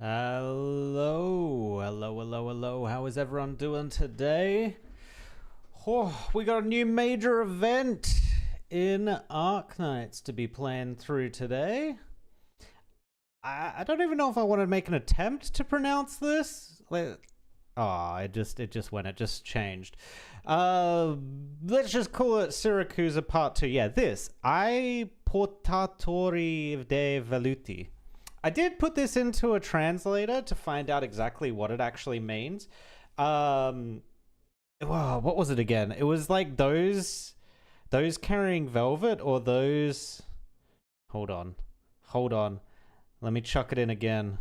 Hello, hello, hello, hello. How is everyone doing today? Oh, we got a new major event in Arknights to be playing through today. I don't even know if I want to make an attempt to pronounce this. It just changed. Let's just call it Syracuse Part 2. Yeah, this. Portatori de Velluti. I did put this into a translator to find out exactly what it actually means. What was it again? It was like those carrying velvet, or those... Hold on. Let me chuck it in again.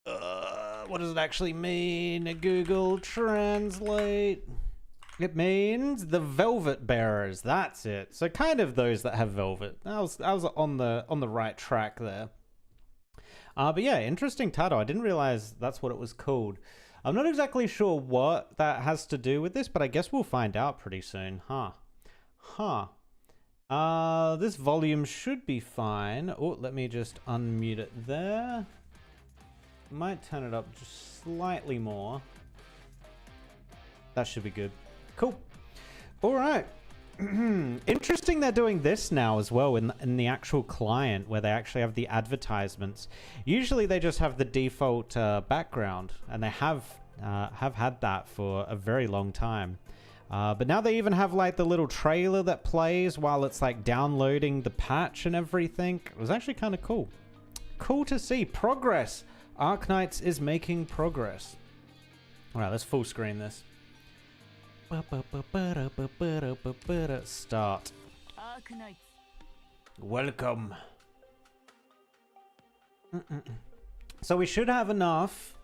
What does it actually mean? Google Translate. It means the velvet bearers. That's it. So kind of those that have velvet. I was on the right track there. But yeah, interesting title. I didn't realize that's what it was called. I'm not exactly sure what that has to do with this, but I guess we'll find out pretty soon. This volume should be fine. Oh, let me just unmute it there. Might turn it up just slightly more. That should be good. Cool. All right. Interesting they're doing this now as well in the actual client, where they actually have the advertisements. Usually they just have the default background, and they have had that for a very long time. But now they even have like the little trailer that plays while it's like downloading the patch and everything. It was actually kind of cool. Cool to see. Progress. Arknights is making progress. All right, let's full screen this. Start. Arknights. Welcome. So we should have enough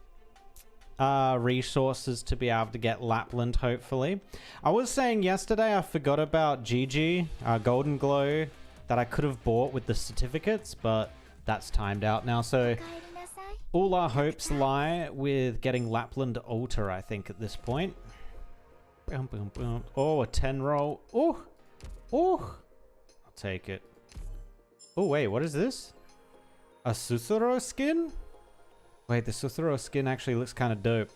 resources to be able to get Lapland, hopefully. I was saying yesterday I forgot about GG, Golden Glow, that I could have bought with the certificates, but that's timed out now. So all our hopes lie with getting Lapland Altar, I think, at this point. Boom, boom, boom. Oh, a 10 roll. Oh, I'll take it. Oh, wait, what is this? A Susuro skin? Wait, the Susuro skin actually looks kind of dope.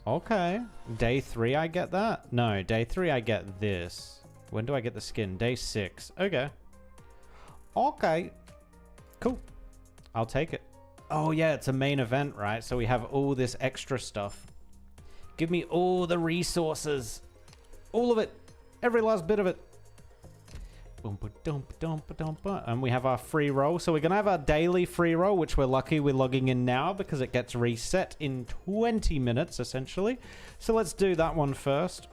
Okay. Day 3 I get that? No, day 3 I get this. When do I get the skin? Day 6. Okay. Okay. Cool. I'll take it. Oh, yeah, it's a main event, right? So we have all this extra stuff. Give me all the resources. All of it. Every last bit of it. And we have our free roll. So we're going to have our daily free roll, which we're lucky we're logging in now because it gets reset in 20 minutes, essentially. So let's do that one first.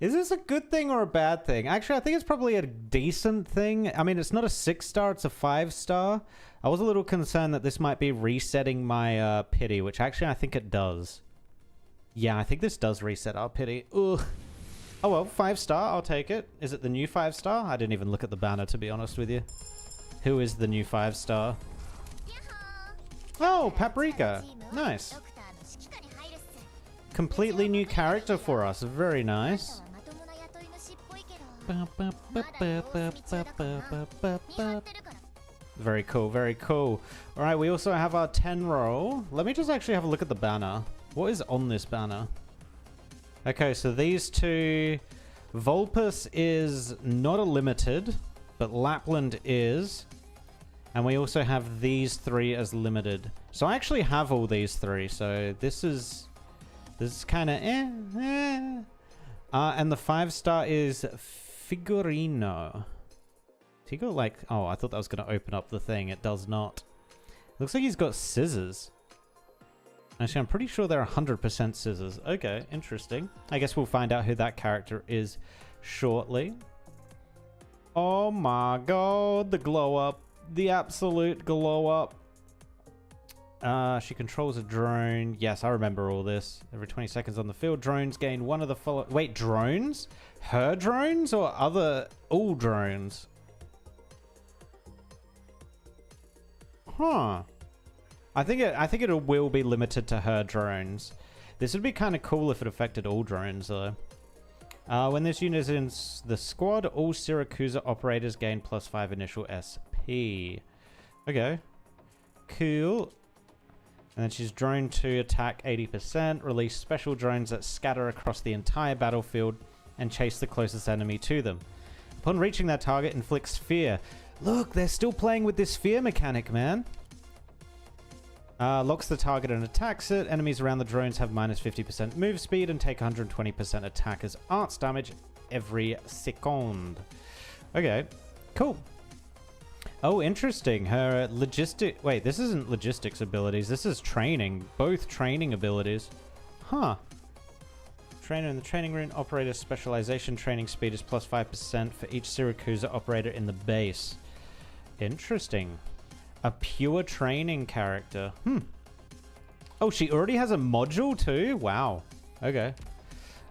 Is this a good thing or a bad thing? Actually, I think it's probably a decent thing. I mean, it's not a 6-star, it's a 5-star. I was a little concerned that this might be resetting my pity, which actually I think it does. Yeah, I think this does reset our pity. Ugh. Oh well, 5-star, I'll take it. Is it the new 5-star? I didn't even look at the banner, to be honest with you. Who is the new 5-star? Oh, Paprika. Nice. Completely new character for us. Very nice. Very cool, very cool. All right, we also have our 10 roll. Let me just actually have a look at the banner. What is on this banner? Okay, so these two... Vulpus is not a limited, but Lapland is. And we also have these 3 as limited. So I actually have all these 3, so this is kind of and the 5-star is Figurino. He got like... Oh, I thought that was going to open up the thing. It does not. Looks like he's got scissors. Actually, I'm pretty sure they're 100% scissors. Okay, interesting. I guess we'll find out who that character is shortly. Oh my god, the glow up. The absolute glow up. She controls a drone. Yes, I remember all this. Every 20 seconds on the field, drones gain one of the follow... Wait, drones? Her drones or other... All drones? Huh. I think it will be limited to her drones. This would be kind of cool if it affected all drones, though. When this unit is in the squad, all Siracusa operators gain +5 initial SP. Okay. Cool. And then she's drone to attack 80%, release special drones that scatter across the entire battlefield and chase the closest enemy to them. Upon reaching that target, inflicts fear. Look, they're still playing with this fear mechanic, man. Locks the target and attacks it. Enemies around the drones have -50% move speed and take 120% attack as arts damage every second. Okay, cool. Oh, interesting. Her logistic... Wait, this isn't logistics abilities. This is training. Both training abilities. Huh. Trainer in the training room. Operator specialization training speed is +5% for each Siracusa operator in the base. Interesting. A pure training character. Oh, she already has a module too? Wow. Okay.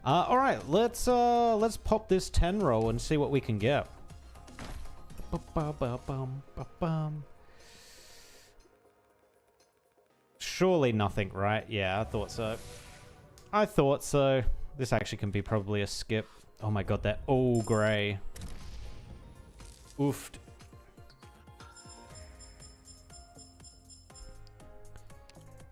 Alright, let's pop this 10 roll and see what we can get. Surely nothing, right? Yeah, I thought so. I thought so. This actually can be probably a skip. Oh my god, they're all grey. Oofed.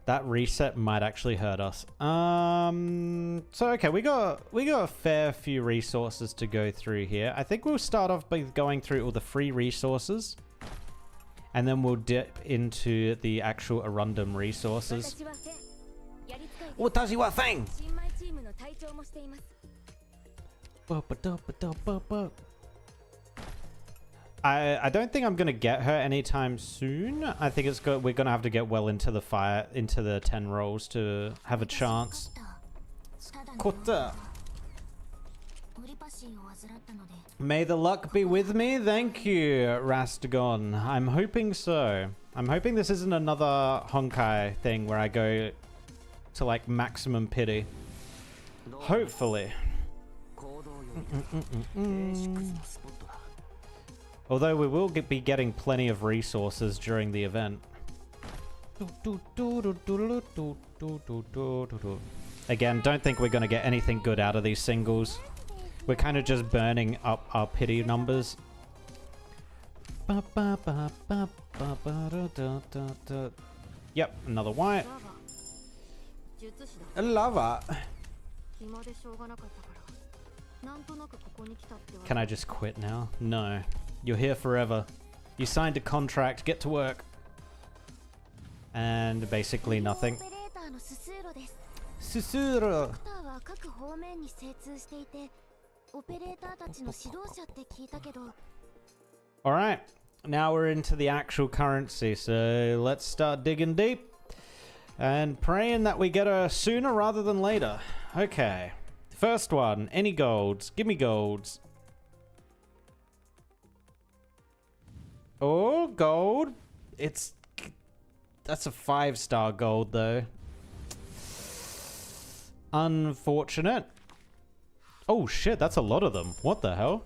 That reset might actually hurt us. So okay, we got a fair few resources to go through here. I think we'll start off by going through all the free resources, and then we'll dip into the actual Arundum resources. I don't think I'm gonna get her anytime soon. I think we're gonna have to get well into the 10 rolls to have a chance. Kota. May the luck be with me. Thank you, Rastagon. I'm hoping so. I'm hoping this isn't another Honkai thing where I go to like maximum pity. Hopefully. Although we will be getting plenty of resources during the event. Again, don't think we're going to get anything good out of these singles. We're kind of just burning up our pity numbers. Yep, another white. A lava. Can I just quit now? No. You're here forever. You signed a contract. Get to work. And basically nothing. Susuro. Alright. Now we're into the actual currency. So let's start digging deep. And praying that we get her sooner rather than later. Okay. First one. Any golds. Give me golds. Oh, gold. That's a 5-star gold, though. Unfortunate. Oh, shit. That's a lot of them. What the hell?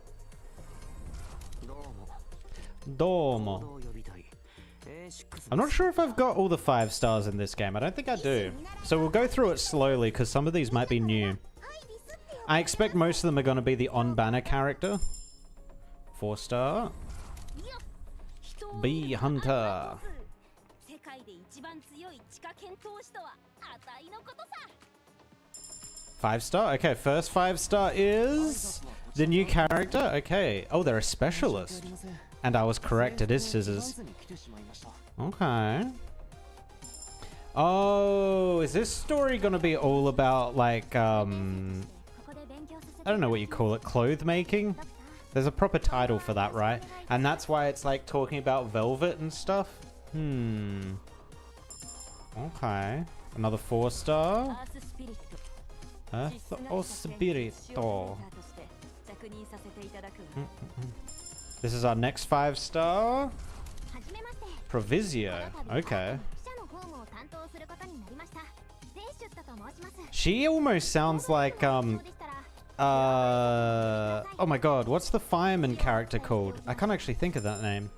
Domo. I'm not sure if I've got all the 5 stars in this game. I don't think I do. So we'll go through it slowly, because some of these might be new. I expect most of them are going to be the on-banner character. 4-star. Bee Hunter. 5-star? Okay, first 5-star is the new character. Okay. Oh, they're a specialist. And I was correct, it is scissors. Okay. Oh, is this story gonna be all about, like, I don't know what you call it, cloth making? There's a proper title for that, right? And that's why it's, like, talking about velvet and stuff? Okay. Another 4-star. Earth or Spirito. This is our next 5-star. Provisio. Okay. She almost sounds like, oh my god, what's the fireman character called? I can't actually think of that name.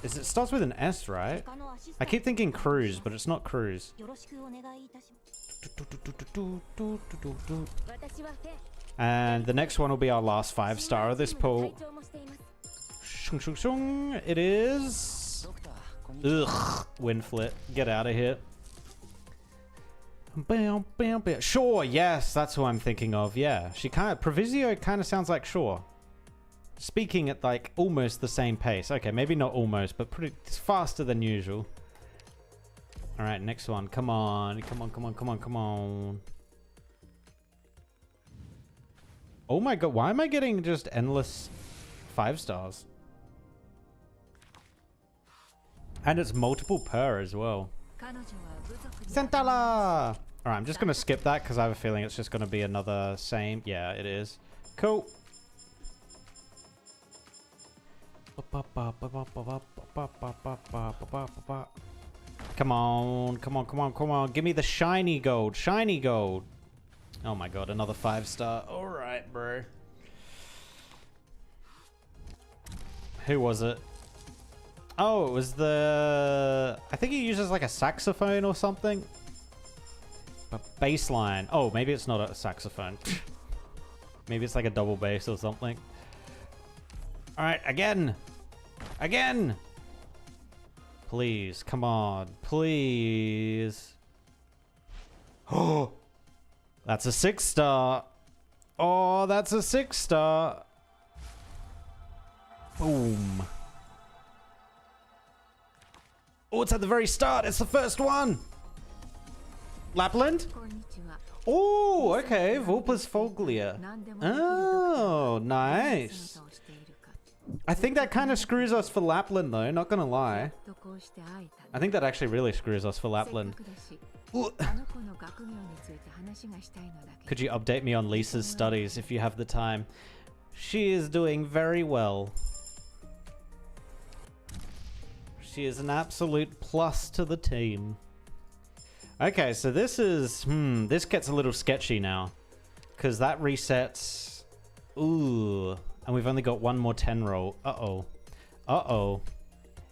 It starts with an S, right? I keep thinking Cruz, but it's not Cruz. And the next one will be our last 5-star of this pool. Shung, shung, shung. It is... Ugh. Windflit. Get out of here. Bam, bam, bam. Sure, yes, that's who I'm thinking of. Yeah, she kind of... Provisio kind of sounds like Shaw. Speaking at like almost the same pace. Okay, maybe not almost, but pretty faster than usual. All right, next one. Come on, come on, come on, come on, come on. Oh my god, why am I getting just endless 5-stars? And it's multiple per as well. Sentala! Alright, I'm just going to skip that because I have a feeling it's just going to be another same. Yeah, it is. Cool. Come on, come on, come on, come on. Give me the shiny gold, shiny gold. Oh my god, another 5-star. Alright, bro. Who was it? Oh, it was the... I think he uses like a saxophone or something. A bass line. Oh, maybe it's not a saxophone. Maybe it's like a double bass or something. Alright, again. Again. Please, come on. Please. Oh, that's a 6-star. Oh, that's a 6-star. Boom. Oh, it's at the very start. It's the first one. Lapland? Oh, okay. Vulpes Foglia. Oh, nice. I think that kind of screws us for Lapland, though. Not gonna lie. I think that actually really screws us for Lapland. Ooh. Could you update me on Lisa's studies if you have the time? She is doing very well. She is an absolute plus to the team. Okay, so this is... this gets a little sketchy now. Because that resets... Ooh. And we've only got one more 10 roll. Uh-oh. Uh-oh.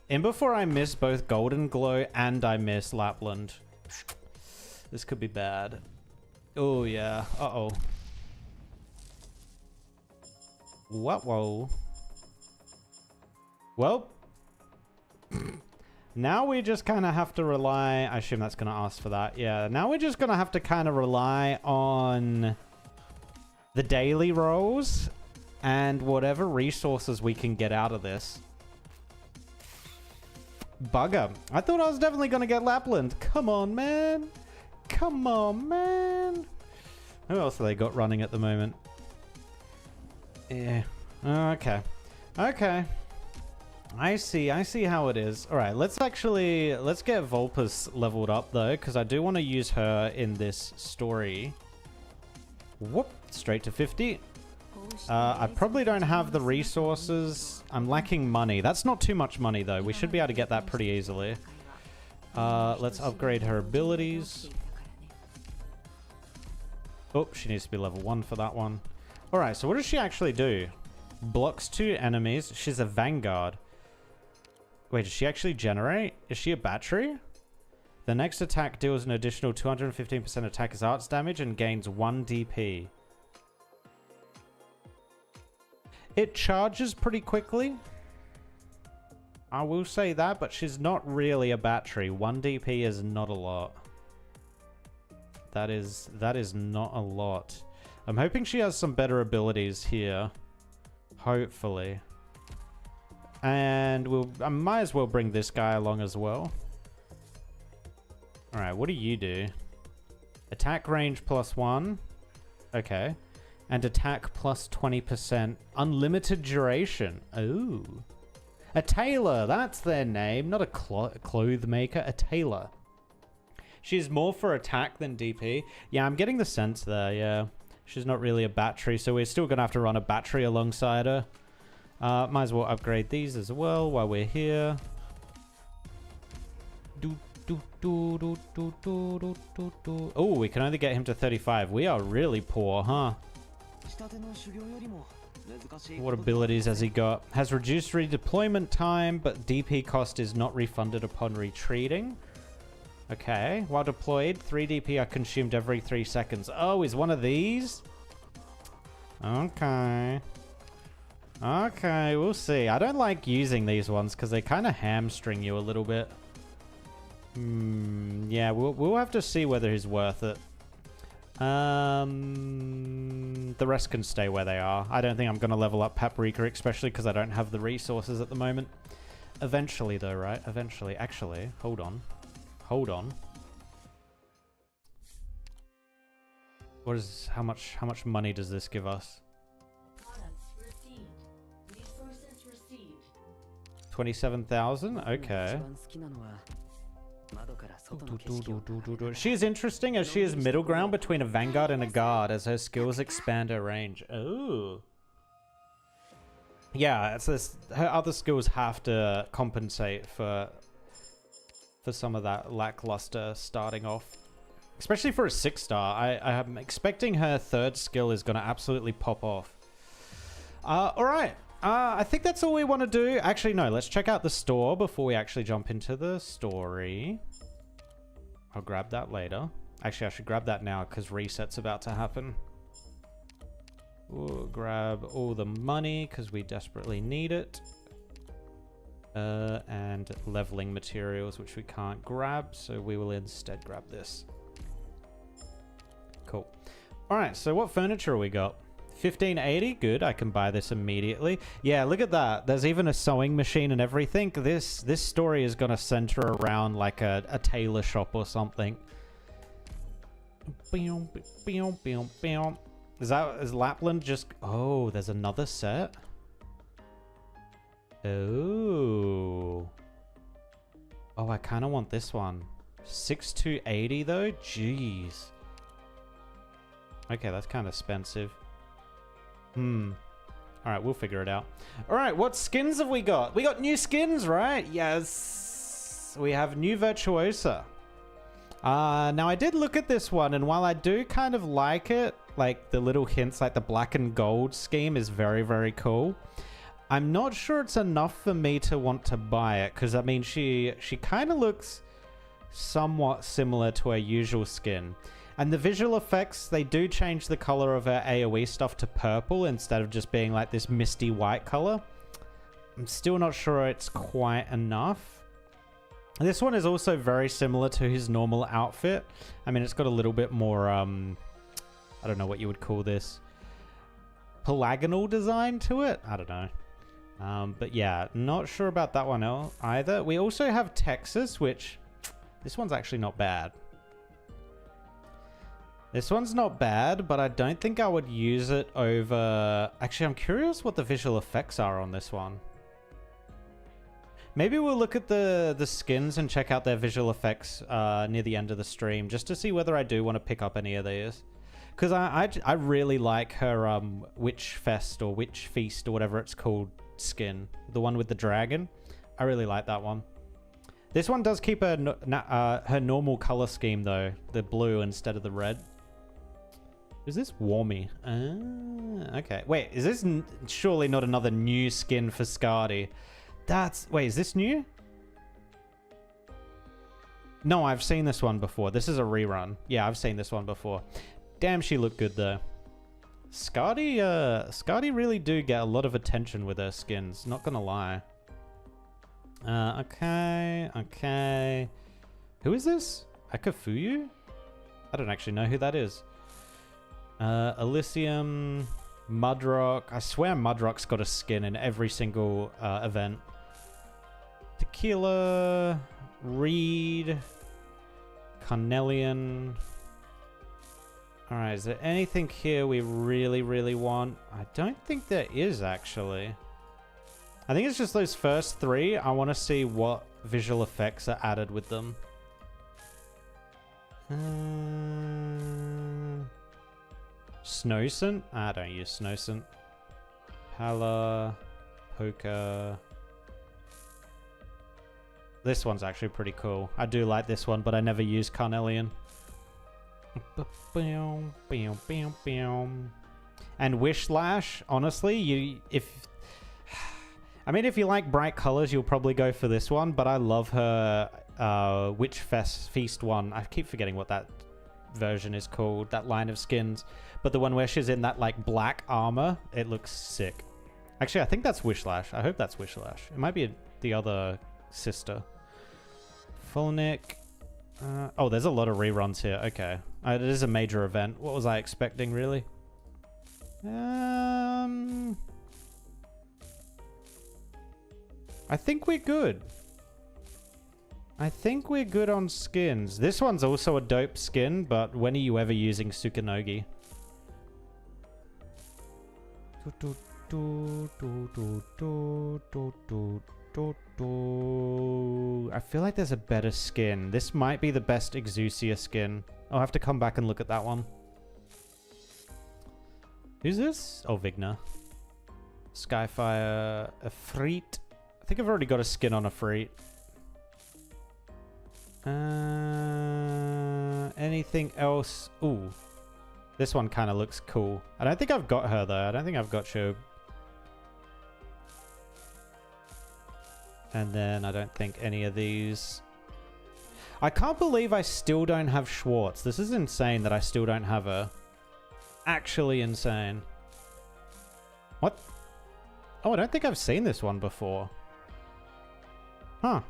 And before I miss both Golden Glow and I miss Lapland. This could be bad. Oh, yeah. Uh-oh. Whoa. Well... Now we just kind of have to rely... I assume that's going to ask for that. Yeah, now we're just going to have to kind of rely on the daily rolls and whatever resources we can get out of this. Bugger. I thought I was definitely going to get Lapland. Come on, man. Come on, man. Who else have they got running at the moment? Yeah. Okay. Okay. I see how it is. All right, let's get Vulpes leveled up though, because I do want to use her in this story. Whoop, straight to 50. I probably don't have the resources. I'm lacking money. That's not too much money though. We should be able to get that pretty easily. Let's upgrade her abilities. Oh, she needs to be level 1 for that one. All right, so what does she actually do? Blocks 2 enemies. She's a vanguard. Wait, does she actually generate? Is she a battery? The next attack deals an additional 215% attacker's arts damage and gains 1 DP. It charges pretty quickly. I will say that, but she's not really a battery. 1 DP is not a lot. That is not a lot. I'm hoping she has some better abilities here. Hopefully. And I might as well bring this guy along as well. Alright, what do you do? Attack range +1. Okay. And attack plus 20%. Unlimited duration. Ooh. A tailor. That's their name. Not a clothes maker. A tailor. She's more for attack than DP. Yeah, I'm getting the sense there, yeah. She's not really a battery, so we're still going to have to run a battery alongside her. Might as well upgrade these as well while we're here. Oh, we can only get him to 35. We are really poor, huh? What abilities has he got? Has reduced redeployment time, but DP cost is not refunded upon retreating. Okay. While deployed, 3 DP are consumed every 3 seconds. Oh, is one of these? Okay. Okay, we'll see. I don't like using these ones because they kind of hamstring you a little bit. Yeah, we'll have to see whether he's worth it. The rest can stay where they are. I don't think I'm going to level up Paprika, especially because I don't have the resources at the moment. Eventually, though, right? Eventually. Actually, hold on. Hold on. What is... How much money does this give us? 27,000? Okay. She is interesting as she is middle ground between a vanguard and a guard as her skills expand her range. Oh. Yeah, it's this, her other skills have to compensate for some of that lackluster starting off. Especially for a 6-star. I am expecting her third skill is going to absolutely pop off. Alright. I think that's all we want to do. Actually, no. Let's check out the store before we actually jump into the story. I'll grab that later. Actually, I should grab that now because reset's about to happen. We'll grab all the money because we desperately need it. And leveling materials, which we can't grab. So we will instead grab this. Cool. All right. So what furniture we got? 1580, good. I can buy this immediately. Yeah, look at that. There's even a sewing machine and everything. This story is going to center around like a tailor shop or something. Is Lapland just... Oh, there's another set. Oh. Oh, I kind of want this one. 6280 though? Jeez. Okay, that's kind of expensive. Alright, we'll figure it out. Alright, what skins have we got? We got new skins, right? Yes. We have new Virtuosa. Now I did look at this one, and while I do kind of like it, like the little hints, like the black and gold scheme is very, very cool. I'm not sure it's enough for me to want to buy it, because I mean, she kind of looks somewhat similar to her usual skin. And the visual effects, they do change the color of her AoE stuff to purple instead of just being like this misty white color. I'm still not sure it's quite enough. This one is also very similar to his normal outfit. I mean, it's got a little bit more, I don't know what you would call this. Polygonal design to it? I don't know. But yeah, not sure about that one either. We also have Texas, which this one's actually not bad. This one's not bad, but I don't think I would use it over... Actually, I'm curious what the visual effects are on this one. Maybe we'll look at the skins and check out their visual effects near the end of the stream, just to see whether I do want to pick up any of these. Because I really like her Witch Fest or Witch Feast or whatever it's called skin. The one with the dragon. I really like that one. This one does keep her normal color scheme, though. The blue instead of the red. Is this Warmy? Okay. Wait, is this surely not another new skin for Skadi? Wait, is this new? No, I've seen this one before. This is a rerun. Yeah, I've seen this one before. Damn, she looked good though. Skadi really do get a lot of attention with her skins. Not gonna lie. Okay. Who is this? Akafuyu? I don't actually know who that is. Elysium, Mudrock. I swear Mudrock's got a skin in every single event. Tequila, Reed, Carnelian. Alright, is there anything here we really, really want? I don't think there is, actually. I think it's just those first three. I want to see what visual effects are added with them. Snowcent? I don't use Snowcent. Pala, Poker. This one's actually pretty cool. I do like this one, but I never use Carnelian. And Wishlash, honestly, if you like bright colors, you'll probably go for this one, but I love her Witch Feast one. I keep forgetting what version is called, that line of skins. But the one where she's in that like black armor, it looks sick. Actually, I think that's Wishlash. I hope that's Wishlash. It might be the other sister. Fulnick. Oh, there's a lot of reruns here. Okay. It is a major event. What was I expecting, really? I think we're good. I think we're good on skins. This one's also a dope skin, but when are you ever using Tsukunogi? I feel like there's a better skin. This might be the best Exousia skin. I'll have to come back and look at that one. Who's this? Oh, Vigna. Skyfire. Efreet. I think I've already got a skin on Efreet. Anything else? Ooh. This one kind of looks cool. I don't think I've got her, though. I don't think I've got Shob. And then I don't think any of these... I can't believe I still don't have Schwartz. This is insane that I still don't have her. Actually insane. What? Oh, I don't think I've seen this one before. Huh.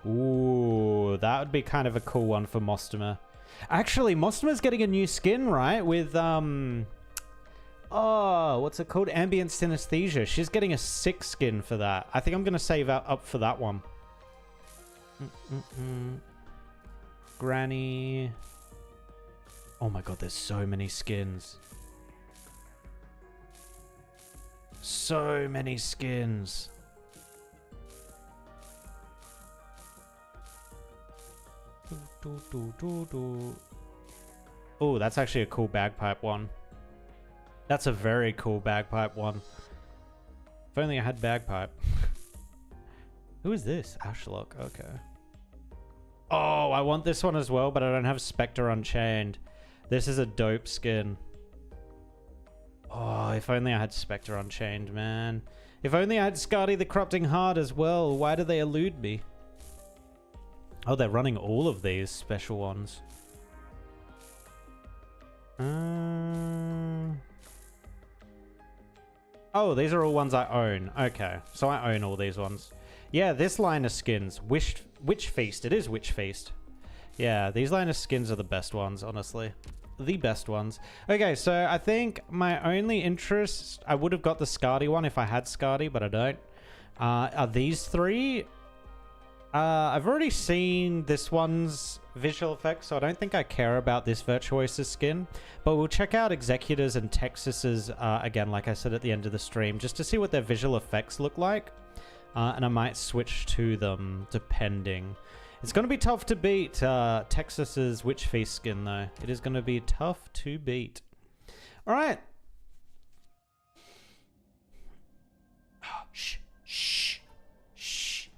Ooh, that would be kind of a cool one for Mostomer. Actually, Mostomer's getting a new skin, right? With, oh, what's it called? Ambient Synesthesia. She's getting a sick skin for that. I think I'm going to save up for that one. Granny. Oh my god, there's so many skins. So many skins. Oh, that's actually a cool bagpipe one. That's a very cool bagpipe one. If only I had bagpipe. Who is this? Ashlock. Okay. Oh, I want this one as well, but I don't have Spectre Unchained. This is a dope skin. Oh, if only I had Spectre Unchained, man. If only I had Skadi the Corrupting Heart as well. Why do they elude me? Oh, they're running all of these special ones. Oh, these are all ones I own. Okay, so I own all these ones. Yeah, this line of skins. Witch Feast. It is Witch Feast. Yeah, these line of skins are the best ones, honestly. The best ones. Okay, so I think my only interest... I would have got the Skadi one if I had Skadi, but I don't. Are these three? I've already seen this one's visual effects, so I don't think I care about this Virtuosa's skin. But we'll check out Executors and Texas's again, like I said at the end of the stream, just to see what their visual effects look like. And I might switch to them, depending. It's going to be tough to beat Texas's Witch Feast skin, though. It is going to be tough to beat. All right. Oh, shh, shh, shh.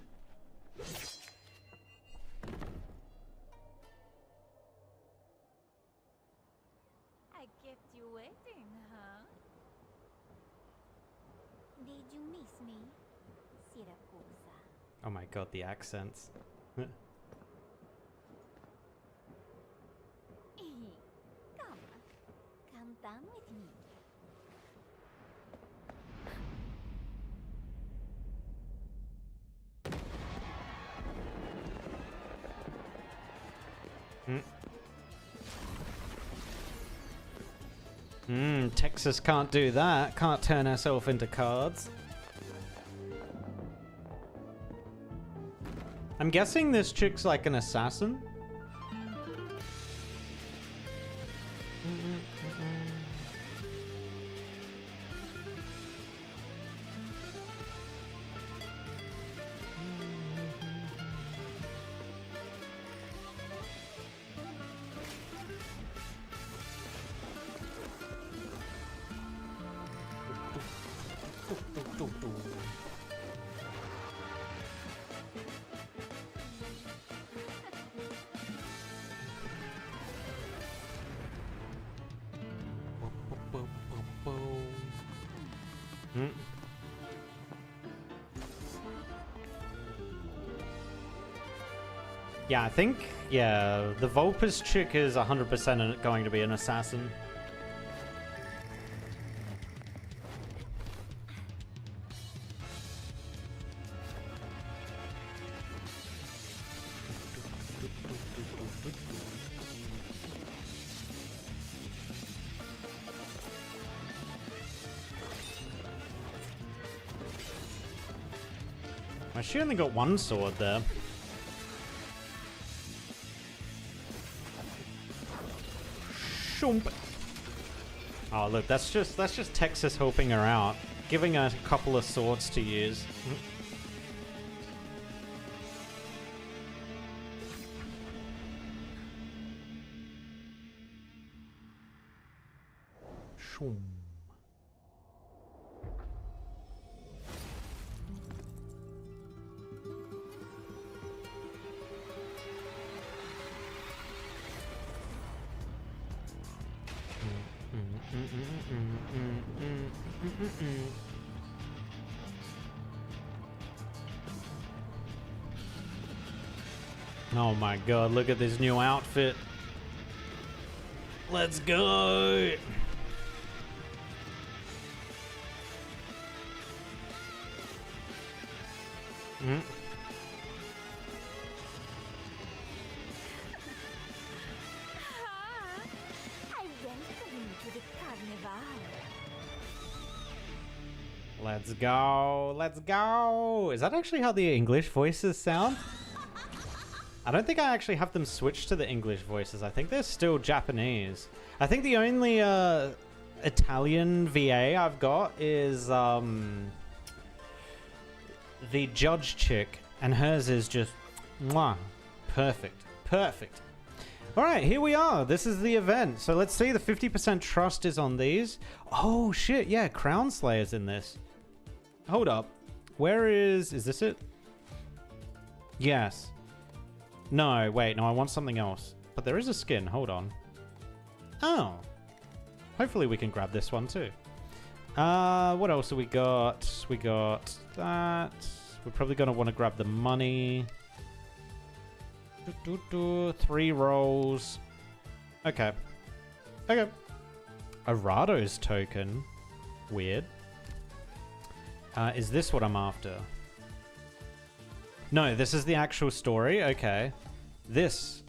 I kept you waiting, huh? Did you miss me, Siracusa? Oh my god, the accents. Come down with me. Texas can't do that. Can't turn herself into cards. I'm guessing this chick's like an assassin. Yeah, I think, yeah, the Vulpes chick is 100% going to be an assassin. Well, she only got one sword there. Shump. Oh, look, that's just Texas helping her out, giving her a couple of swords to use. Shum. Oh my god, look at this new outfit. Let's go. I welcome you to the carnival. Let's go. Let's go. Is that actually how the English voices sound? I don't think I actually have them switched to the English voices. I think they're still Japanese. I think the only Italian VA I've got is the judge chick, and hers is just mwah, perfect. Perfect. All right, here we are. This is the event. So let's see. The 50% trust is on these. Oh, shit. Yeah, Crown Slayer's in this. Hold up. Where is this it? Yes. No, wait, no, I want something else. But there is a skin, hold on. Oh. Hopefully we can grab this one too. What else have we got? We got that. We're probably going to want to grab the money. 3 rolls. Okay. Okay. Arado's token. Weird. Is this what I'm after? No, this is the actual story. Okay. This.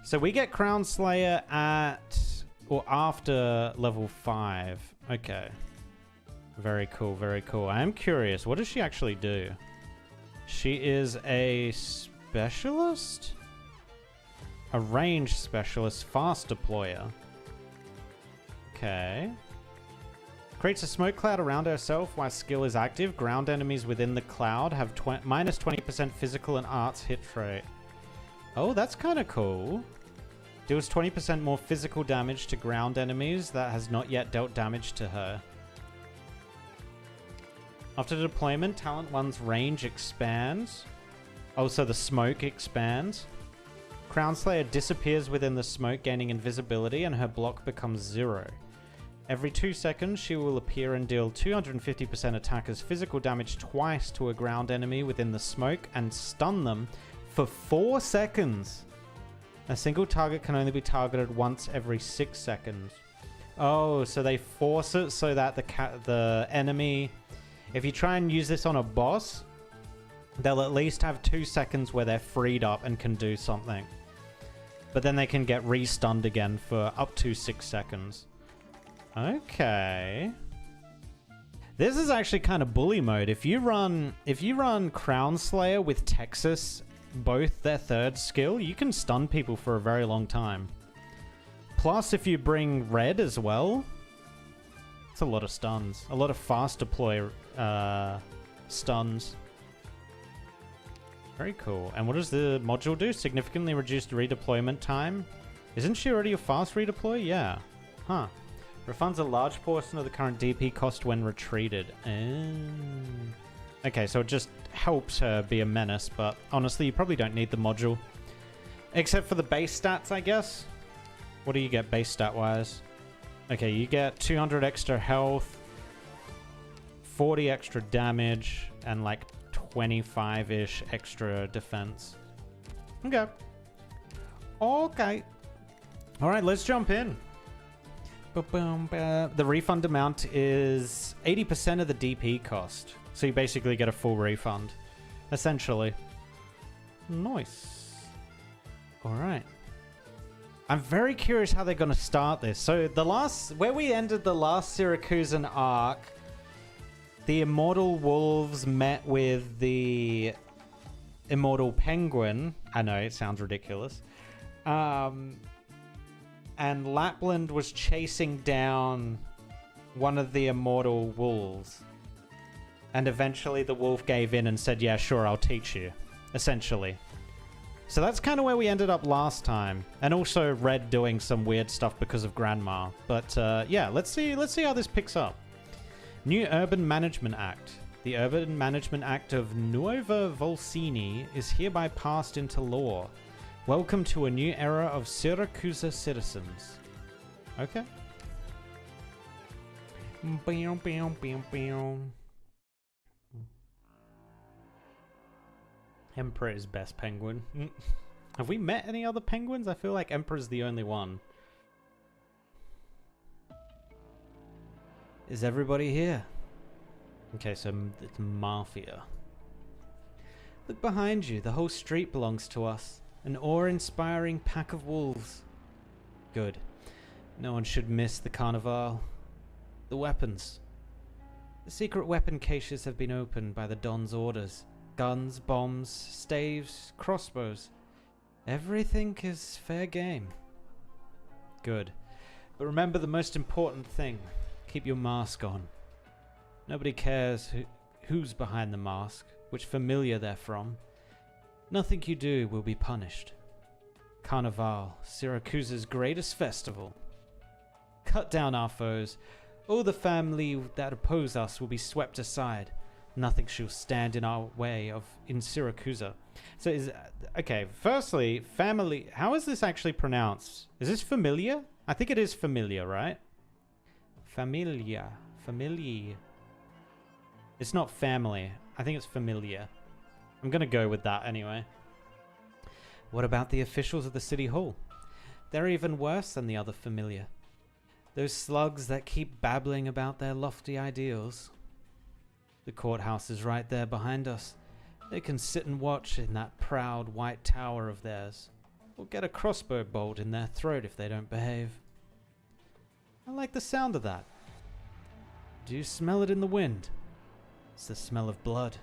So we get Crown Slayer at or after level 5. Okay. Very cool, very cool. I am curious. What does she actually do? She is a specialist? A range specialist, fast deployer. Okay. Creates a smoke cloud around herself while skill is active. Ground enemies within the cloud have minus 20% physical and arts hit rate. Oh, that's kind of cool. Deals 20% more physical damage to ground enemies that has not yet dealt damage to her. After deployment, Talent 1's range expands. Oh, so the smoke expands. Crown Slayer disappears within the smoke, gaining invisibility, and her block becomes 0. Every 2 seconds, she will appear and deal 250% attacker's physical damage twice to a ground enemy within the smoke and stun them for 4 seconds. A single target can only be targeted once every 6 seconds. Oh, so they force it so that the enemy... If you try and use this on a boss, they'll at least have 2 seconds where they're freed up and can do something. But then they can get re-stunned again for up to 6 seconds. Okay. This is actually kind of bully mode. If you run Crown Slayer with Texas, both their 3rd skill, you can stun people for a very long time. Plus, if you bring Red as well, it's a lot of stuns. A lot of fast deploy stuns. Very cool. And what does the module do? Significantly reduced redeployment time? Isn't she already a fast redeploy? Yeah. Huh. Refunds a large portion of the current DP cost when retreated. Okay, so it just helps her be a menace, but honestly, you probably don't need the module. Except for the base stats, I guess. What do you get base stat-wise? Okay, you get 200 extra health, 40 extra damage, and like 25-ish extra defense. Okay. Okay. All right, let's jump in. The refund amount is 80% of the DP cost. So you basically get a full refund, essentially. Nice. All right. I'm very curious how they're going to start this. So where we ended the last Syracusan arc, the Immortal Wolves met with the Immortal Penguin. I know, it sounds ridiculous. And Lapland was chasing down one of the Immortal Wolves. And eventually the wolf gave in and said, yeah, sure, I'll teach you. Essentially. So that's kind of where we ended up last time. And also Red doing some weird stuff because of Grandma. But yeah, let's see how this picks up. New Urban Management Act. The Urban Management Act of Nuova Volsini is hereby passed into law. Welcome to a new era of Syracusa citizens. Okay. Emperor is best penguin. Have we met any other penguins? I feel like Emperor's the only one. Is everybody here? Okay, so it's Mafia. Look behind you. The whole street belongs to us. An awe-inspiring pack of wolves. Good. No one should miss the Carnival. The weapons. The secret weapon caches have been opened by the Don's orders. Guns, bombs, staves, crossbows. Everything is fair game. Good. But remember the most important thing. Keep your mask on. Nobody cares who's behind the mask, which familiar they're from. Nothing you do will be punished. Carnival, Syracusa's greatest festival. Cut down our foes. All the family that oppose us will be swept aside. Nothing shall stand in our way in Syracusa. So okay, firstly, family, how is this actually pronounced? Is this familiar? I think it is familiar, right? Familia. It's not family. I think it's familiar. I'm gonna go with that anyway. What about the officials of the city hall? They're even worse than the other familiar. Those slugs that keep babbling about their lofty ideals. The courthouse is right there behind us. They can sit and watch in that proud white tower of theirs, or get a crossbow bolt in their throat if they don't behave. I like the sound of that. Do you smell it in the wind? It's the smell of blood,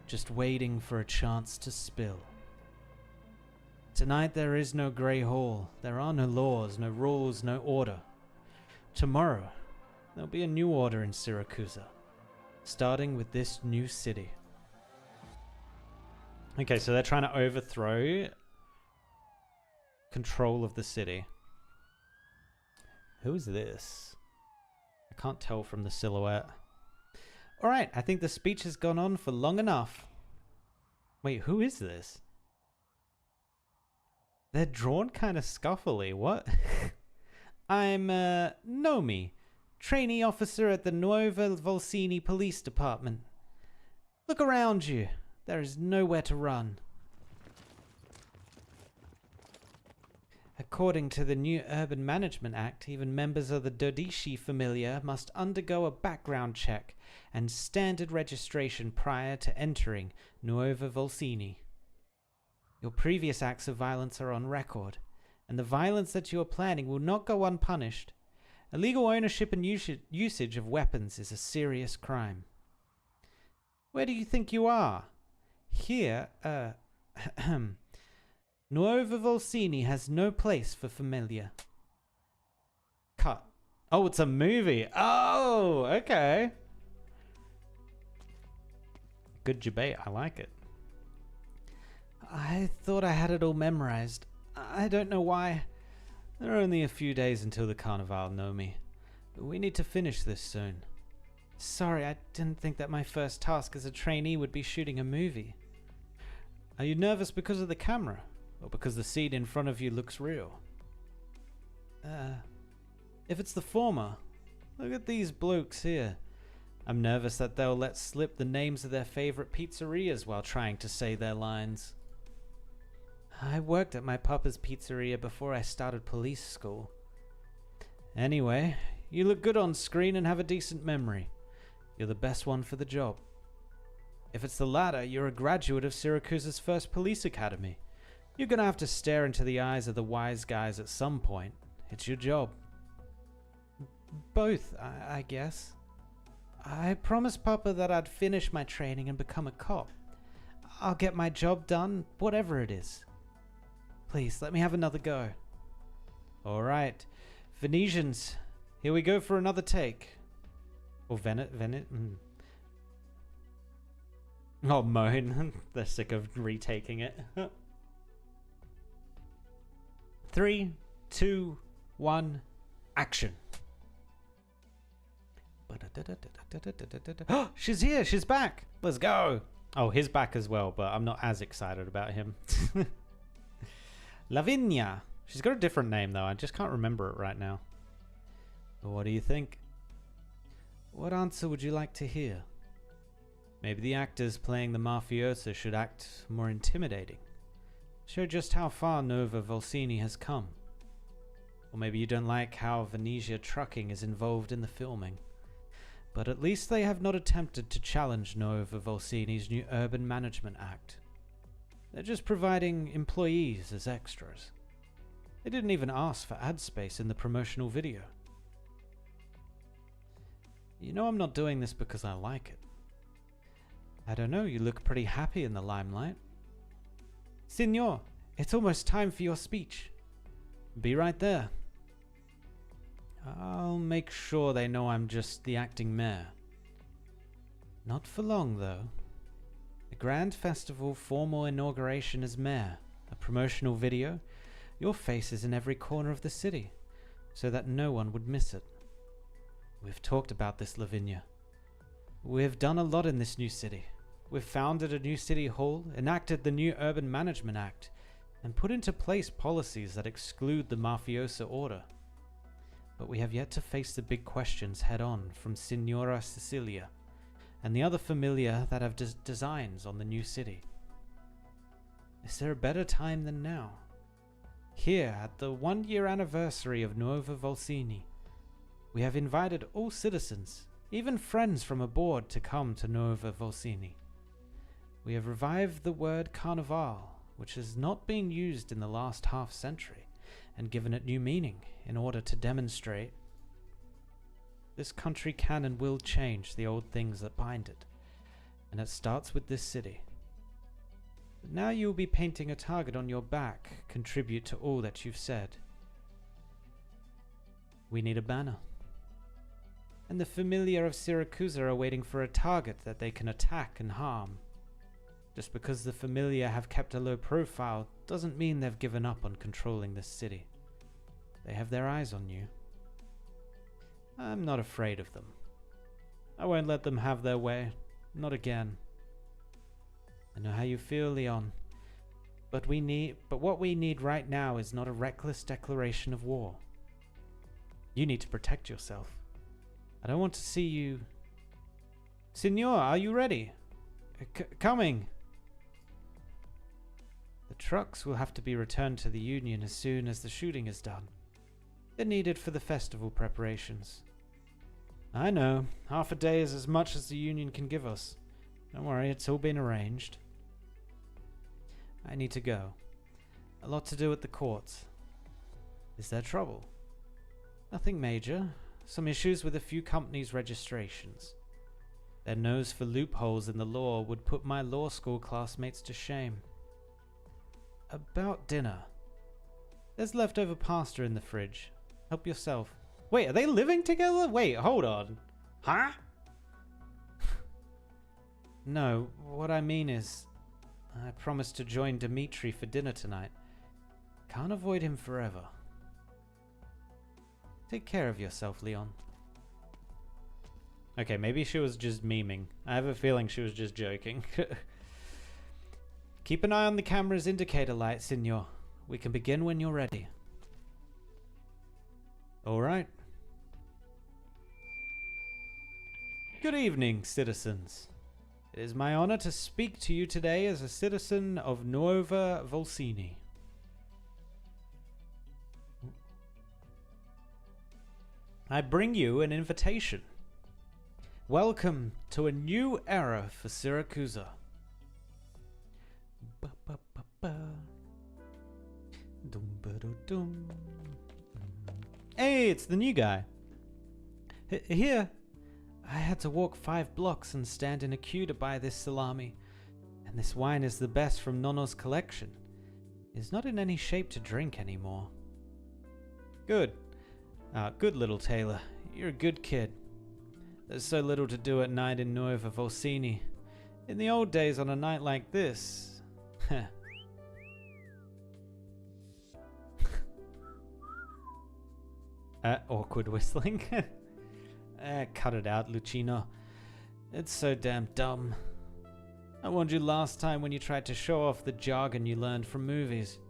just waiting for a chance to spill. Tonight there is no Grey Hall. There are no laws, no rules, no order. Tomorrow, there'll be a new order in Syracusa. Starting with this new city. Okay, so they're trying to overthrow control of the city. Who is this? I can't tell from the silhouette. Alright, I think the speech has gone on for long enough. Wait, who is this? They're drawn kind of scuffly. What? I'm, Nomi. Trainee officer at the Nuova Volsini Police Department. Look around you. There is nowhere to run. According to the new Urban Management Act, even members of the Dodici Familia must undergo a background check and standard registration prior to entering Nuova Volsini. Your previous acts of violence are on record, and the violence that you are planning will not go unpunished. Illegal ownership and usage of weapons is a serious crime. Where do you think you are? Here, Nuova Volsini has no place for familiar. Cut. Oh, it's a movie. Oh, okay. Good debate. I like it. I thought I had it all memorized. I don't know why. There are only a few days until the Carnival, Nomi. But we need to finish this soon. Sorry, I didn't think that my first task as a trainee would be shooting a movie. Are you nervous because of the camera? Or because the scene in front of you looks real? If it's the former, look at these blokes here. I'm nervous that they'll let slip the names of their favorite pizzerias while trying to say their lines. I worked at my papa's pizzeria before I started police school. Anyway, you look good on screen and have a decent memory. You're the best one for the job. If it's the latter, you're a graduate of Syracuse's first police academy. You're gonna have to stare into the eyes of the wise guys at some point. It's your job. Both, I guess. I promised Papa that I'd finish my training and become a cop. I'll get my job done, whatever it is. Please, let me have another go. Alright. Venetians, here we go for another take. Or Oh, moan. They're sick of retaking it. 3, 2, 1, action. Oh, she's here. She's back. Let's go. Oh, he's back as well, but I'm not as excited about him. Lavinia. She's got a different name, though. I just can't remember it right now. What do you think? What answer would you like to hear? Maybe the actors playing the mafiosa should act more intimidating. Show just how far Nova Volsini has come. Or maybe you don't like how Venetia Trucking is involved in the filming. But at least they have not attempted to challenge Nova Volsini's new Urban Management Act. They're just providing employees as extras. They didn't even ask for ad space in the promotional video. You know I'm not doing this because I like it. I don't know, you look pretty happy in the limelight. Signor, it's almost time for your speech. Be right there. I'll make sure they know I'm just the acting mayor. Not for long, though. A grand festival formal inauguration as mayor, a promotional video, your face is in every corner of the city, so that no one would miss it. We've talked about this, Lavinia. We've done a lot in this new city. We've founded a new city hall, enacted the new Urban Management Act, and put into place policies that exclude the mafiosa order. But we have yet to face the big questions head-on from Signora Cecilia and the other familia that have designs on the new city. Is there a better time than now? Here, at the 1-year anniversary of Nuova Volsini, we have invited all citizens, even friends from aboard, to come to Nuova Volsini. We have revived the word carnival, which has not been used in the last half-century, and given it new meaning in order to demonstrate this country can and will change the old things that bind it, and it starts with this city. But now you will be painting a target on your back, contribute to all that you've said. We need a banner. And the familia of Syracuse are waiting for a target that they can attack and harm. Just because the familia have kept a low profile doesn't mean they've given up on controlling this city. They have their eyes on you. I'm not afraid of them. I won't let them have their way. Not again. I know how you feel, Leon. But what we need right now is not a reckless declaration of war. You need to protect yourself. I don't want to see you... Signor, are you ready? Coming! The trucks will have to be returned to the Union as soon as the shooting is done. They're needed for the festival preparations. I know. Half a day is as much as the Union can give us. Don't worry, it's all been arranged. I need to go. A lot to do at the courts. Is there trouble? Nothing major. Some issues with a few companies' registrations. Their nose for loopholes in the law would put my law school classmates to shame. About dinner. There's leftover pasta in the fridge. Help yourself. Wait, are they living together? Wait, hold on. Huh? No, what I mean is, I promised to join Dimitri for dinner tonight. Can't avoid him forever. Take care of yourself, Leon. Okay, maybe she was just memeing. I have a feeling she was just joking. Keep an eye on the camera's indicator light, Signor. We can begin when you're ready. Alright. Good evening, citizens. It is my honor to speak to you today as a citizen of Nuova Volsini. I bring you an invitation. Welcome to a new era for Siracusa. Hey, it's the new guy. Here, I had to walk 5 blocks and stand in a queue to buy this salami. And this wine is the best from Nono's collection. It's not in any shape to drink anymore. Good. Good little Taylor. You're a good kid. There's so little to do at night in Nuova Volsini. In the old days on a night like this... awkward whistling. Cut it out, Lucino. It's so damn dumb. I warned you last time when you tried to show off the jargon you learned from movies.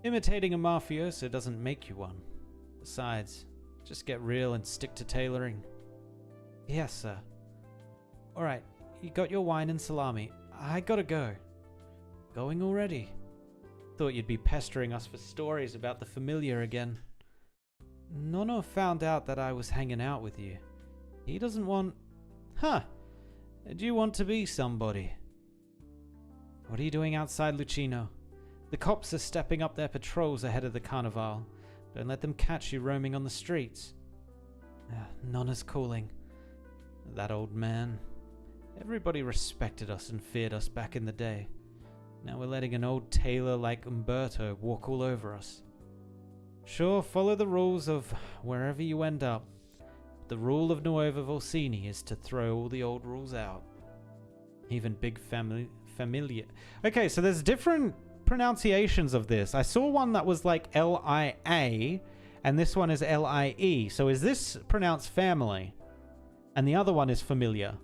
Imitating a mafioso doesn't make you one. Besides, just get real and stick to tailoring. Yes, sir. Alright, you got your wine and salami. I gotta go. Going already? Thought you'd be pestering us for stories about the familiar again. Nono found out that I was hanging out with you. He doesn't want... Huh! Do you want to be somebody? What are you doing outside, Lucino? The cops are stepping up their patrols ahead of the carnival. Don't let them catch you roaming on the streets. Nona's calling. That old man. Everybody respected us and feared us back in the day. Now we're letting an old tailor like Umberto walk all over us. Sure, follow the rules of wherever you end up. The rule of Nuova Volsini is to throw all the old rules out. Even big familiar. Okay, so there's different pronunciations of this. I saw one that was like L-I-A, and this one is L-I-E. So is this pronounced family? And the other one is familiar.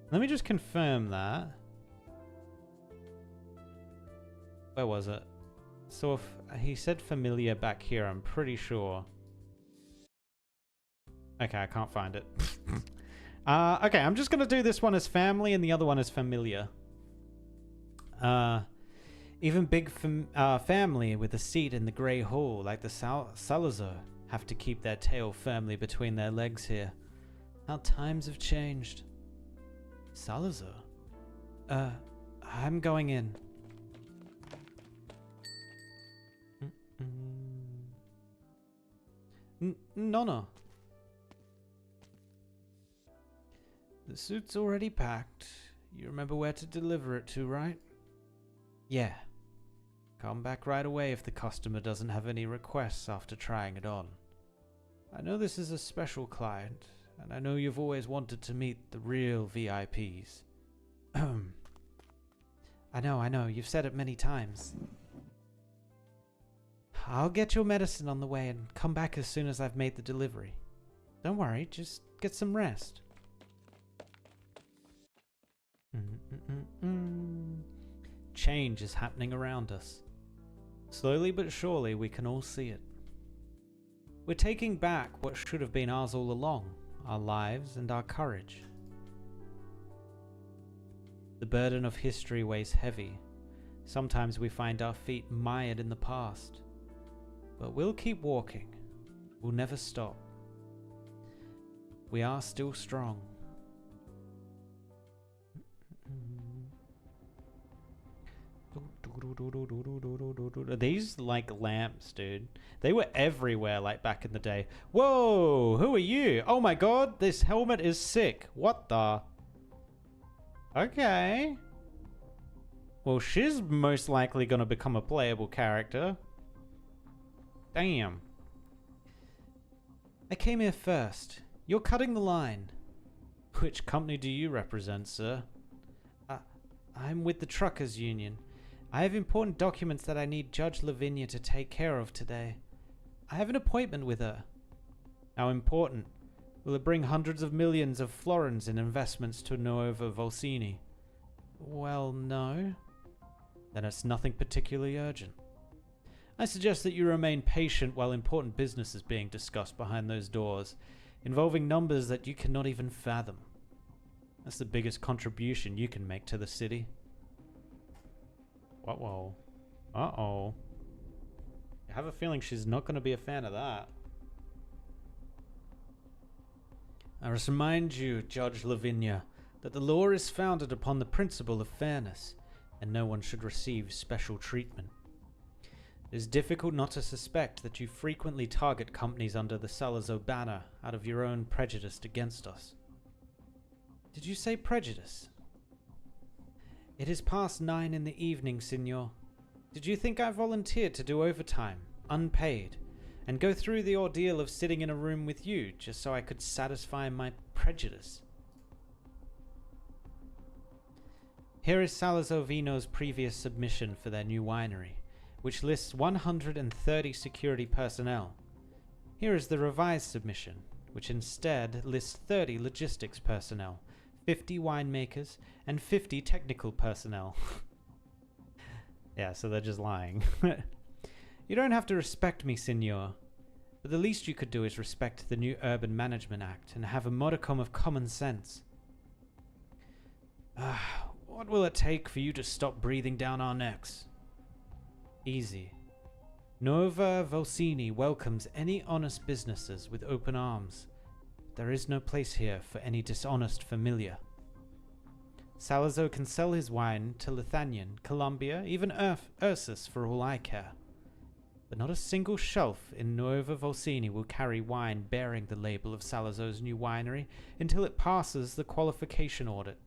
Let me just confirm that. Where was it? So if he said familiar back here, I'm pretty sure. Okay, I can't find it. Okay, I'm just going to do this one as family and the other one as familiar. Even big family with a seat in the Grey Hall, like the Salazar, have to keep their tail firmly between their legs here. How times have changed. Salazar? I'm going in. No. The suit's already packed. You remember where to deliver it to, right? Yeah. Come back right away if the customer doesn't have any requests after trying it on. I know this is a special client, and I know you've always wanted to meet the real VIPs. I know, you've said it many times. I'll get your medicine on the way and come back as soon as I've made the delivery. Don't worry, just get some rest. Change is happening around us. Slowly but surely we can all see it. We're taking back what should have been ours all along, our lives and our courage. The burden of history weighs heavy. Sometimes we find our feet mired in the past. But we'll keep walking. We'll never stop. We are still strong. Are these like lamps, dude? They were everywhere like back in the day. Whoa! Who are you? Oh my god, this helmet is sick. What the? Okay. Well, she's most likely gonna become a playable character. Damn. I came here first. You're cutting the line. Which company do you represent, sir? I'm with the Truckers Union. I have important documents that I need Judge Lavinia to take care of today. I have an appointment with her. How important? Will it bring hundreds of millions of florins in investments to Nuova Volsini? Well, no. Then it's nothing particularly urgent. I suggest that you remain patient while important business is being discussed behind those doors, involving numbers that you cannot even fathom. That's the biggest contribution you can make to the city. Uh-oh. Uh-oh. I have a feeling she's not going to be a fan of that. I must remind you, Judge Lavinia, that the law is founded upon the principle of fairness, and no one should receive special treatment. It is difficult not to suspect that you frequently target companies under the Salazar banner out of your own prejudice against us. Did you say prejudice? It is past 9 in the evening, Signor. Did you think I volunteered to do overtime, unpaid, and go through the ordeal of sitting in a room with you just so I could satisfy my prejudice? Here is Salazar Vino's previous submission for their new winery, which lists 130 security personnel. Here is the revised submission, which instead lists 30 logistics personnel, 50 winemakers, and 50 technical personnel. Yeah, so they're just lying. You don't have to respect me, Signor, but the least you could do is respect the new Urban Management Act and have a modicum of common sense. What will it take for you to stop breathing down our necks? Easy. Nuova Volsini welcomes any honest businesses with open arms. There is no place here for any dishonest familiar. Salazar can sell his wine to Lithuanian, Colombia, even Ursus for all I care. But not a single shelf in Nuova Volsini will carry wine bearing the label of Salazar's new winery until it passes the qualification audit.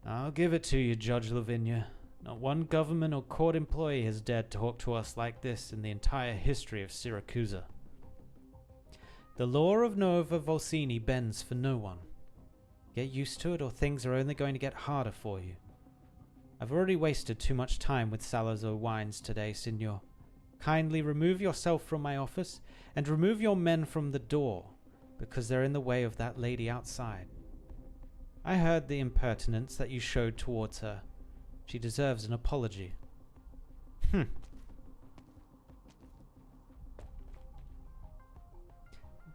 I'll give it to you, Judge Lavinia. Not one government or court employee has dared to talk to us like this in the entire history of Siracusa. The law of Nuova Volsini bends for no one. Get used to it or things are only going to get harder for you. I've already wasted too much time with Salazar wines today, Signor. Kindly remove yourself from my office and remove your men from the door, because they're in the way of that lady outside. I heard the impertinence that you showed towards her. She deserves an apology.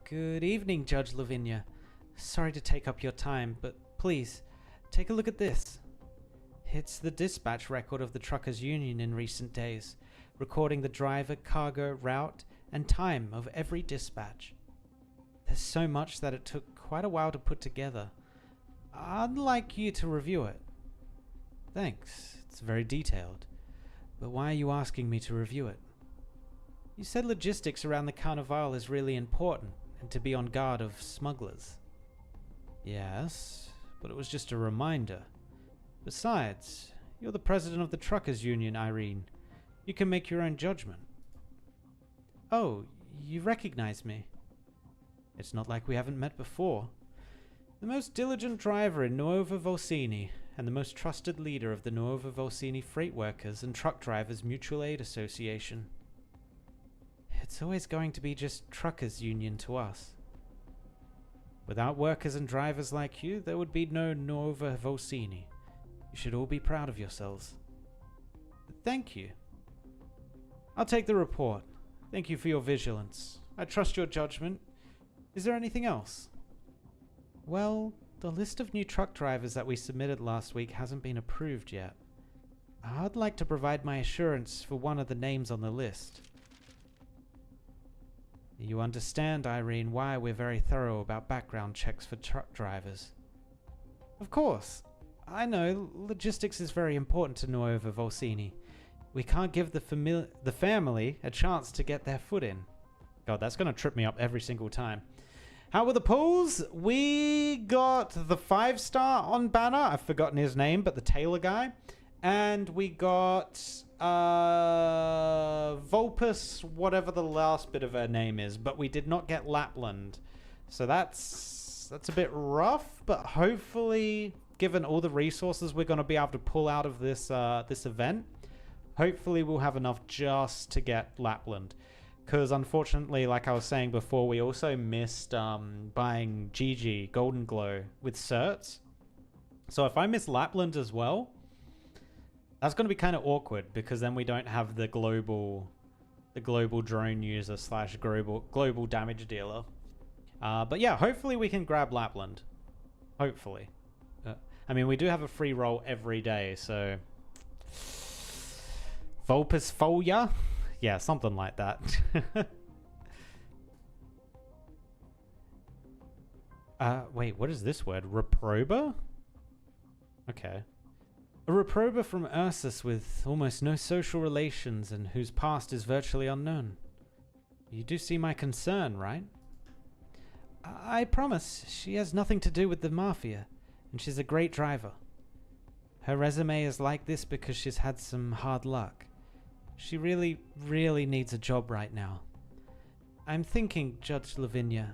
Good evening, Judge Lavinia. Sorry to take up your time, but please, take a look at this. It's the dispatch record of the Truckers' Union in recent days, recording the driver, cargo, route, and time of every dispatch. There's so much that it took quite a while to put together. I'd like you to review it. Thanks, it's very detailed. But why are you asking me to review it? You said logistics around the Carnival is really important, and to be on guard of smugglers. Yes, but it was just a reminder. Besides, you're the president of the Truckers' Union, Irene. You can make your own judgment. Oh, you recognize me? It's not like we haven't met before. The most diligent driver in Nuova Volsini, and the most trusted leader of the Nuova Volsini Freight Workers and Truck Drivers Mutual Aid Association. It's always going to be just Truckers' Union to us. Without workers and drivers like you, there would be no Nuova Volsini. You should all be proud of yourselves. Thank you. I'll take the report. Thank you for your vigilance. I trust your judgment. Is there anything else? Well, the list of new truck drivers that we submitted last week hasn't been approved yet. I'd like to provide my assurance for one of the names on the list. You understand, Irene, why we're very thorough about background checks for truck drivers. Of course. I know, logistics is very important to Nuova Volsini. We can't give the family a chance to get their foot in. God, that's going to trip me up every single time. How were the polls? We got the 5-star on banner. I've forgotten his name, but the Taylor guy. And we got Vulpus, whatever the last bit of her name is. But we did not get Lapland. So that's a bit rough, but hopefully, given all the resources we're going to be able to pull out of this this event, hopefully we'll have enough just to get Lapland. Because unfortunately, like I was saying before, we also missed buying GG Golden Glow with certs. So if I miss Lapland as well, that's going to be kind of awkward, because then we don't have the global drone user / global damage dealer. But yeah, hopefully we can grab Lapland. Hopefully. I mean, we do have a free roll every day, so... Vulpus Folia? Yeah, something like that. Wait, what is this word? Reprober? Okay. A reprober from Ursus with almost no social relations and whose past is virtually unknown. You do see my concern, right? I promise, she has nothing to do with the Mafia, and she's a great driver. Her resume is like this because she's had some hard luck. She really, really needs a job right now. I'm thinking, Judge Lavinia,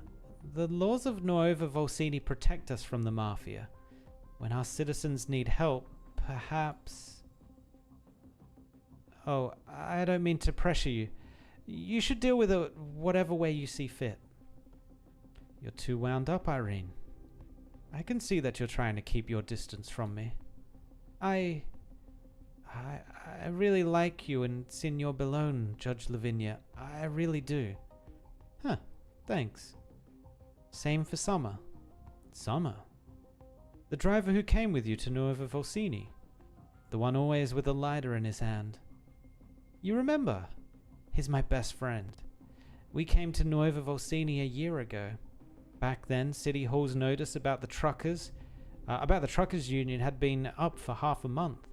the laws of Nuova Volsini protect us from the Mafia. When our citizens need help, perhaps... Oh, I don't mean to pressure you. You should deal with it whatever way you see fit. You're too wound up, Irene. I can see that you're trying to keep your distance from me. I really like you and Signor Bellone, Judge Lavinia. I really do. Huh, thanks. Same for Summer. Summer? The driver who came with you to Nuova Volsini. The one always with a lighter in his hand. You remember? He's my best friend. We came to Nuova Volsini a year ago. Back then, City Hall's notice about the truckers union had been up for half a month,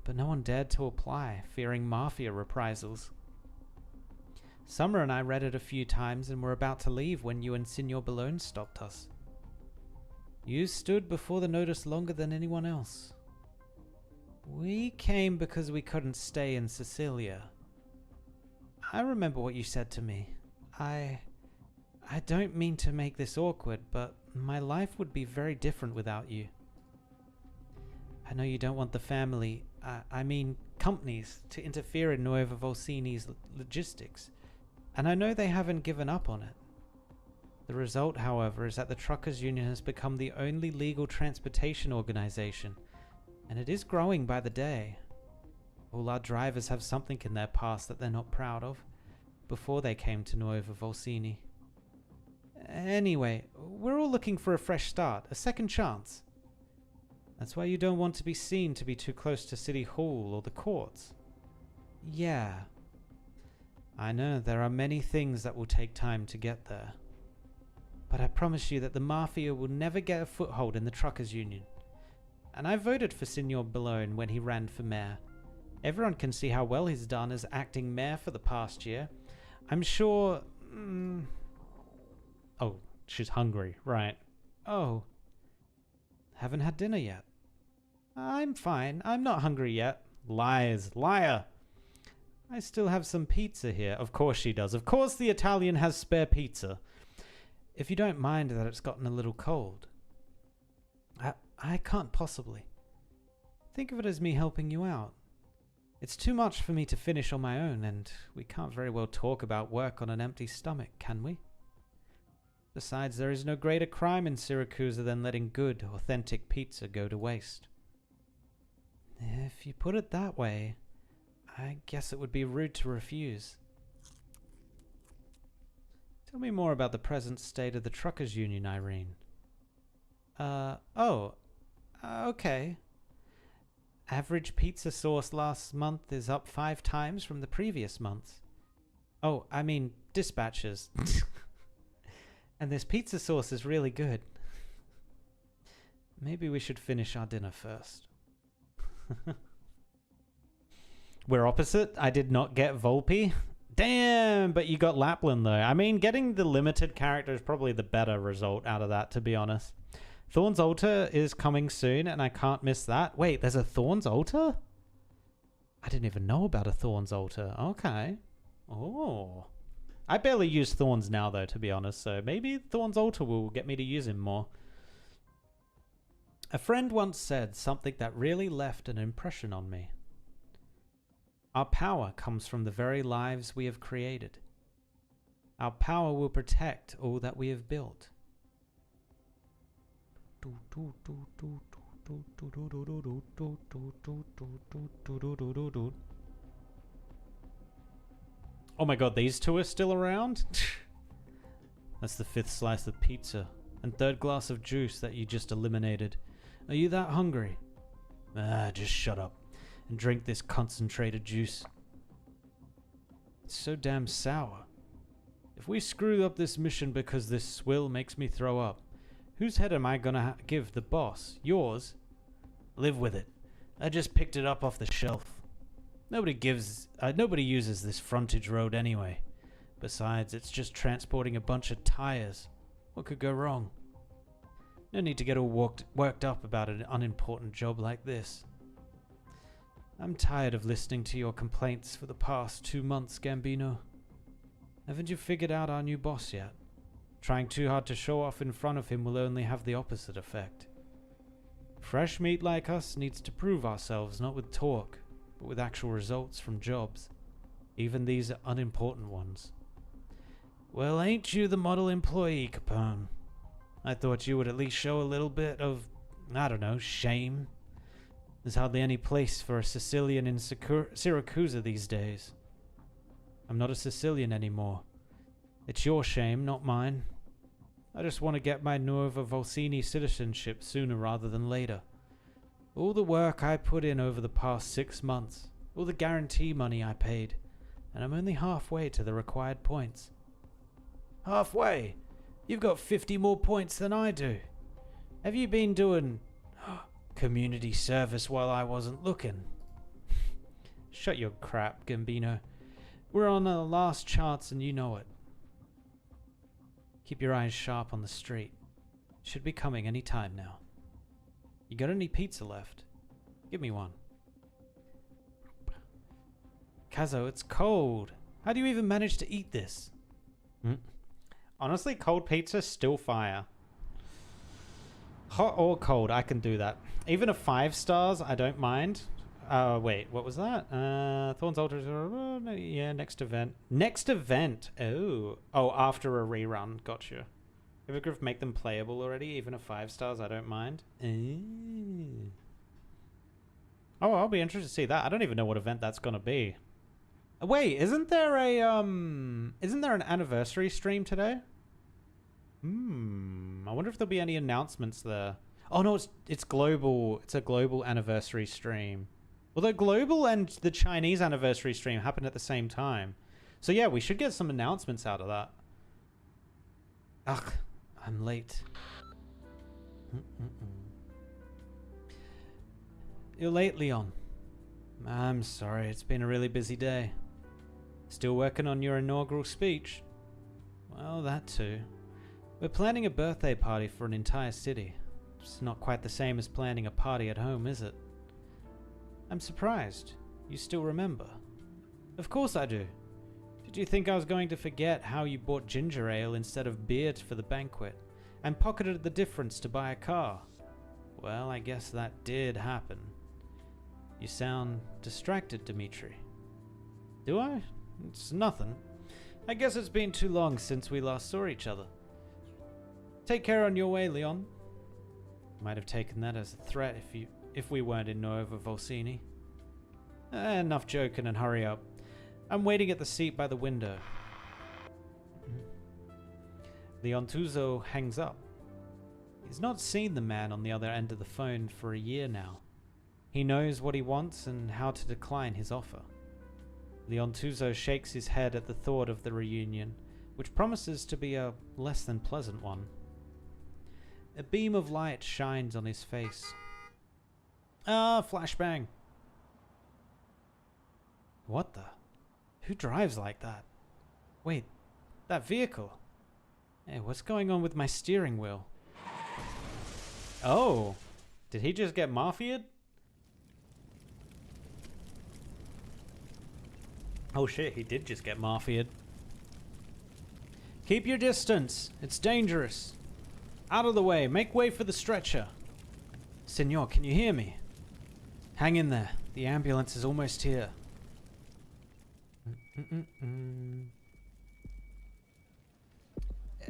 but no one dared to apply, fearing Mafia reprisals. Summer and I read it a few times and were about to leave when you and Signor Bellone stopped us. You stood before the notice longer than anyone else. We came because we couldn't stay in Sicilia. I remember what you said to me. I don't mean to make this awkward, but my life would be very different without you. I know you don't want the family, I mean companies, to interfere in Nuova Volsini's logistics, and I know they haven't given up on it. The result, however, is that the Truckers Union has become the only legal transportation organization, and it is growing by the day. All our drivers have something in their past that they're not proud of, before they came to Nuova Volsini. Anyway, we're all looking for a fresh start, a second chance. That's why you don't want to be seen to be too close to City Hall or the courts. Yeah. I know there are many things that will take time to get there. But I promise you that the Mafia will never get a foothold in the Truckers Union. And I voted for Signor Bellone when he ran for mayor. Everyone can see how well he's done as acting mayor for the past year. I'm sure... Oh, she's hungry, right. Oh. Haven't had dinner yet. I'm fine. I'm not hungry yet. Lies. Liar. I still have some pizza here. Of course she does. Of course the Italian has spare pizza. If you don't mind that it's gotten a little cold. I can't possibly. Think of it as me helping you out. It's too much for me to finish on my own, and we can't very well talk about work on an empty stomach, can we? Besides, there is no greater crime in Syracuse than letting good, authentic pizza go to waste. If you put it that way, I guess it would be rude to refuse. Tell me more about the present state of the Truckers Union, Irene. Okay. Average pizza sauce last month is up 5 times from the previous month. Oh, I mean dispatches. And this pizza sauce is really good. Maybe we should finish our dinner first. We're opposite. I did not get Volpe. Damn, but you got Lapland though. I mean, getting the limited character is probably the better result out of that, to be honest. Thorn's Altar is coming soon, and I can't miss that. Wait, there's a Thorn's Altar? I didn't even know about a Thorn's Altar. Okay. Oh. I barely use Thorns now, though, to be honest, so maybe Thorn's Altar will get me to use him more. A friend once said something that really left an impression on me. Our power comes from the very lives we have created. Our power will protect all that we have built. Oh my god, these two are still around? That's the 5th slice of pizza and 3rd glass of juice that you just eliminated. Are you that hungry? Just shut up and drink this concentrated juice. It's so damn sour. If we screw up this mission because this swill makes me throw up, whose head am I gonna give the boss? Yours? Live with it. I just picked it up off the shelf. Nobody uses this frontage road anyway. Besides, it's just transporting a bunch of tires. What could go wrong? No need to get all worked up about an unimportant job like this. I'm tired of listening to your complaints for the past 2 months, Gambino. Haven't you figured out our new boss yet? Trying too hard to show off in front of him will only have the opposite effect. Fresh meat like us needs to prove ourselves not with talk, but with actual results from jobs. Even these unimportant ones. Well, ain't you the model employee, Capone? I thought you would at least show a little bit of, I don't know, shame. There's hardly any place for a Sicilian in Syracuse these days. I'm not a Sicilian anymore. It's your shame, not mine. I just want to get my Nuova Volsini citizenship sooner rather than later. All the work I put in over the past 6 months, all the guarantee money I paid, and I'm only halfway to the required points. Halfway? You've got 50 more points than I do. Have you been doing community service while I wasn't looking? Shut your crap, Gambino. We're on the last chance and you know it. Keep your eyes sharp on the street. Should be coming any time now. You got any pizza left? Give me one. Kazo, it's cold. How do you even manage to eat this? Honestly, cold pizza's still fire. Hot or cold, I can do that. Even a 5 stars, I don't mind. Wait, what was that? Thorns Altars. Yeah, next event. Next event. Oh, after a rerun. Gotcha. Hippogriff make them playable already. Even a 5 stars, I don't mind. Oh, I'll be interested to see that. I don't even know what event that's gonna be. Wait, isn't there an anniversary stream today? I wonder if there'll be any announcements there. Oh no, it's global. It's a global anniversary stream. Although global and the Chinese anniversary stream happened at the same time. So yeah, we should get some announcements out of that. Ugh, I'm late. You're late, Leon. I'm sorry, it's been a really busy day. Still working on your inaugural speech? Well, that too. We're planning a birthday party for an entire city. It's not quite the same as planning a party at home, is it? I'm surprised. You still remember? Of course I do. Did you think I was going to forget how you bought ginger ale instead of beer for the banquet, and pocketed the difference to buy a car? Well, I guess that did happen. You sound distracted, Dimitri. Do I? It's nothing. I guess it's been too long since we last saw each other. Take care on your way, Leon. Might have taken that as a threat if we weren't in Nuova Volsini. Enough joking and hurry up. I'm waiting at the seat by the window. Leon Tuzo hangs up. He's not seen the man on the other end of the phone for a year now. He knows what he wants and how to decline his offer. Leon Tuzo shakes his head at the thought of the reunion, which promises to be a less than pleasant one. A beam of light shines on his face. Flashbang. What the? Who drives like that? Wait, that vehicle. Hey, what's going on with my steering wheel? Oh, did he just get mafia'd? Oh shit, he did just get mafia'd. Keep your distance. It's dangerous. Out of the way. Make way for the stretcher. Senor, can you hear me? Hang in there. The ambulance is almost here.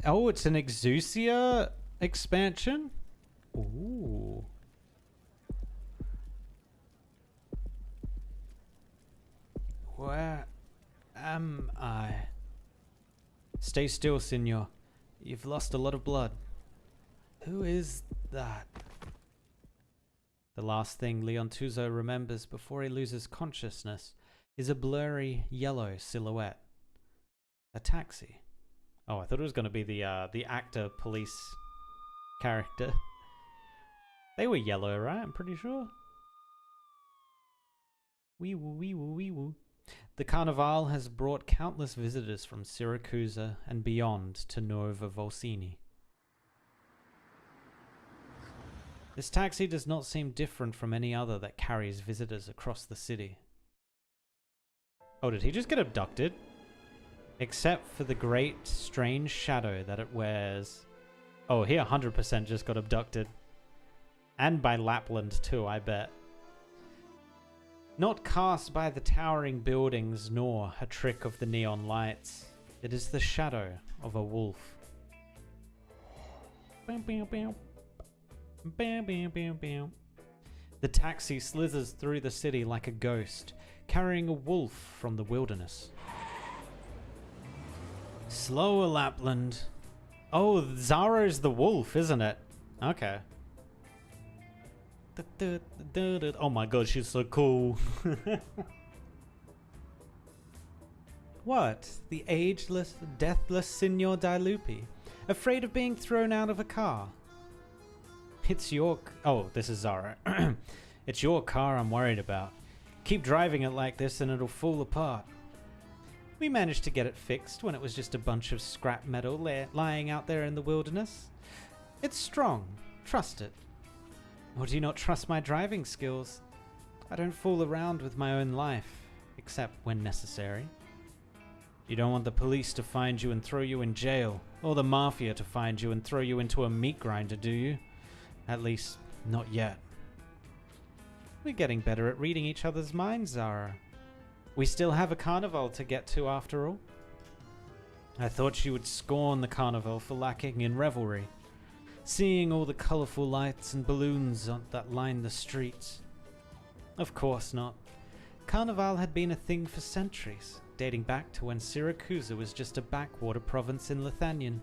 Oh, it's an Exousia expansion? Ooh. Where am I? Stay still, senor. You've lost a lot of blood. Who is that? The last thing Leon Tuzo remembers before he loses consciousness is a blurry yellow silhouette A taxi. Oh, I thought it was going to be the actor police character. They were yellow, right? I'm pretty sure. Wee woo, wee woo, wee woo. The Carnival has brought countless visitors from Syracuse and beyond to Nuova Volsini. This taxi does not seem different from any other that carries visitors across the city. Oh, did he just get abducted? Except for the great, strange shadow that it wears. Oh, he 100% just got abducted. And by Lapland too, I bet. Not cast by the towering buildings, nor a trick of the neon lights. It is the shadow of a wolf. Bam, bam, bam. Bam, bam, bam, bam. The taxi slithers through the city like a ghost, carrying a wolf from the wilderness. Slower, Lapland. Oh, Zaro's the wolf, isn't it? Okay. Oh my god, she's so cool. What? The ageless, deathless Signor Dilupi, afraid of being thrown out of a car? It's your... Oh, this is Zara. It's your car I'm worried about. Keep driving it like this and it'll fall apart. We managed to get it fixed when it was just a bunch of scrap metal lying out there in the wilderness. It's strong. Trust it. Or do you not trust my driving skills? I don't fool around with my own life, except when necessary. You don't want the police to find you and throw you in jail, or the mafia to find you and throw you into a meat grinder, do you? At least, not yet. We're getting better at reading each other's minds, Zara. We still have a carnival to get to after all. I thought you would scorn the carnival for lacking in revelry, seeing all the colourful lights and balloons that line the streets. Of course not. Carnival had been a thing for centuries, dating back to when Syracuse was just a backwater province in Lithuanian.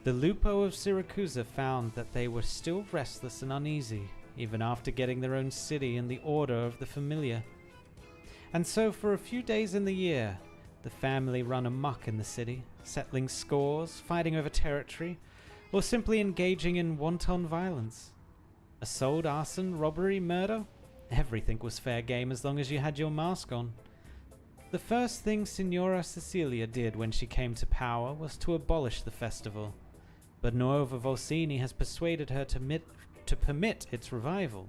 The Lupo of Syracuse found that they were still restless and uneasy, even after getting their own city in the Order of the Familiar. And so for a few days in the year, the family run amok in the city, settling scores, fighting over territory, or simply engaging in wanton violence. Assault, arson, robbery, murder? Everything was fair game as long as you had your mask on. The first thing Signora Cecilia did when she came to power was to abolish the festival, but Nuova Volsini has persuaded her to permit its revival.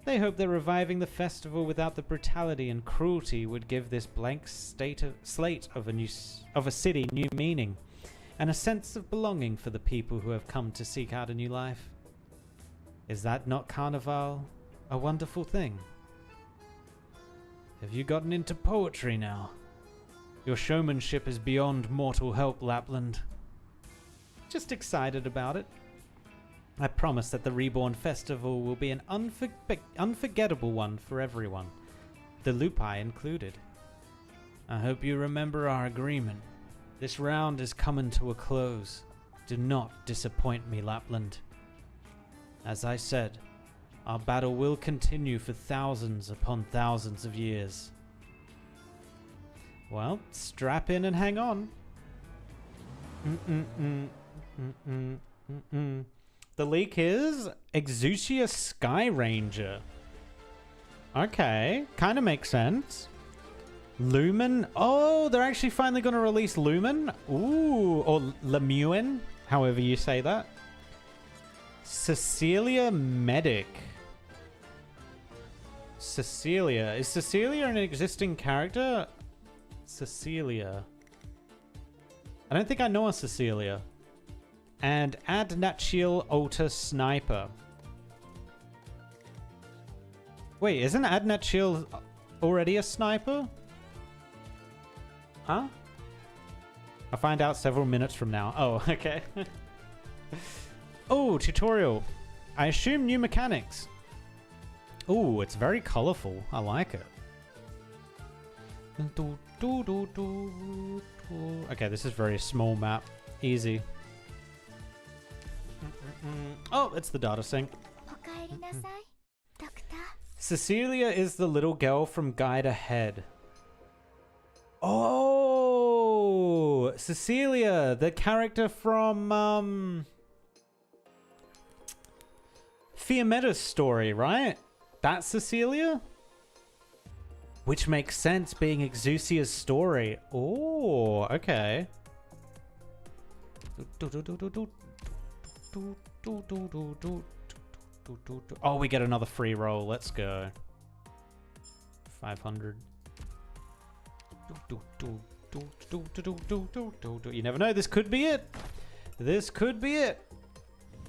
They hope that reviving the festival without the brutality and cruelty would give this blank slate of a city new meaning, and a sense of belonging for the people who have come to seek out a new life. Is that not Carnival a wonderful thing? Have you gotten into poetry now? Your showmanship is beyond mortal help, Lapland. Just excited about it. I promise that the Reborn Festival will be an unforgettable one for everyone, the Lupi included. I hope you remember our agreement. This round is coming to a close. Do not disappoint me, Lapland. As I said, our battle will continue for thousands upon thousands of years. Well, strap in and hang on. The leak is Exousia Sky Ranger. Okay, kind of makes sense. Lumen. Oh, they're actually finally going to release Lumen. Ooh, or Lemuin, however you say that. Cecilia Medic. Cecilia. Is Cecilia an existing character? Cecilia. I don't think I know a Cecilia. And Adnachil Ota Sniper. Wait, isn't Adnachil already a sniper? Huh? I'll find out several minutes from now. Oh, okay. Oh, tutorial. I assume new mechanics. Oh, it's very colorful. I like it. Okay, this is very small map. Easy. Oh, it's the data sync. Cecilia is the little girl from Guide Ahead. Oh, Cecilia, the character from Fiametta's story, right? That's Cecilia? Which makes sense, being Exousia's story. Oh, okay. Oh, we get another free roll. Let's go. 500. You never know. This could be it. This could be it.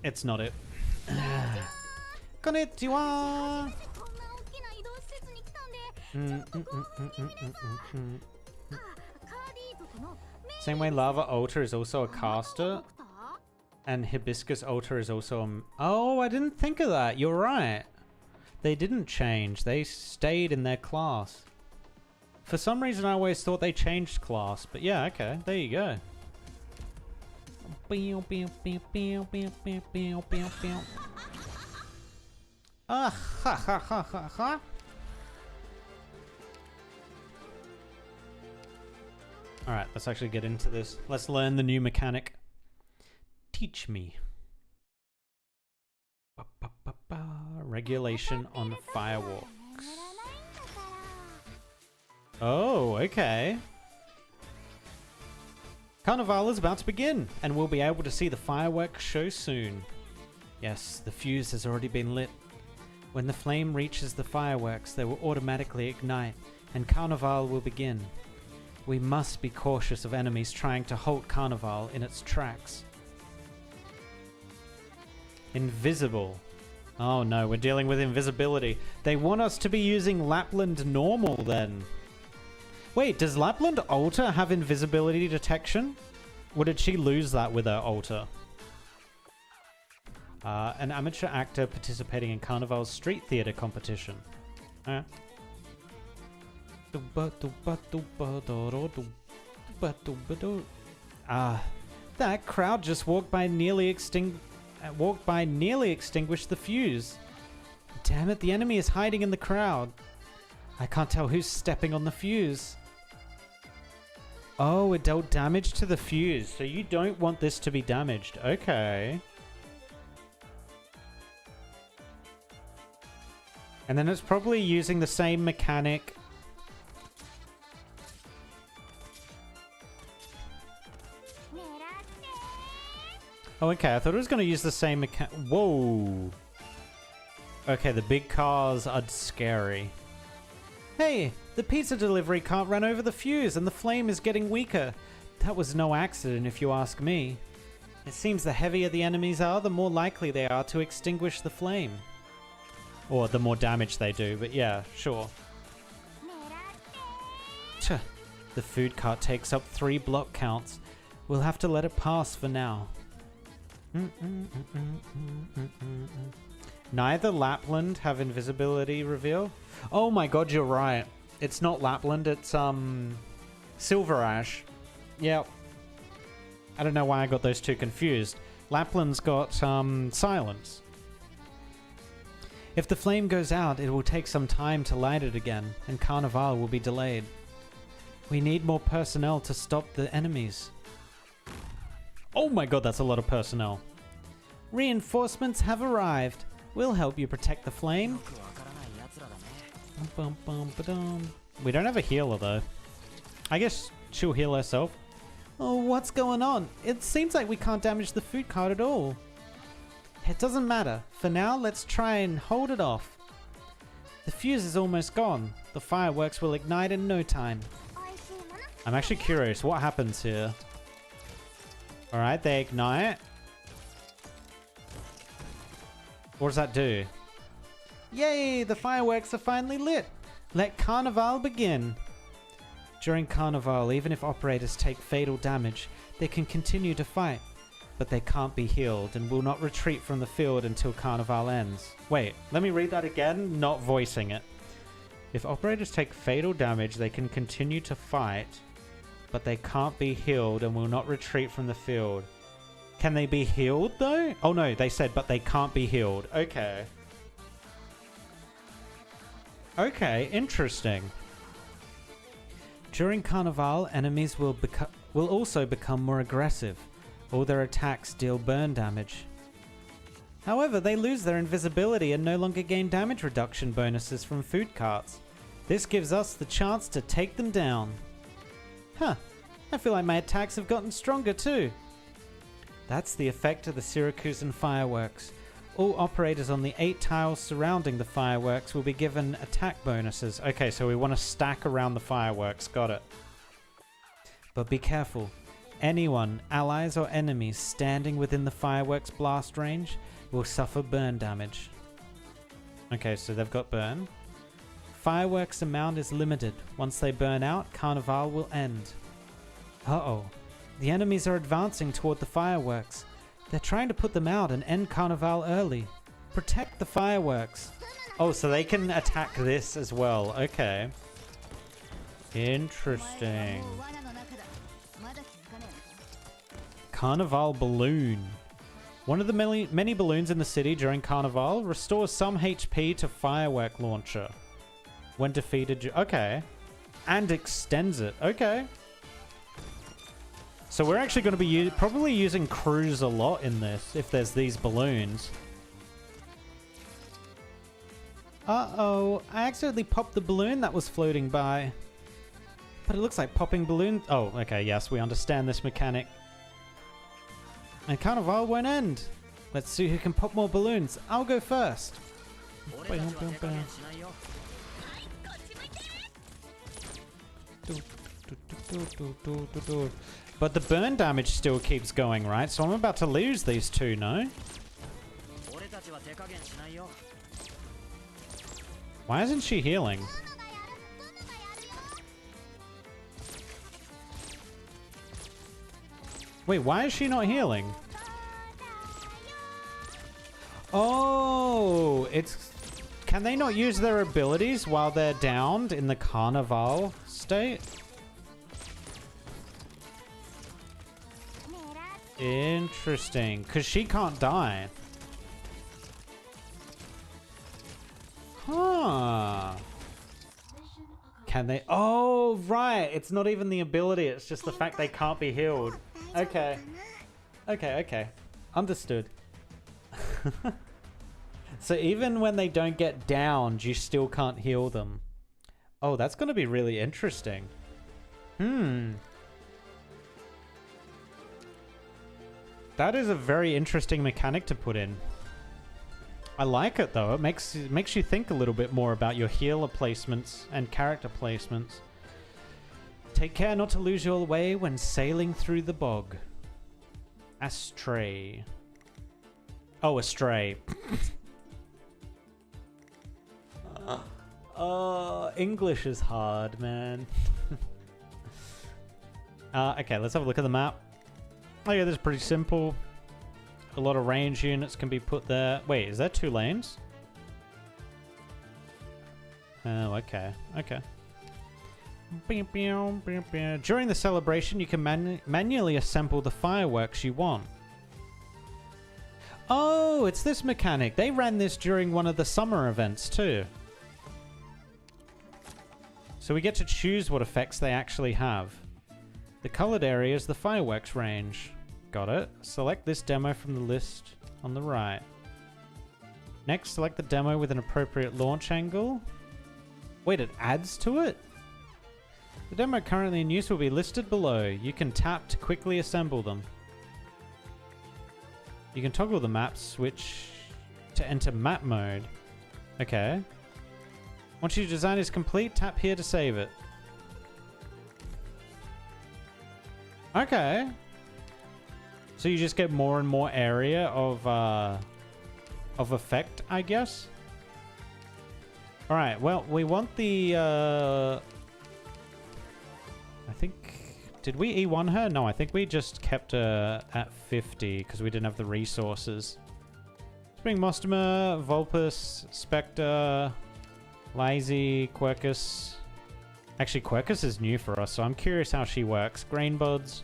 It's not it. Konnichiwa. Same way Lava Altar is also a caster, and Hibiscus Altar is also a... Oh, I didn't think of that. You're right. They didn't change. They stayed in their class. For some reason, I always thought they changed class. But yeah, okay. There you go. Ah, ha, ha, ha, ha, ha. Alright, let's actually get into this. Let's learn the new mechanic. Teach me. Regulation on firewalks. Oh, okay. Carnival is about to begin, and we'll be able to see the fireworks show soon. Yes, the fuse has already been lit. When the flame reaches the fireworks, they will automatically ignite, and Carnival will begin. We must be cautious of enemies trying to halt Carnival in its tracks. Invisible. Oh no, we're dealing with invisibility. They want us to be using Lapland normal then. Wait, does Lapland Altar have invisibility detection? Or did she lose that with her Altar? An amateur actor participating in Carnival's street theater competition. That crowd just walked by nearly extinguished the fuse. Damn it, the enemy is hiding in the crowd. I can't tell who's stepping on the fuse. Oh, it dealt damage to the fuse, so you don't want this to be damaged. Okay. And then it's probably using the same mechanic. Oh, okay. I thought it was going to use the same mechanic. Whoa. Okay, the big cars are scary. Hey, the pizza delivery can't run over the fuse and the flame is getting weaker. That was no accident if you ask me. It seems the heavier the enemies are, the more likely they are to extinguish the flame. Or the more damage they do, but yeah, sure. Tch, the food cart takes up 3 block counts. We'll have to let it pass for now. Neither Lapland have invisibility reveal. Oh my god, you're right. It's not Lapland, it's Silver Ash. Yep. I don't know why I got those two confused. Lapland's got silence. If the flame goes out, it will take some time to light it again, and Carnival will be delayed. We need more personnel to stop the enemies. Oh my god, that's a lot of personnel. Reinforcements have arrived. We'll help you protect the flame. We don't have a healer though. I guess she'll heal herself. Oh, what's going on? It seems like we can't damage the food cart at all. It doesn't matter. For now, let's try and hold it off. The fuse is almost gone. The fireworks will ignite in no time. I'm actually curious what happens here. Alright, they ignite. What does that do? Yay! The fireworks are finally lit! Let Carnival begin! During Carnival, even if operators take fatal damage, they can continue to fight. But they can't be healed and will not retreat from the field until Carnival ends. Wait, let me read that again, not voicing it. If operators take fatal damage, they can continue to fight, but they can't be healed and will not retreat from the field. Can they be healed though? Oh no, they said, but they can't be healed. Okay. Okay, interesting. During Carnival, enemies will will also become more aggressive. All their attacks deal burn damage. However, they lose their invisibility and no longer gain damage reduction bonuses from food carts. This gives us the chance to take them down. Huh, I feel like my attacks have gotten stronger too. That's the effect of the Syracusan fireworks. All operators on the 8 tiles surrounding the fireworks will be given attack bonuses. Okay, so we want to stack around the fireworks. Got it. But be careful. Anyone, allies or enemies standing within the fireworks blast range will suffer burn damage. Okay, so they've got burn. Fireworks amount is limited. Once they burn out, Carnival will end. Uh-oh. The enemies are advancing toward the fireworks. They're trying to put them out and end Carnival early. Protect the fireworks. Oh, so they can attack this as well. Okay. Interesting. Carnival balloon. One of the many balloons in the city during Carnival restores some HP to firework launcher. When defeated... Okay. And extends it. Okay. So we're actually going to be probably using crews a lot in this, if there's these balloons. Uh-oh, I accidentally popped the balloon that was floating by. But it looks like popping balloons... Oh, okay, yes, we understand this mechanic. And Carnival won't end. Let's see who can pop more balloons. I'll go first. But the burn damage still keeps going, right? So I'm about to lose these two, no? Why isn't she healing? Wait, why is she not healing? Oh, it's... Can they not use their abilities while they're downed in the Carnival state? Interesting, because she can't die. Huh. Can they? Oh, right. It's not even the ability. It's just the fact they can't be healed. Okay. Okay. Understood. So even when they don't get downed, you still can't heal them. Oh, that's going to be really interesting. That is a very interesting mechanic to put in. I like it though. It makes you think a little bit more about your healer placements and character placements. Take care not to lose your way when sailing through the bog. Astray. Oh, astray. English is hard, man. Okay, let's have a look at the map. Oh yeah, this is pretty simple. A lot of range units can be put there. Wait, is that 2 lanes? Oh, okay. Okay. During the celebration, you can manually assemble the fireworks you want. Oh, it's this mechanic. They ran this during one of the summer events too. So we get to choose what effects they actually have. The colored area is the fireworks range. Got it. Select this demo from the list on the right. Next, select the demo with an appropriate launch angle. Wait, it adds to it? The demo currently in use will be listed below. You can tap to quickly assemble them. You can toggle the map switch to enter map mode. Okay. Once your design is complete, tap here to save it. Okay. So you just get more and more area of effect, I guess. All right. Well, we want the. I think. Did we E1 her? No, I think we just kept her at 50 because we didn't have the resources. Spring Mostomer, Vulpus, Spectre, Lazy, Quercus. Actually, Quercus is new for us, so I'm curious how she works. Grainbuds.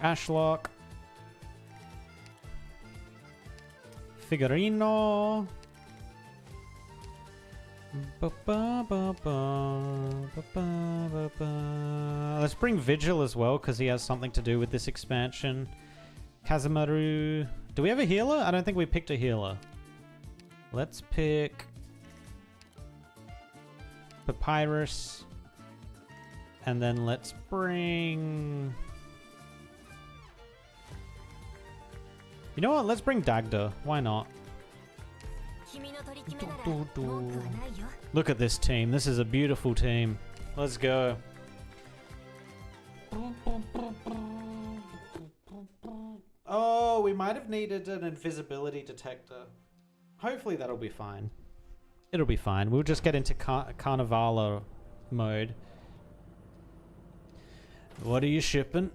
Ashlock. Figurino. Let's bring Vigil as well, because he has something to do with this expansion. Kazamaru. Do we have a healer? I don't think we picked a healer. Let's pick Papyrus. And then let's bring... You know what? Let's bring Dagda. Why not? Look at this team. This is a beautiful team. Let's go. Oh, we might have needed an invisibility detector. Hopefully that'll be fine. It'll be fine. We'll just get into Carnivala mode. What are you shipping?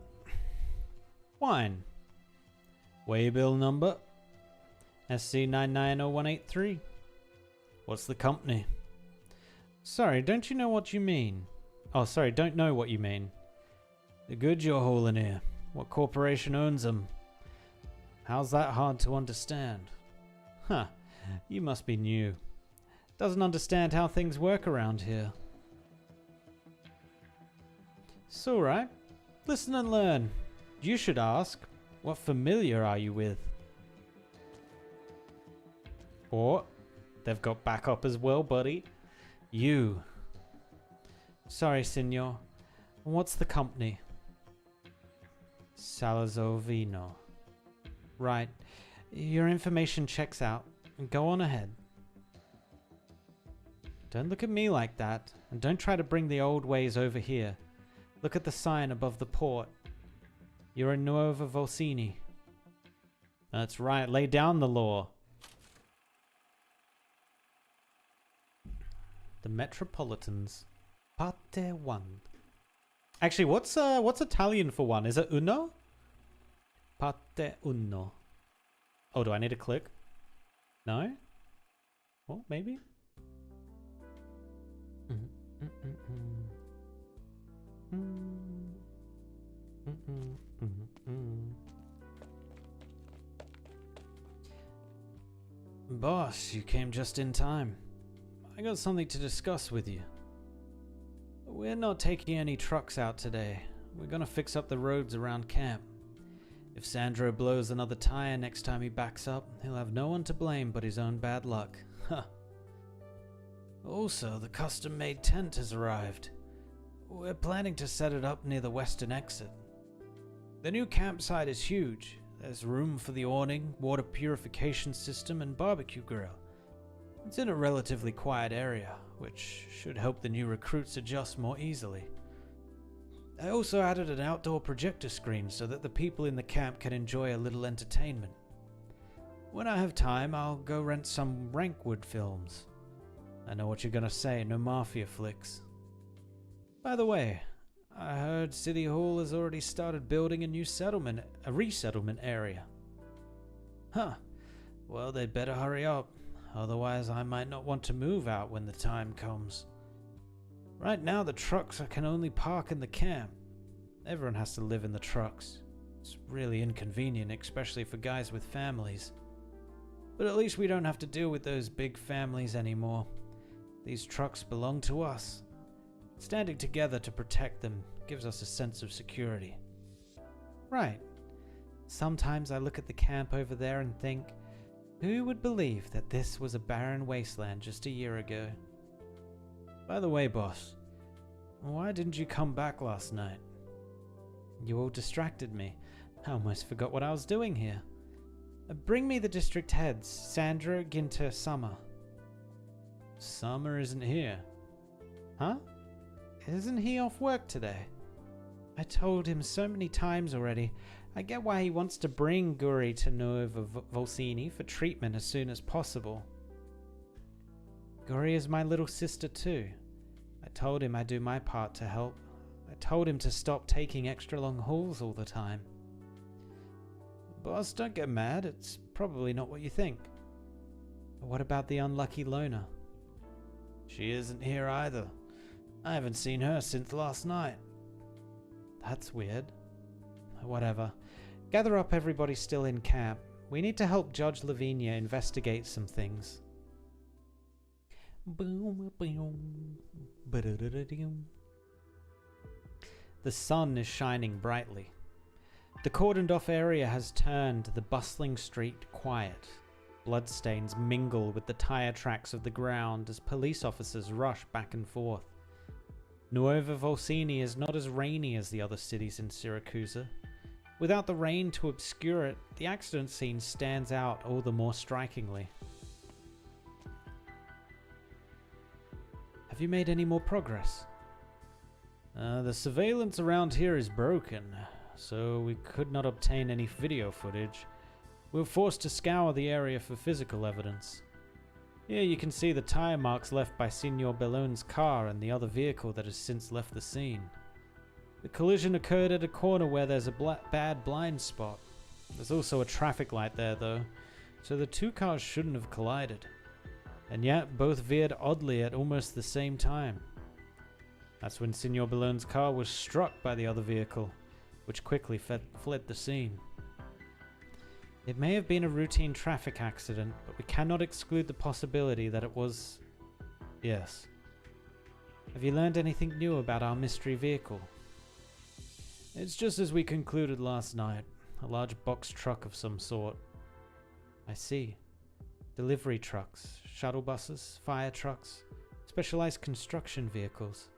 Wine. Waybill number SC990183. What's the company? Sorry, don't you know what you mean? Oh, sorry, don't know what you mean. The goods you're hauling here. What corporation owns them? How's that hard to understand? Huh, you must be new. Doesn't understand how things work around here. It's alright. Listen and learn. You should ask, what familiar are you with? Or, they've got backup as well, buddy. You. Sorry, senor. What's the company? Salazovino. Right. Your information checks out. Go on ahead. Don't look at me like that. And don't try to bring the old ways over here. Look at the sign above the port. You're a Nuova Volsini. That's right. Lay down the law. The Metropolitans. Parte 1. Actually, what's Italian for one? Is it uno? Parte uno. Oh, do I need to click? No? Oh, maybe? Boss, you came just in time. I got something to discuss with you. We're not taking any trucks out today. We're gonna fix up the roads around camp. If Sandro blows another tire next time he backs up, he'll have no one to blame but his own bad luck. Huh. Also, the custom-made tent has arrived. We're planning to set it up near the western exit. The new campsite is huge. There's room for the awning, water purification system, and barbecue grill. It's in a relatively quiet area, which should help the new recruits adjust more easily. I also added an outdoor projector screen so that the people in the camp can enjoy a little entertainment. When I have time, I'll go rent some Rankwood films. I know what you're gonna say, no mafia flicks. By the way, I heard City Hall has already started building a resettlement area. Huh. Well, they'd better hurry up. Otherwise, I might not want to move out when the time comes. Right now, the trucks can only park in the camp. Everyone has to live in the trucks. It's really inconvenient, especially for guys with families. But at least we don't have to deal with those big families anymore. These trucks belong to us. Standing together to protect them gives us a sense of security. Right. Sometimes I look at the camp over there and think, who would believe that this was a barren wasteland just a year ago? By the way, boss, why didn't you come back last night? You all distracted me. I almost forgot what I was doing here. Bring me the district heads, Sandra, Ginter, Summer. Summer isn't here. Huh? Isn't he off work today? I told him so many times already. I get why he wants to bring Guri to Nuova Volsini for treatment as soon as possible. Guri is my little sister too. I told him I'd do my part to help. I told him to stop taking extra long hauls all the time. Boss, don't get mad. It's probably not what you think. But what about the unlucky loner? She isn't here either. I haven't seen her since last night. That's weird. Whatever. Gather up everybody still in camp. We need to help Judge Lavinia investigate some things. The sun is shining brightly. The cordoned off area has turned the bustling street quiet. Bloodstains mingle with the tire tracks of the ground as police officers rush back and forth. Nuova Volsini is not as rainy as the other cities in Syracuse. Without the rain to obscure it, the accident scene stands out all the more strikingly. Have you made any more progress? The surveillance around here is broken, so we could not obtain any video footage. We were forced to scour the area for physical evidence. Here you can see the tire marks left by Signor Bellone's car and the other vehicle that has since left the scene. The collision occurred at a corner where there's a bad blind spot. There's also a traffic light there though, so the two cars shouldn't have collided. And yet both veered oddly at almost the same time. That's when Signor Bellone's car was struck by the other vehicle, which quickly fled the scene. It may have been a routine traffic accident, but we cannot exclude the possibility that it was... Yes. Have you learned anything new about our mystery vehicle? It's just as we concluded last night. A large box truck of some sort. I see. Delivery trucks, shuttle buses, fire trucks, specialized construction vehicles.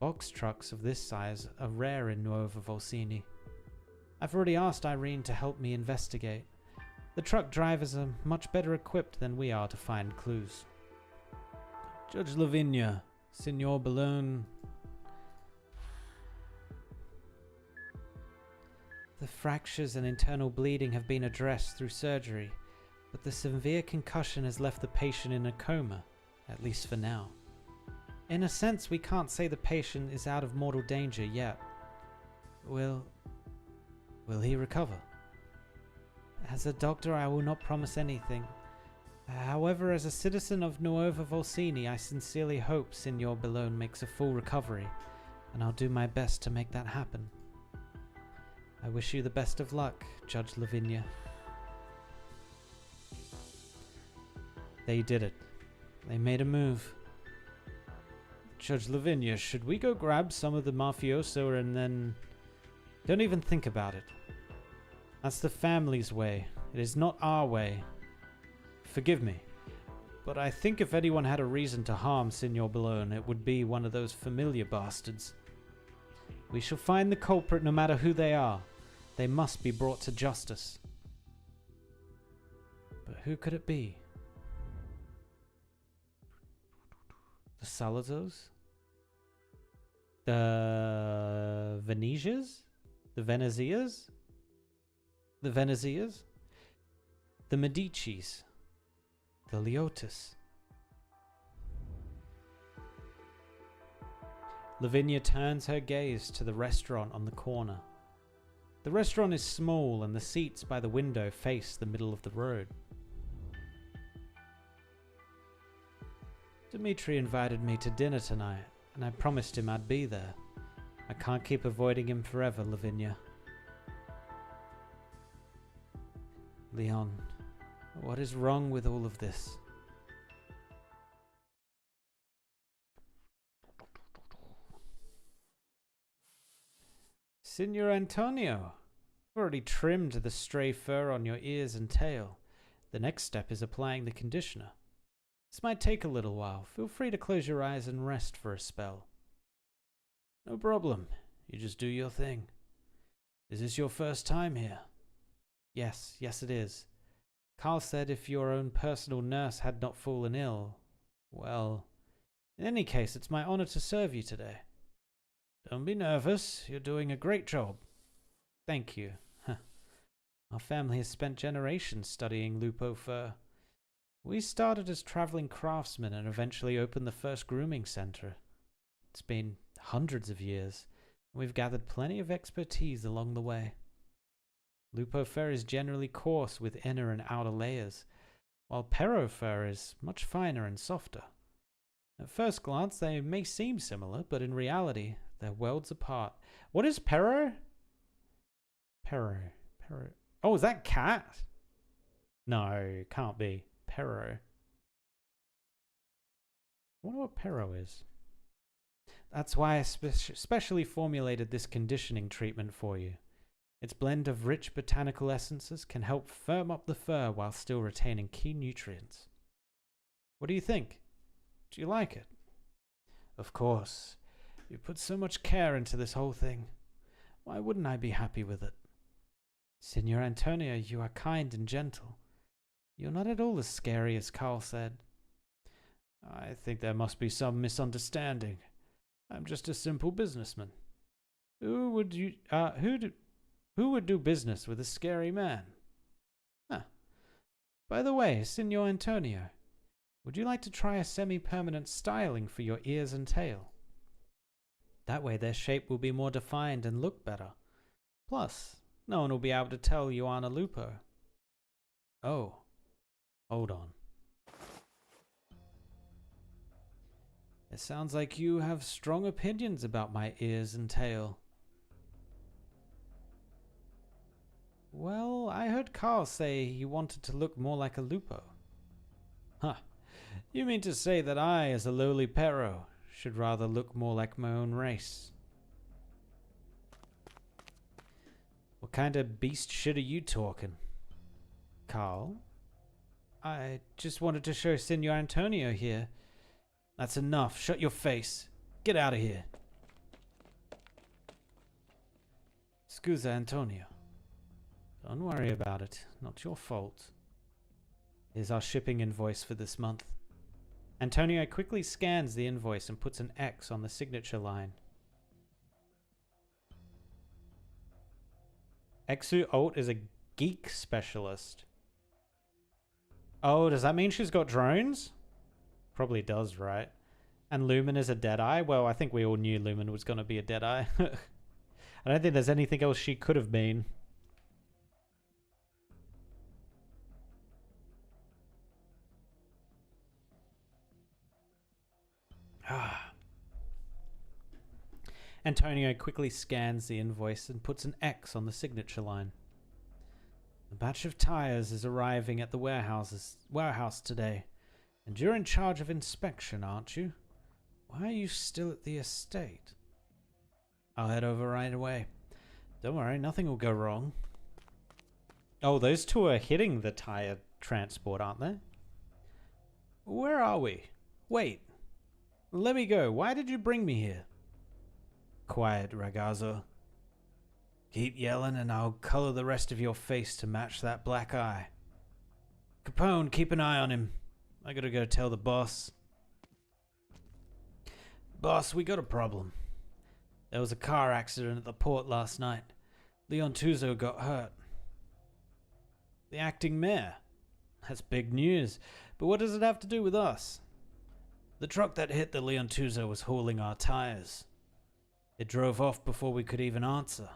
Box trucks of this size are rare in Nuova Volsini. I've already asked Irene to help me investigate. The truck drivers are much better equipped than we are to find clues. Judge Lavinia, Signor Bellone. The fractures and internal bleeding have been addressed through surgery, but the severe concussion has left the patient in a coma, at least for now. In a sense, we can't say the patient is out of mortal danger yet. Will he recover? As a doctor, I will not promise anything. However, as a citizen of Nuova Volsini, I sincerely hope Signor Bellone makes a full recovery, and I'll do my best to make that happen. I wish you the best of luck, Judge Lavinia. They did it. They made a move. Judge Lavinia, should we go grab some of the mafioso and then... Don't even think about it. That's the family's way. It is not our way. Forgive me, but I think if anyone had a reason to harm Signor Bellone, it would be one of those familiar bastards. We shall find the culprit no matter who they are. They must be brought to justice. But who could it be? The Salazars? The Venetias? The Venezias? The Venezias? The Medicis? The Leotis? Lavinia turns her gaze to the restaurant on the corner. The restaurant is small and the seats by the window face the middle of the road. Dmitri invited me to dinner tonight, and I promised him I'd be there. I can't keep avoiding him forever, Lavinia. Leon, what is wrong with all of this? Signor Antonio, I've already trimmed the stray fur on your ears and tail. The next step is applying the conditioner. This might take a little while. Feel free to close your eyes and rest for a spell. No problem. You just do your thing. Is this your first time here? Yes it is. Carl said if your own personal nurse had not fallen ill, well, in any case, it's my honor to serve you today. Don't be nervous. You're doing a great job. Thank you. Our family has spent generations studying lupo fur. We started as traveling craftsmen and eventually opened the first grooming center. It's been hundreds of years, and we've gathered plenty of expertise along the way. Lupo fur is generally coarse with inner and outer layers, while Perro fur is much finer and softer. At first glance, they may seem similar, but in reality, they're worlds apart. What is Perro? Perro. Oh, is that cat? No, can't be. Perro. I wonder what Pero is. That's why I specially formulated this conditioning treatment for you. Its blend of rich botanical essences can help firm up the fur while still retaining key nutrients. What do you think? Do you like it? Of course. You put so much care into this whole thing. Why wouldn't I be happy with it? Signor Antonio, you are kind and gentle. You're not at all as scary as Carl said. I think there must be some misunderstanding. I'm just a simple businessman. Who would do business with a scary man? Huh. By the way, Signor Antonio, would you like to try a semi-permanent styling for your ears and tail? That way their shape will be more defined and look better. Plus, no one will be able to tell you aren't a Lupo. Oh, hold on. It sounds like you have strong opinions about my ears and tail. Well, I heard Carl say he wanted to look more like a Lupo. Huh. You mean to say that I, as a lowly Pero, should rather look more like my own race? What kind of beast shit are you talking? Carl? I just wanted to show Signor Antonio here. That's enough. Shut your face. Get out of here. Scusa, Antonio. Don't worry about it. Not your fault. Here's our shipping invoice for this month. Antonio quickly scans the invoice and puts an X on the signature line. Exu Alt is a geek specialist. Oh, does that mean she's got drones? Probably does, right? And Lumen is a Deadeye? Well, I think we all knew Lumen was going to be a Deadeye. I don't think there's anything else she could have been. Antonio quickly scans the invoice and puts an X on the signature line. A batch of tires is arriving at the warehouse today. And you're in charge of inspection, aren't you? Why are you still at the estate? I'll head over right away. Don't worry, nothing will go wrong. Oh, those two are hitting the tire transport, aren't they? Where are we? Wait. Let me go. Why did you bring me here? Quiet, ragazzo. Keep yelling and I'll color the rest of your face to match that black eye. Capone, keep an eye on him. I gotta go tell the boss. Boss, we got a problem. There was a car accident at the port last night. Leon Tuzo got hurt. The acting mayor. That's big news. But what does it have to do with us? The truck that hit the Leon Tuzo was hauling our tires. It drove off before we could even answer.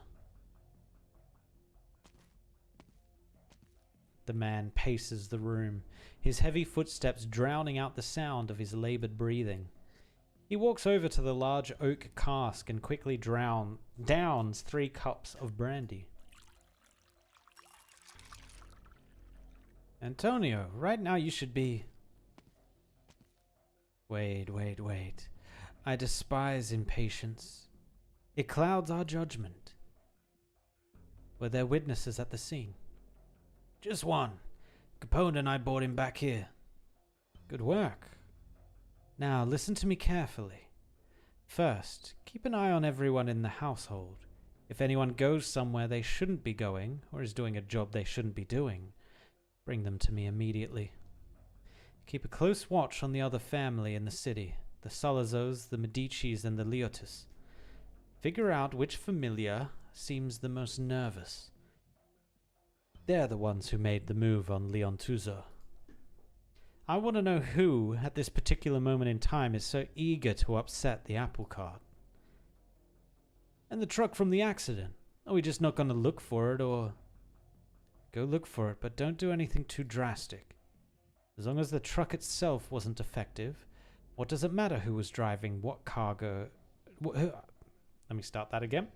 The man paces the room, his heavy footsteps drowning out the sound of his labored breathing. He walks over to the large oak cask and quickly downs 3 cups of brandy. Antonio, right now you should be... Wait. I despise impatience. It clouds our judgment. Were there witnesses at the scene? Just one. Capone and I brought him back here. Good work. Now, listen to me carefully. First, keep an eye on everyone in the household. If anyone goes somewhere they shouldn't be going, or is doing a job they shouldn't be doing, bring them to me immediately. Keep a close watch on the other family in the city, the Salazos, the Medicis, and the Liotis. Figure out which familia seems the most nervous. They're the ones who made the move on Leon Tuzo. I want to know who, at this particular moment in time, is so eager to upset the apple cart. And the truck from the accident. Are we just not going to look for it, or... Go look for it, but don't do anything too drastic. As long as the truck itself wasn't defective, what does it matter who was driving, what cargo... Let me start that again.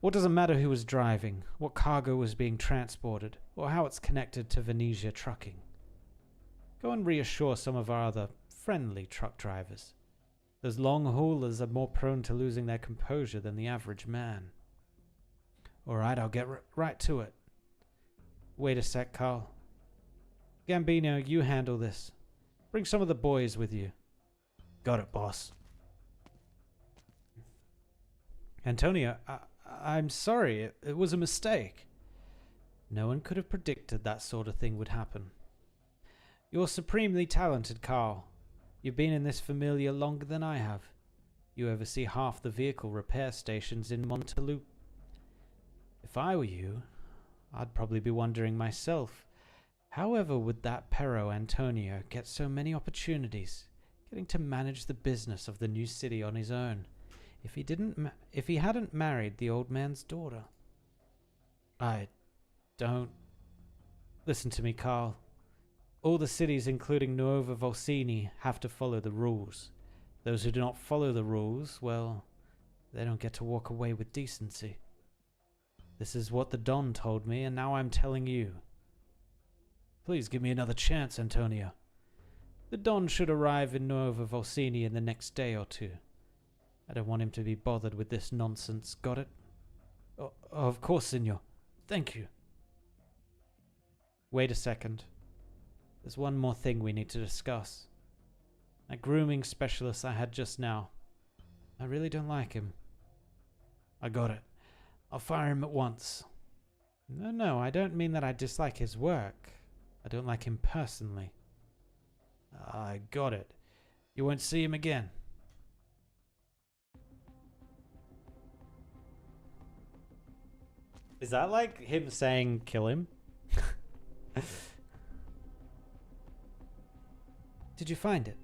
What does it matter who was driving, what cargo was being transported, or how it's connected to Venetia trucking? Go and reassure some of our other friendly truck drivers. Those long haulers are more prone to losing their composure than the average man. Alright, I'll get right to it. Wait a sec, Carl. Gambino, you handle this. Bring some of the boys with you. Got it, boss. Antonio, I'm sorry. It was a mistake. No one could have predicted that sort of thing would happen. You're supremely talented, Carl. You've been in this familiar longer than I have. You oversee half the vehicle repair stations in Montelup. If I were you, I'd probably be wondering myself, however would that Pero Antonio get so many opportunities, getting to manage the business of the new city on his own, if he hadn't married the old man's daughter? I don't... Listen to me, Carl. All the cities, including Nuova Volsini, have to follow the rules. Those who do not follow the rules, well, they don't get to walk away with decency. This is what the Don told me, and now I'm telling you. Please give me another chance, Antonio. The Don should arrive in Nuova Volsini in the next day or two. I don't want him to be bothered with this nonsense, got it? Oh, of course, senor. Thank you. Wait a second. There's one more thing we need to discuss. That grooming specialist I had just now. I really don't like him. I got it. I'll fire him at once. No, I don't mean that I dislike his work. I don't like him personally. I got it. You won't see him again. Is that like him saying kill him? Did you find it?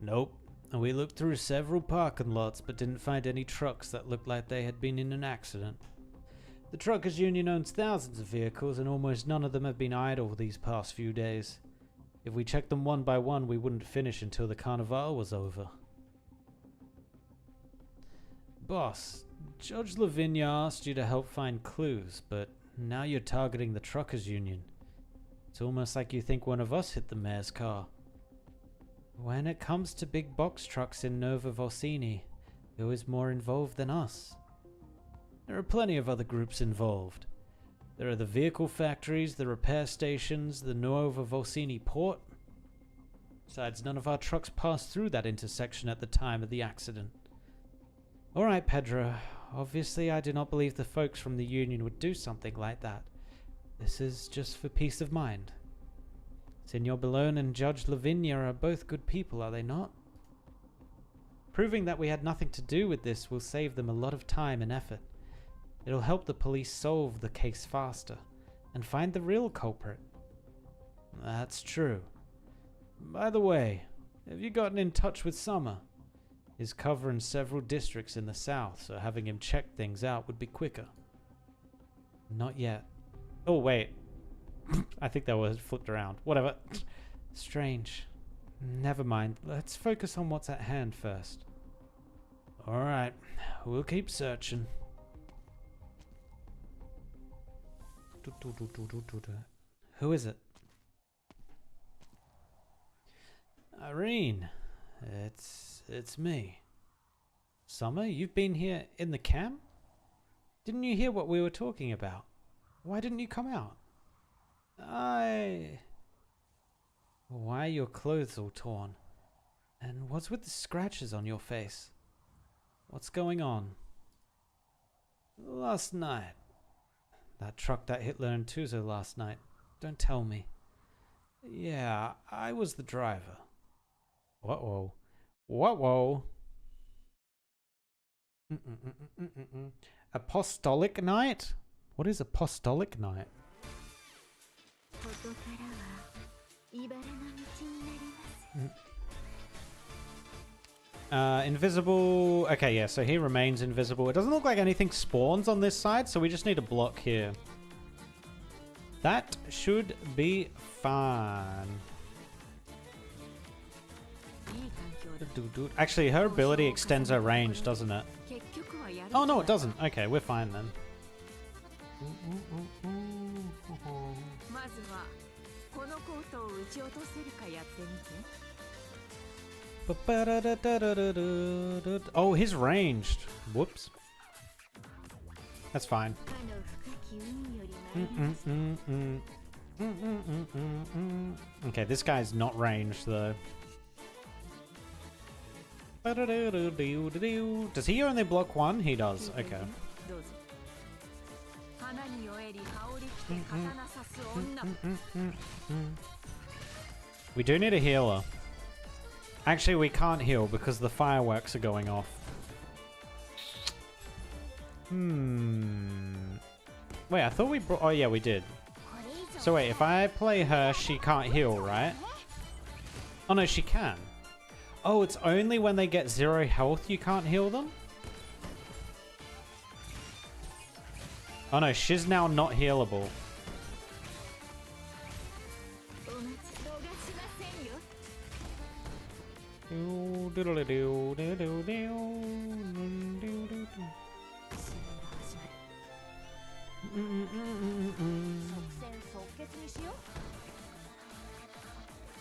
Nope. We looked through several parking lots but didn't find any trucks that looked like they had been in an accident. The Truckers Union owns thousands of vehicles and almost none of them have been idle these past few days. If we checked them one by one, we wouldn't finish until the carnival was over. Boss, Judge Lavinia asked you to help find clues, but now you're targeting the Truckers Union. It's almost like you think one of us hit the mayor's car. When it comes to big box trucks in Nova Volsini, who is more involved than us? There are plenty of other groups involved. There are the vehicle factories, the repair stations, the Nuova Volsini port. Besides, none of our trucks passed through that intersection at the time of the accident. Alright, Pedro. Obviously, I do not believe the folks from the Union would do something like that. This is just for peace of mind. Senor Balone and Judge Lavinia are both good people, are they not? Proving that we had nothing to do with this will save them a lot of time and effort. It'll help the police solve the case faster and find the real culprit. That's true. By the way, have you gotten in touch with Summer? He's covering several districts in the south, so having him check things out would be quicker. Not yet. Oh, wait. I think that was flipped around. Whatever. Strange. Never mind. Let's focus on what's at hand first. Alright. We'll keep searching. Who is it? Irene. It's me. Summer, you've been here in the camp? Didn't you hear what we were talking about? Why didn't you come out? Why are your clothes all torn? And what's with the scratches on your face? What's going on? Last night. That truck that hit Lorentuzo last night. Don't tell me. Yeah, I was the driver. Uh-oh. Whoa. Apostolic night? What is apostolic night? Invisible. Okay, yeah, so he remains invisible. It doesn't look like anything spawns on this side, so we just need a block here. That should be fine. Actually, her ability extends her range, doesn't it? Oh, no, it doesn't. Okay, we're fine then. Oh, he's ranged. Whoops. That's fine. Okay, this guy's not ranged though. Does he only block one? He does. Okay. We do need a healer. Actually, we can't heal because the fireworks are going off. Wait, I thought we brought... Oh, yeah, we did. So wait, if I play her, she can't heal, right? Oh, no, she can. Oh, it's only when they get 0 health you can't heal them? Oh, no, she's now not healable.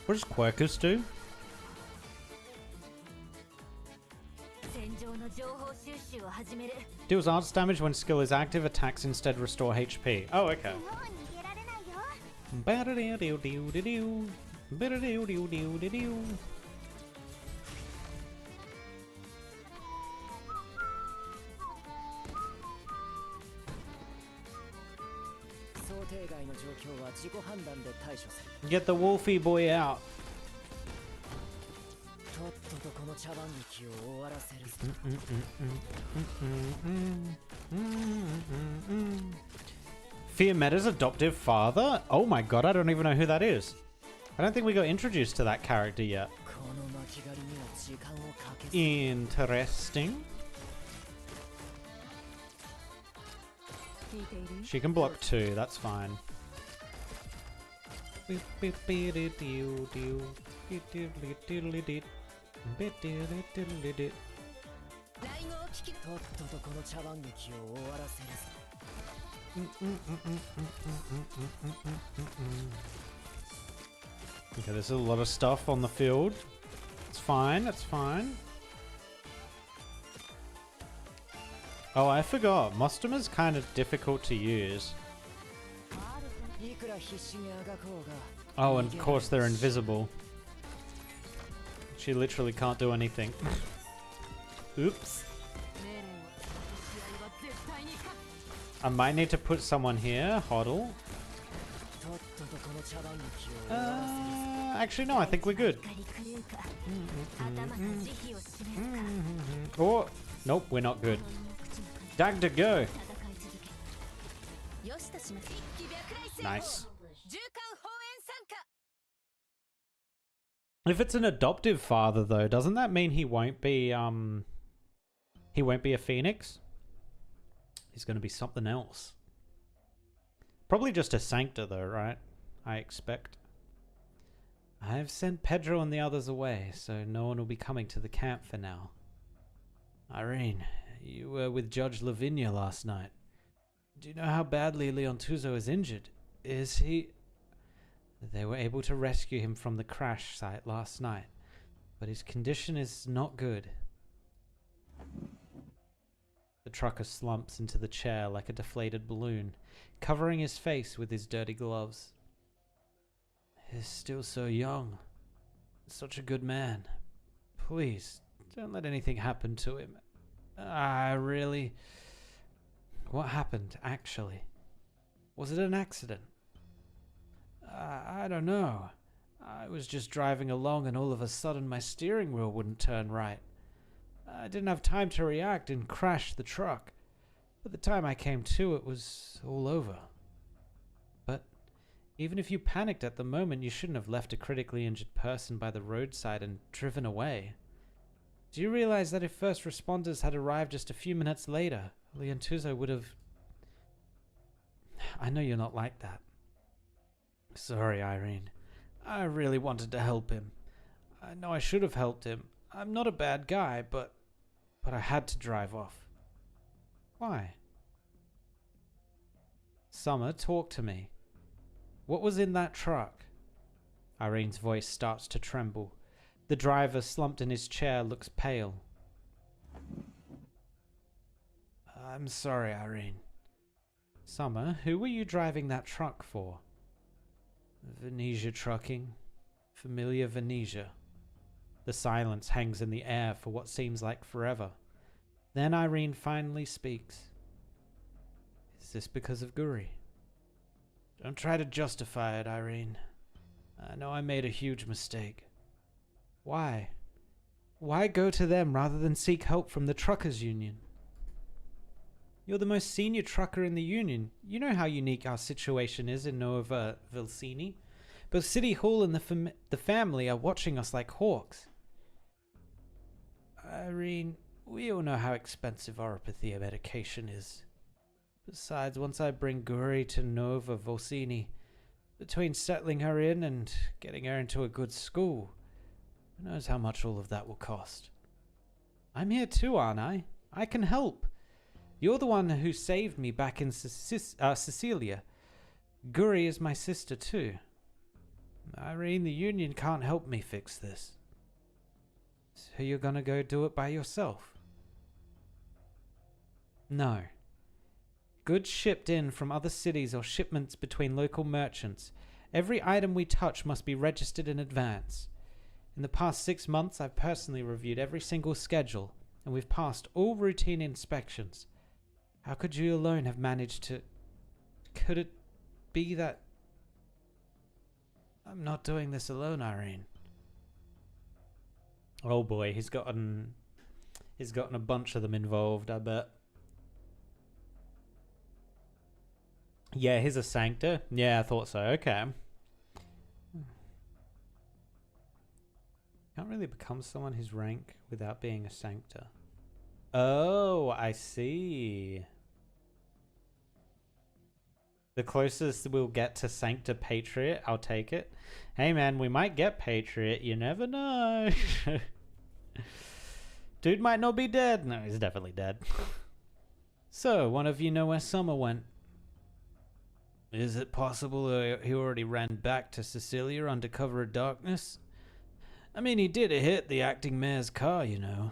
What does Quirkus do? Deals arts damage when skill is active, attacks instead restore HP. Oh, okay. Get the wolfie boy out. Fiametta's adoptive father? Oh my god, I don't even know who that is. I don't think we got introduced to that character yet. Interesting. She can block 2, that's fine. Okay, there's a lot of stuff on the field. It's fine, it's fine. Oh, I forgot. Mostomer's kind of difficult to use. Oh, and of course they're invisible. She literally can't do anything. Oops. I might need to put someone here. Hodl. Actually, no, I think we're good. Oh, nope, we're not good. Dagda, go! Nice. If it's an adoptive father, though, doesn't that mean he won't be a phoenix? He's going to be something else. Probably just a sancta, though, right? I expect. I've sent Pedro and the others away, so no one will be coming to the camp for now. Irene, you were with Judge Lavinia last night. Do you know how badly Leontuzo is injured? Is he... They were able to rescue him from the crash site last night, but his condition is not good. The trucker slumps into the chair like a deflated balloon, covering his face with his dirty gloves. He's still so young. Such a good man. Please, don't let anything happen to him. Really... What happened, actually? Was it an accident? I don't know. I was just driving along and all of a sudden my steering wheel wouldn't turn right. I didn't have time to react and crashed the truck. By the time I came to, it was all over. But even if you panicked at the moment, you shouldn't have left a critically injured person by the roadside and driven away. Do you realize that if first responders had arrived just a few minutes later, Leontuzo would have... I know you're not like that. Sorry, Irene. I really wanted to help him. I know I should have helped him. I'm not a bad guy, but I had to drive off. Why? Summer, talk to me. What was in that truck? Irene's voice starts to tremble. The driver, slumped in his chair, looks pale. I'm sorry, Irene. Summer, who were you driving that truck for? Venetia Trucking. Familiar Venetia. The silence hangs in the air for what seems like forever. Then Irene finally speaks. Is this because of Guri? Don't try to justify it, Irene. I know I made a huge mistake. Why? Why go to them rather than seek help from the truckers' union? You're the most senior trucker in the union. You know how unique our situation is in Nova Vilcini. Both City Hall and the family are watching us like hawks. Irene, we all know how expensive oropathy medication is. Besides, once I bring Guri to Nova Vilcini, between settling her in and getting her into a good school, who knows how much all of that will cost. I'm here too, aren't I? I can help. You're the one who saved me back in Sicilia. Guri is my sister too. Irene, the union can't help me fix this. So you're gonna go do it by yourself? No. Goods shipped in from other cities or shipments between local merchants. Every item we touch must be registered in advance. In the past 6 months, I've personally reviewed every single schedule, and we've passed all routine inspections. How could you alone have managed to... Could it be that... I'm not doing this alone, Irene. Oh boy, he's gotten a bunch of them involved, I bet. Yeah, he's a Sanctor. Yeah, I thought so. Okay. Can't really become someone his rank without being a Sanctor. Oh, I see. The closest we'll get to Sanctor Patriot, I'll take it. Hey man, we might get Patriot, you never know. Dude might not be dead. No, he's definitely dead. So, one of you know where Summer went? Is it possible he already ran back to Sicilia under cover of darkness? I mean, he did hit the acting mayor's car, you know.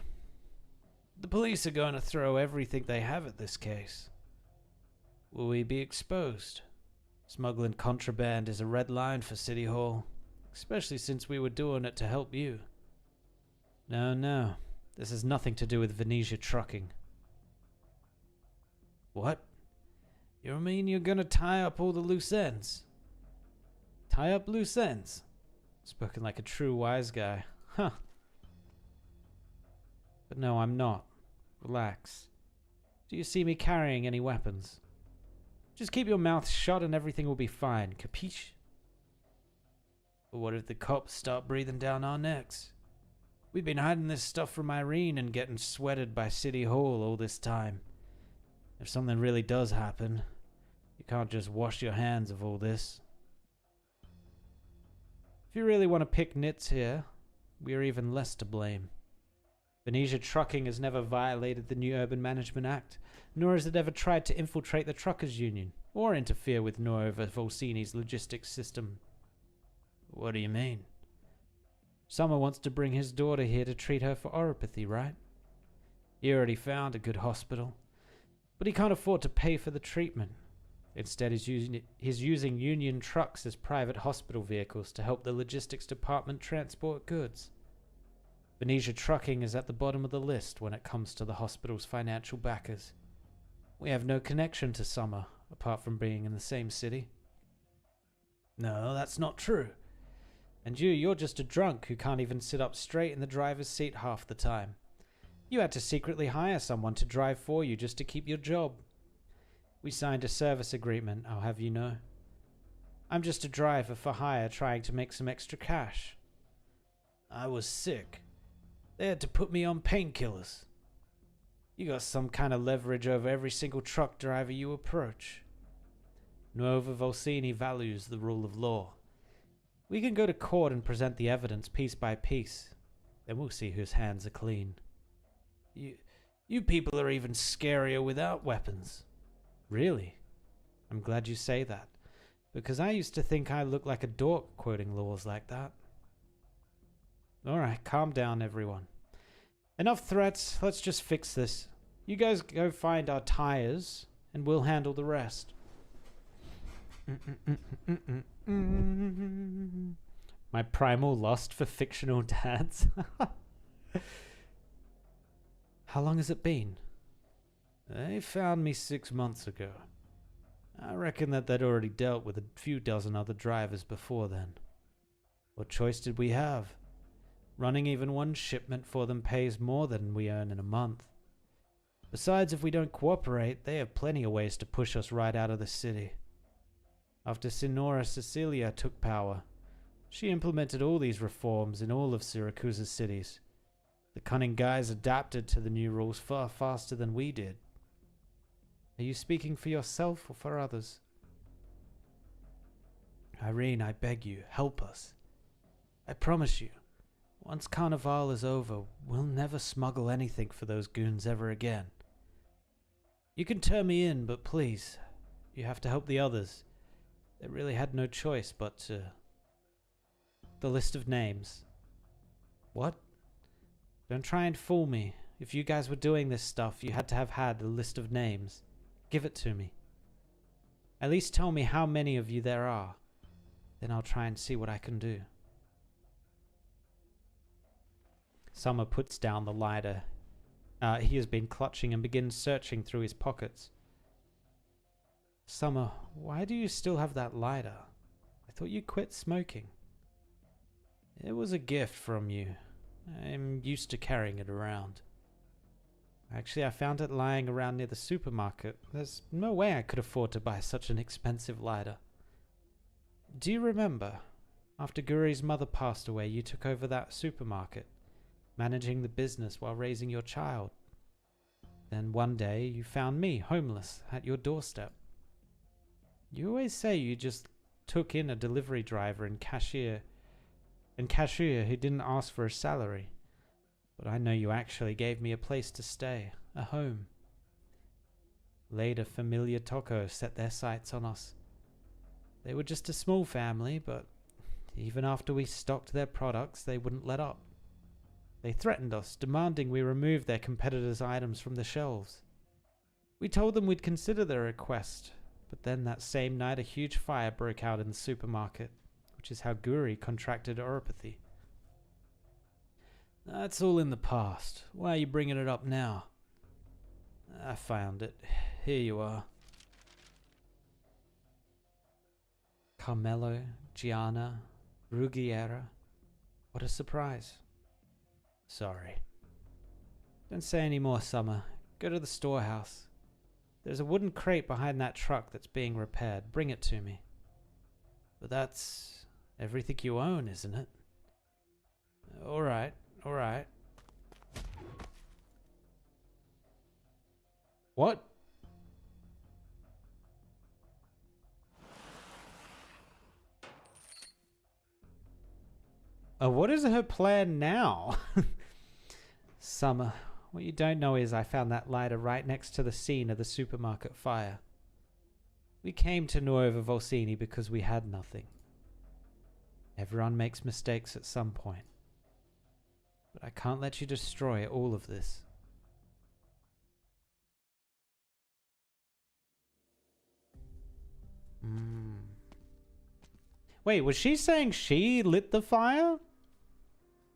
The police are going to throw everything they have at this case. Will we be exposed? Smuggling contraband is a red line for City Hall, especially since we were doing it to help you. No. This has nothing to do with Venetia Trucking. What? You mean you're gonna tie up all the loose ends? Tie up loose ends? Spoken like a true wise guy. Huh. But no, I'm not. Relax. Do you see me carrying any weapons? Just keep your mouth shut and everything will be fine, capiche? But what if the cops start breathing down our necks? We've been hiding this stuff from Irene and getting sweated by City Hall all this time. If something really does happen, you can't just wash your hands of all this. If you really want to pick nits here, we are even less to blame. Venetia Trucking has never violated the new Urban Management Act, nor has it ever tried to infiltrate the truckers' union, or interfere with Nova Volcini's logistics system. What do you mean? Summer wants to bring his daughter here to treat her for oropathy, right? He already found a good hospital, but he can't afford to pay for the treatment. Instead, he's using union trucks as private hospital vehicles to help the logistics department transport goods. Venetia Trucking is at the bottom of the list when it comes to the hospital's financial backers. We have no connection to Summer, apart from being in the same city. No, that's not true. And you're just a drunk who can't even sit up straight in the driver's seat half the time. You had to secretly hire someone to drive for you just to keep your job. We signed a service agreement, I'll have you know. I'm just a driver for hire trying to make some extra cash. I was sick. They had to put me on painkillers. You got some kind of leverage over every single truck driver you approach. Nova Volcini values the rule of law. We can go to court and present the evidence piece by piece. Then we'll see whose hands are clean. You people are even scarier without weapons. Really? I'm glad you say that, because I used to think I looked like a dork quoting laws like that. Alright, calm down, everyone. Enough threats. Let's just fix this. You guys go find our tires, and we'll handle the rest. My primal lust for fictional dads. How long has it been? They found me 6 months ago. I reckon that they'd already dealt with a few dozen other drivers before then. What choice did we have? Running even one shipment for them pays more than we earn in a month. Besides, if we don't cooperate, they have plenty of ways to push us right out of the city. After Signora Cecilia took power, she implemented all these reforms in all of Syracuse's cities. The cunning guys adapted to the new rules far faster than we did. Are you speaking for yourself or for others? Irene, I beg you, help us. I promise you, once Carnival is over, we'll never smuggle anything for those goons ever again. You can turn me in, but please, you have to help the others. They really had no choice but to... The list of names. What? Don't try and fool me. If you guys were doing this stuff, you had to have had a list of names. Give it to me. At least tell me how many of you there are. Then I'll try and see what I can do. Summer puts down the lighter he has been clutching and begins searching through his pockets. Summer, why do you still have that lighter? I thought you quit smoking. It was a gift from you. I'm used to carrying it around. Actually, I found it lying around near the supermarket. There's no way I could afford to buy such an expensive lighter. Do you remember? After Guri's mother passed away, you took over that supermarket, managing the business while raising your child. Then one day, you found me, homeless, at your doorstep. You always say you just took in a delivery driver and cashier who didn't ask for a salary. But I know you actually gave me a place to stay, a home. Later, familiar Toko set their sights on us. They were just a small family, but even after we stocked their products, they wouldn't let up. They threatened us, demanding we remove their competitors' items from the shelves. We told them we'd consider their request, but then that same night a huge fire broke out in the supermarket, which is how Guri contracted oropathy. That's all in the past. Why are you bringing it up now? I found it. Here you are. Carmelo, Gianna, Ruggiera. What a surprise. Sorry. Don't say any more, Summer. Go to the storehouse. There's a wooden crate behind that truck that's being repaired. Bring it to me. But that's everything you own, isn't it? Alright, alright. What? What is her plan now? Summer, what you don't know is I found that lighter right next to the scene of the supermarket fire. We came to Nuova Volsini because we had nothing. Everyone makes mistakes at some point. But I can't let you destroy all of this. Wait, was she saying she lit the fire?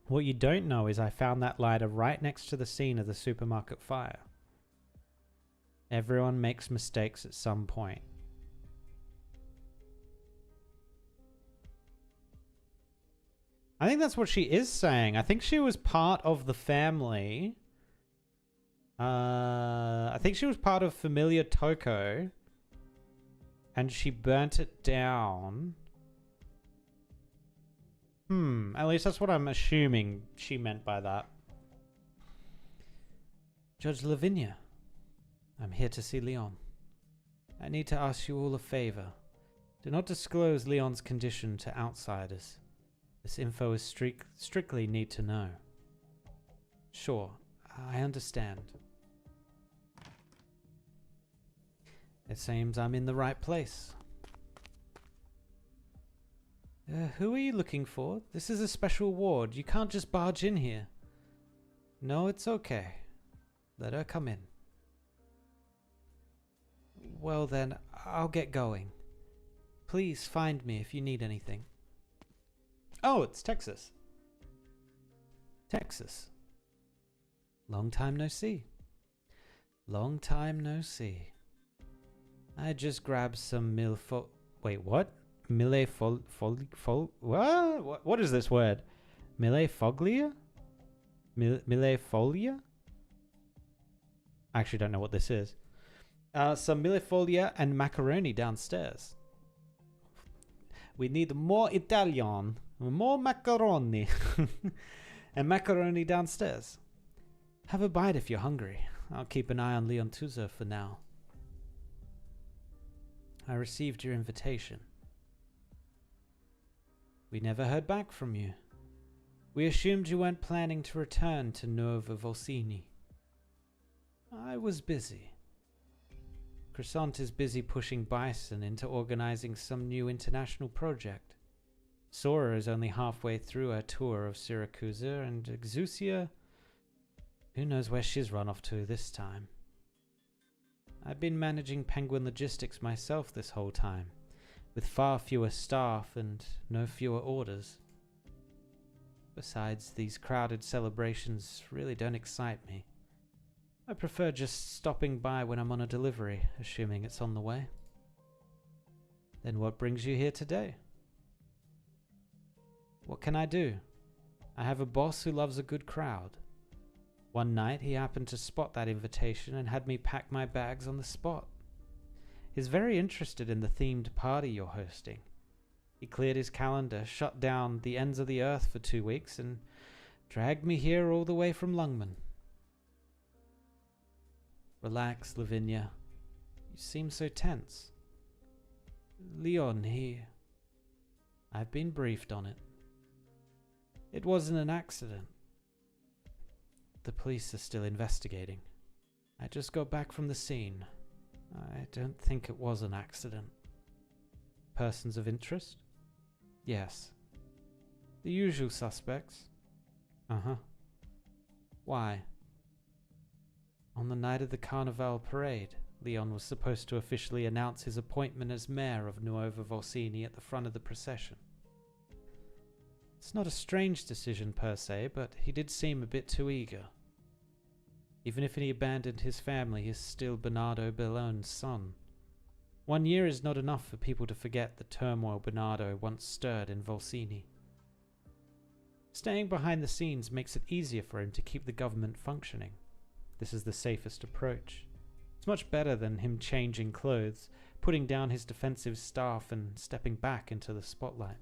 What you don't know is I found that lighter right next to the scene of the supermarket fire. Everyone makes mistakes at some point. I think that's what she is saying. I think she was part of the family. I think she was part of Familiar Toko. And she burnt it down. At least that's what I'm assuming she meant by that. Judge Lavinia, I'm here to see Leon. I need to ask you all a favor. Do not disclose Leon's condition to outsiders. This info is strictly need to know. Sure, I understand. It seems I'm in the right place. Who are you looking for? This is a special ward. You can't just barge in here. No, it's okay. Let her come in. Well then, I'll get going. Please find me if you need anything. Oh, it's Texas. Texas. Long time no see. Long time no see. I just grabbed some Wait, what? What is this word? Millefoglia? Millefolia? I actually don't know what this is. Some millefolia and macaroni downstairs. We need more Italian. More macaroni. And macaroni downstairs. Have a bite if you're hungry. I'll keep an eye on Leon Tuzo for now. I received your invitation. We never heard back from you. We assumed you weren't planning to return to Nuova Volsini. I was busy. Crescent is busy pushing Bison into organizing some new international project. Sora is only halfway through her tour of Syracuse, and Exusia, who knows where she's run off to this time. I've been managing Penguin Logistics myself this whole time, with far fewer staff and no fewer orders. Besides, these crowded celebrations really don't excite me. I prefer just stopping by when I'm on a delivery, assuming it's on the way. Then what brings you here today? What can I do? I have a boss who loves a good crowd. One night he happened to spot that invitation and had me pack my bags on the spot. He's very interested in the themed party you're hosting. He cleared his calendar, shut down the ends of the earth for 2 weeks, and dragged me here all the way from Lungman. Relax, Lavinia. You seem so tense. Leon, I've been briefed on it. It wasn't an accident. The police are still investigating. I just got back from the scene. I don't think it was an accident. Persons of interest? Yes. The usual suspects? Uh-huh. Why? On the night of the Carnival parade, Leon was supposed to officially announce his appointment as mayor of Nuova Volsini at the front of the procession. It's not a strange decision per se, but he did seem a bit too eager. Even if he abandoned his family, he's still Bernardo Bellone's son. 1 year is not enough for people to forget the turmoil Bernardo once stirred in Volsini. Staying behind the scenes makes it easier for him to keep the government functioning. This is the safest approach. It's much better than him changing clothes, putting down his defensive staff and stepping back into the spotlight.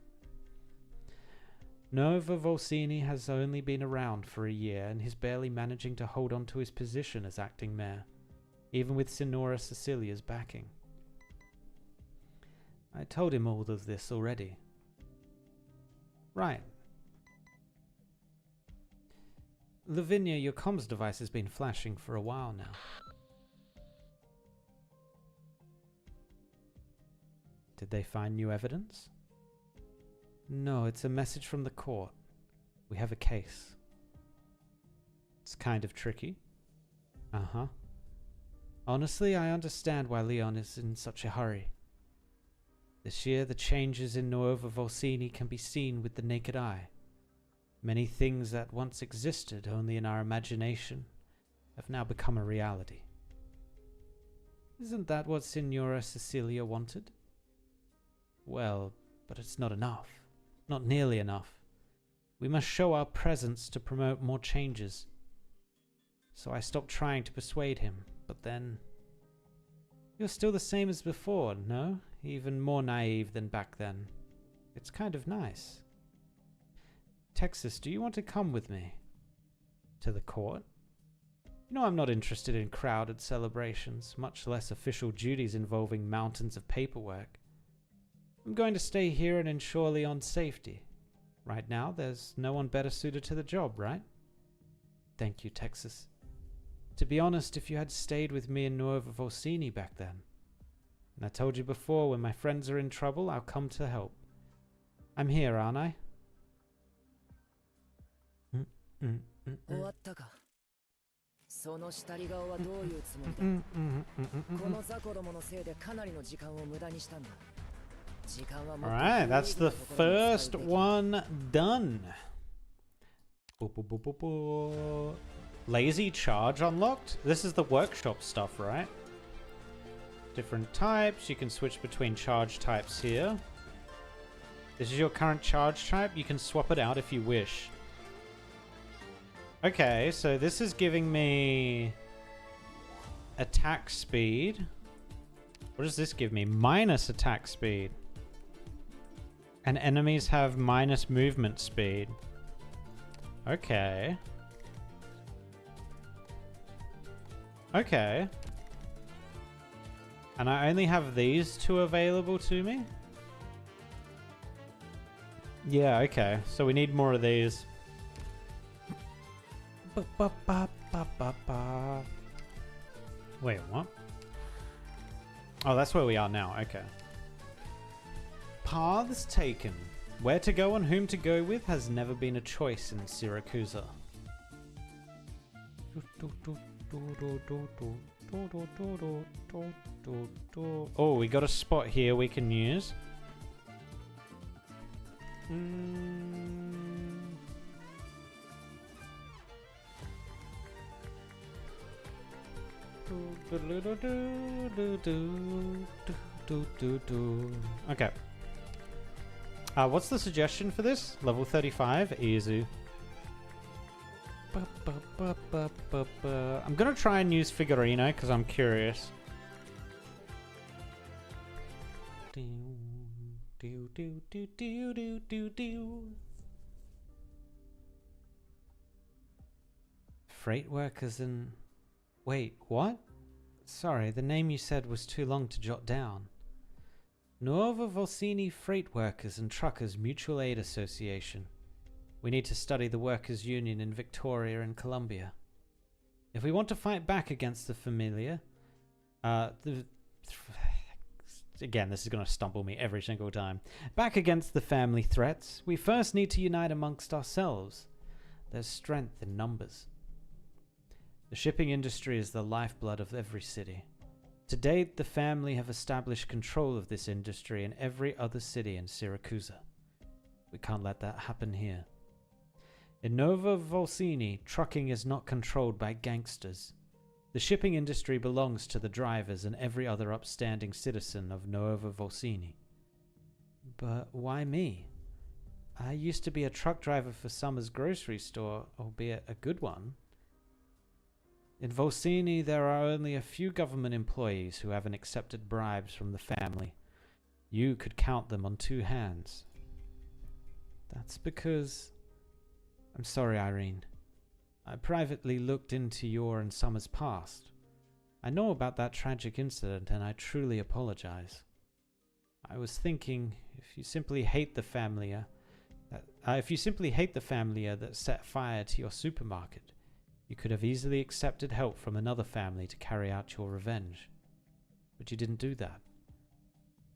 Nuova Volsini has only been around for a year and he's barely managing to hold on to his position as acting mayor, even with Signora Cecilia's backing. I told him all of this already. Right. Lavinia, your comms device has been flashing for a while now. Did they find new evidence? No, it's a message from the court. We have a case. It's kind of tricky. Uh-huh. Honestly, I understand why Leon is in such a hurry. This year, the changes in Nuova Volsini can be seen with the naked eye. Many things that once existed only in our imagination have now become a reality. Isn't that what Signora Cecilia wanted? Well, but it's not enough. Not nearly enough. We must show our presence to promote more changes. So I stopped trying to persuade him, but then... You're still the same as before, no? Even more naive than back then. It's kind of nice. Texas, do you want to come with me? To the court? You know I'm not interested in crowded celebrations, much less official duties involving mountains of paperwork. I'm going to stay here and ensure Leon's safety. Right now, there's no one better suited to the job, right? Thank you, Texas. To be honest, if you had stayed with me in Nuova Volsini back then. And I told you before, when my friends are in trouble, I'll come to help. I'm here, aren't I? 終わったか。その下り顔はどういうつもりだ。この雑魚どものせいでかなりの時間を無駄にしたんだ。時間はもっと Alright, that's the 有意義なところに使 first うべき。 one done. Boop, boop, boop, boop, boop. Lazy charge unlocked? This is the workshop stuff, right? Different types. You can switch between charge types here. This is your current charge type. You can swap it out if you wish. Okay, so this is giving me attack speed. What does this give me? Minus attack speed. And enemies have minus movement speed. Okay. Okay. And I only have these two available to me? Yeah, okay. So we need more of these. Wait, what? Oh, that's where we are now. Okay. Paths taken. Where to go and whom to go with has never been a choice in Syracuse. Oh, we got a spot here we can use. Okay. What's the suggestion for this? Level 35? Easy. I'm gonna try and use Figurino because I'm curious. Freight workers and... Wait, what? Sorry, the name you said was too long to jot down. Nuova Volsini Freight Workers and Truckers Mutual Aid Association. We need to study the workers' union in Victoria and Columbia. If we want to fight back against the familiar... Again, this is going to stumble me every single time. Back against the family threats, we first need to unite amongst ourselves. There's strength in numbers. The shipping industry is the lifeblood of every city. To date, the family have established control of this industry in every other city in Syracuse. We can't let that happen here. In Nova Volsini, trucking is not controlled by gangsters. The shipping industry belongs to the drivers and every other upstanding citizen of Nova Volsini. But why me? I used to be a truck driver for Summer's grocery store, albeit a good one. In Volsini, there are only a few government employees who haven't accepted bribes from the family. You could count them on two hands. That's because... I'm sorry, Irene. I privately looked into your and Summer's past. I know about that tragic incident and I truly apologize. I was thinking, if you simply hate the family that set fire to your supermarket, you could have easily accepted help from another family to carry out your revenge. But you didn't do that.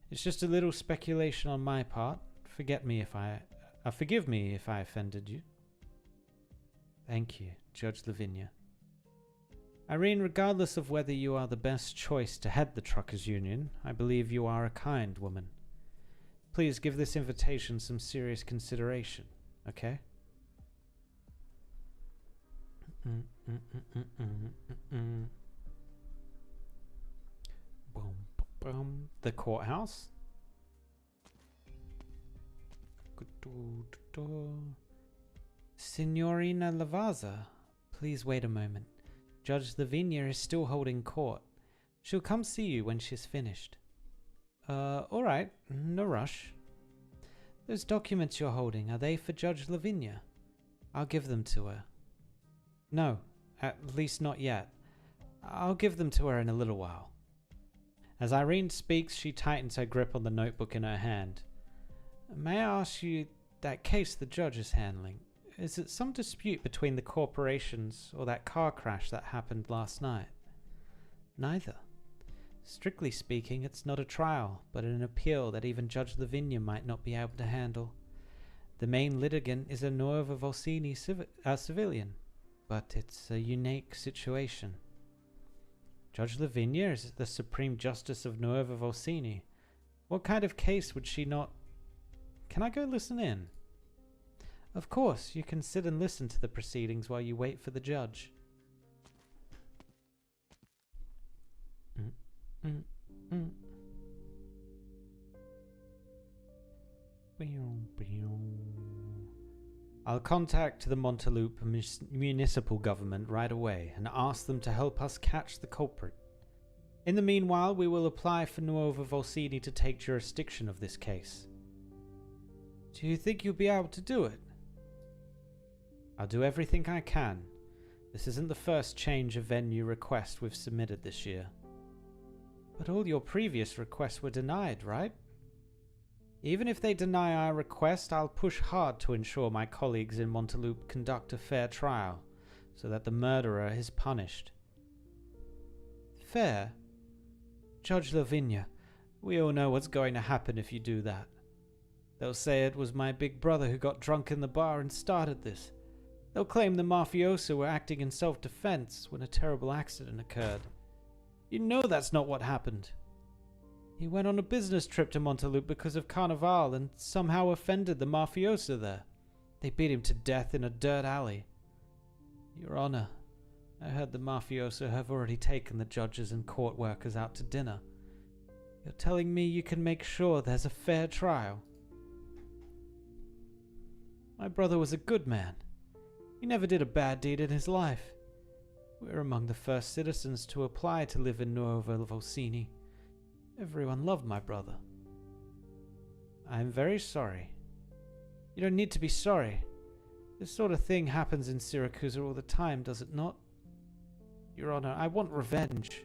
It's just a little speculation on my part. Forgive me if I offended you. Thank you, Judge Lavinia. Irene, regardless of whether you are the best choice to head the Truckers' Union, I believe you are a kind woman. Please give this invitation some serious consideration, okay? The courthouse. Signorina Lavazza, please wait a moment. Judge Lavinia is still holding court. She'll come see you when she's finished. Alright, no rush. Those documents you're holding, are they for Judge Lavinia? I'll give them to her. No, at least not yet. I'll give them to her in a little while. As Irene speaks, she tightens her grip on the notebook in her hand. May I ask you, that case the judge is handling, is it some dispute between the corporations or that car crash that happened last night? Neither. Strictly speaking, it's not a trial, but an appeal that even Judge Lavinia might not be able to handle. The main litigant is a Nuova Volsini civilian, but it's a unique situation. Judge Lavinia is the Supreme Justice of Nuova Volsini. What kind of case would she not... Can I go listen in? Of course, you can sit and listen to the proceedings while you wait for the judge. I'll contact the Montaloop municipal government right away and ask them to help us catch the culprit. In the meanwhile, we will apply for Nuova Volsini to take jurisdiction of this case. Do you think you'll be able to do it? I'll do everything I can. This isn't the first change of venue request we've submitted this year. But all your previous requests were denied, right? Even if they deny our request, I'll push hard to ensure my colleagues in Montaloop conduct a fair trial, so that the murderer is punished. Fair? Judge Lavinia, we all know what's going to happen if you do that. They'll say it was my big brother who got drunk in the bar and started this. They'll claim the mafioso were acting in self-defense when a terrible accident occurred. You know that's not what happened. He went on a business trip to Montaloop because of Carnival and somehow offended the mafioso there. They beat him to death in a dirt alley. Your Honor, I heard the mafioso have already taken the judges and court workers out to dinner. You're telling me you can make sure there's a fair trial? My brother was a good man. He never did a bad deed in his life. We're among the first citizens to apply to live in Nuova Volsini. Everyone loved my brother. I'm very sorry. You don't need to be sorry. This sort of thing happens in Syracuse all the time, does it not? Your Honor, I want revenge.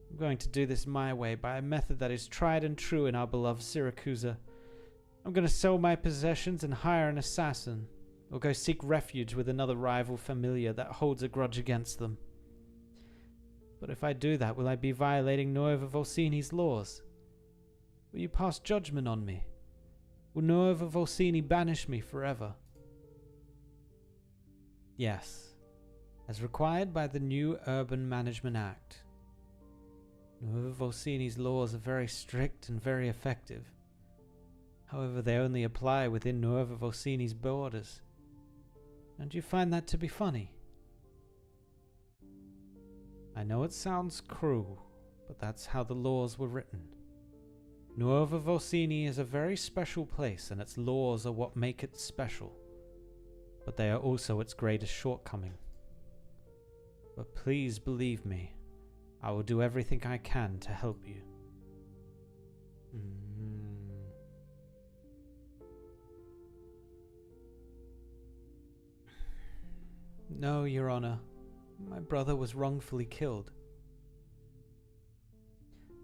I'm going to do this my way, by a method that is tried and true in our beloved Syracuse. I'm going to sell my possessions and hire an assassin, or go seek refuge with another rival familiar that holds a grudge against them. But if I do that, will I be violating Nuova Volsini's laws? Will you pass judgment on me? Will Nuova Volsini banish me forever? Yes, as required by the new Urban Management Act. Nuova Volsini's laws are very strict and very effective. However, they only apply within Nuova Volsini's borders. Don't you find that to be funny? I know it sounds cruel, but that's how the laws were written. Nuova Volsini is a very special place, and its laws are what make it special. But they are also its greatest shortcoming. But please believe me, I will do everything I can to help you. No, Your Honor. My brother was wrongfully killed.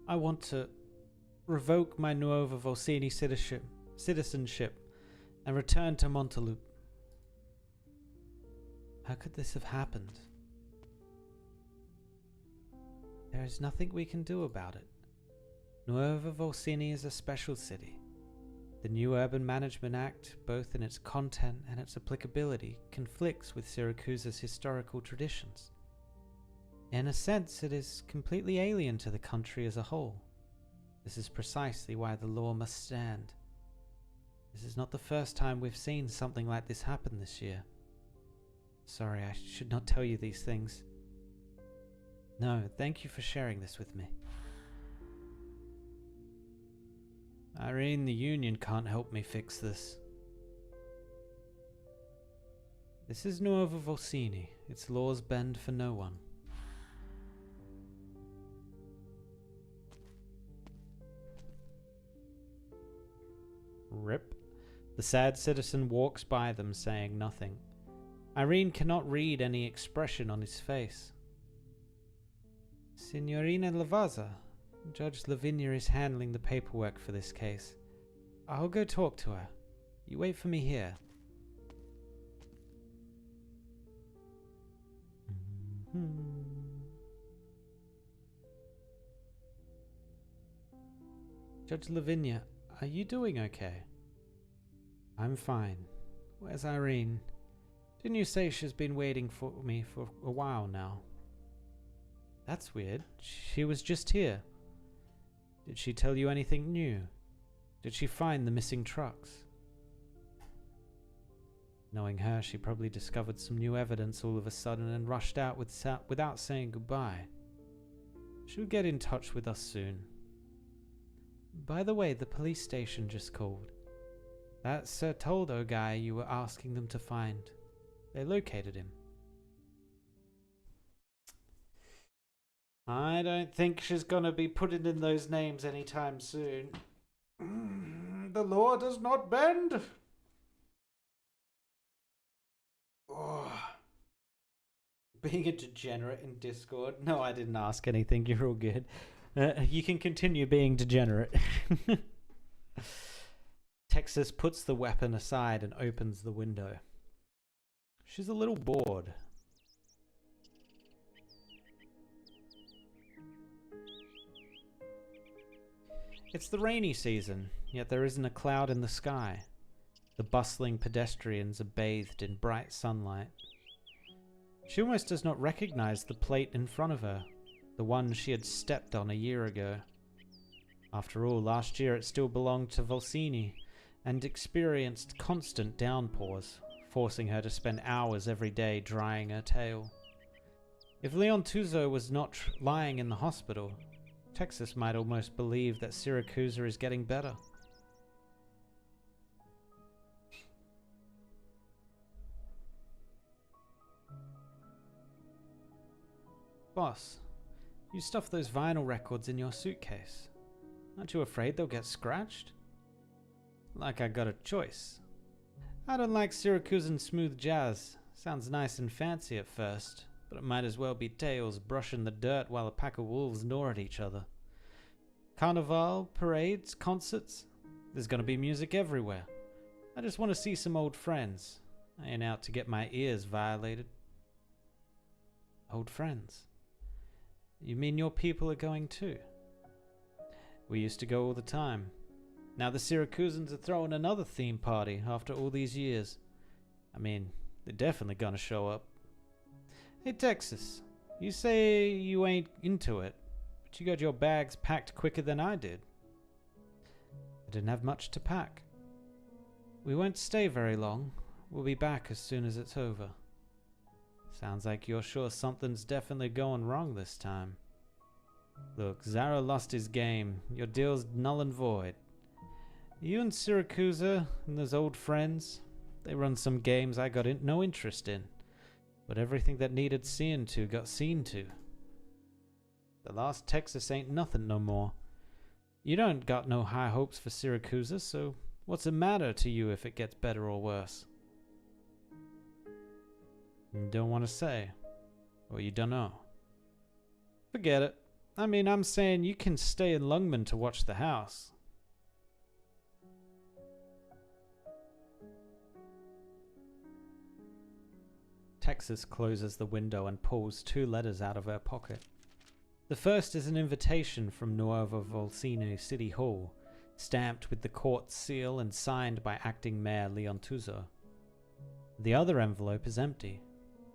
I want to revoke my Nuova Volsini citizenship and return to Montaloop. How could this have happened? There is nothing we can do about it. Nuova Volsini is a special city. The new Urban Management Act, both in its content and its applicability, conflicts with Syracuse's historical traditions. In a sense, it is completely alien to the country as a whole. This is precisely why the law must stand. This is not the first time we've seen something like this happen this year. Sorry, I should not tell you these things. No, thank you for sharing this with me. Irene, the Union can't help me fix this. This is Nuova Volsini. Its laws bend for no one. Rip. The sad citizen walks by them, saying nothing. Irene cannot read any expression on his face. Signorina Lavazza, Judge Lavinia is handling the paperwork for this case. I'll go talk to her. You wait for me here. Judge Lavinia, are you doing okay? I'm fine. Where's Irene? Didn't you say she's been waiting for me for a while now? That's weird. She was just here. Did she tell you anything new? Did she find the missing trucks? Knowing her, she probably discovered some new evidence all of a sudden and rushed out without saying goodbye. She'll get in touch with us soon. By the way, the police station just called. That Sir Toldo guy you were asking them to find. They located him. I don't think she's gonna be putting in those names anytime soon. The law does not bend. Oh. Being a degenerate in Discord. No, I didn't ask anything. You're all good. You can continue being degenerate. Texas puts the weapon aside and opens the window. She's a little bored. It's the rainy season, yet there isn't a cloud in the sky. The bustling pedestrians are bathed in bright sunlight. She almost does not recognize the plate in front of her, the one she had stepped on a year ago. After all, last year it still belonged to Volsini and experienced constant downpours, forcing her to spend hours every day drying her tail. If Leon Tuzo was not lying in the hospital, Texas might almost believe that Siracusa is getting better. Boss, you stuffed those vinyl records in your suitcase. Aren't you afraid they'll get scratched? Like I got a choice. I don't like Syracusan smooth jazz. Sounds nice and fancy at first, but it might as well be tails brushing the dirt while a pack of wolves gnaw at each other. Carnival, parades, concerts. There's gonna be music everywhere. I just want to see some old friends. I ain't out to get my ears violated. Old friends? You mean your people are going too? We used to go all the time. Now the Syracusans are throwing another theme party after all these years. I mean, they're definitely gonna show up. Hey Texas, you say you ain't into it, but you got your bags packed quicker than I did. I didn't have much to pack. We won't stay very long. We'll be back as soon as it's over. Sounds like you're sure something's definitely going wrong this time. Look, Zara lost his game. Your deal's null and void. You and Siracusa and those old friends, they run some games I got no interest in. But everything that needed seeing to got seen to. The last Texas ain't nothing no more. You don't got no high hopes for Siracusa, so what's it matter to you if it gets better or worse? You don't want to say. Or you don't know. Forget it. I mean, I'm saying you can stay in Lungman to watch the house. Texas closes the window and pulls 2 letters out of her pocket. The first is an invitation from Nuova Volsino City Hall, stamped with the court seal and signed by acting mayor Leon Tuzo. The other envelope is empty.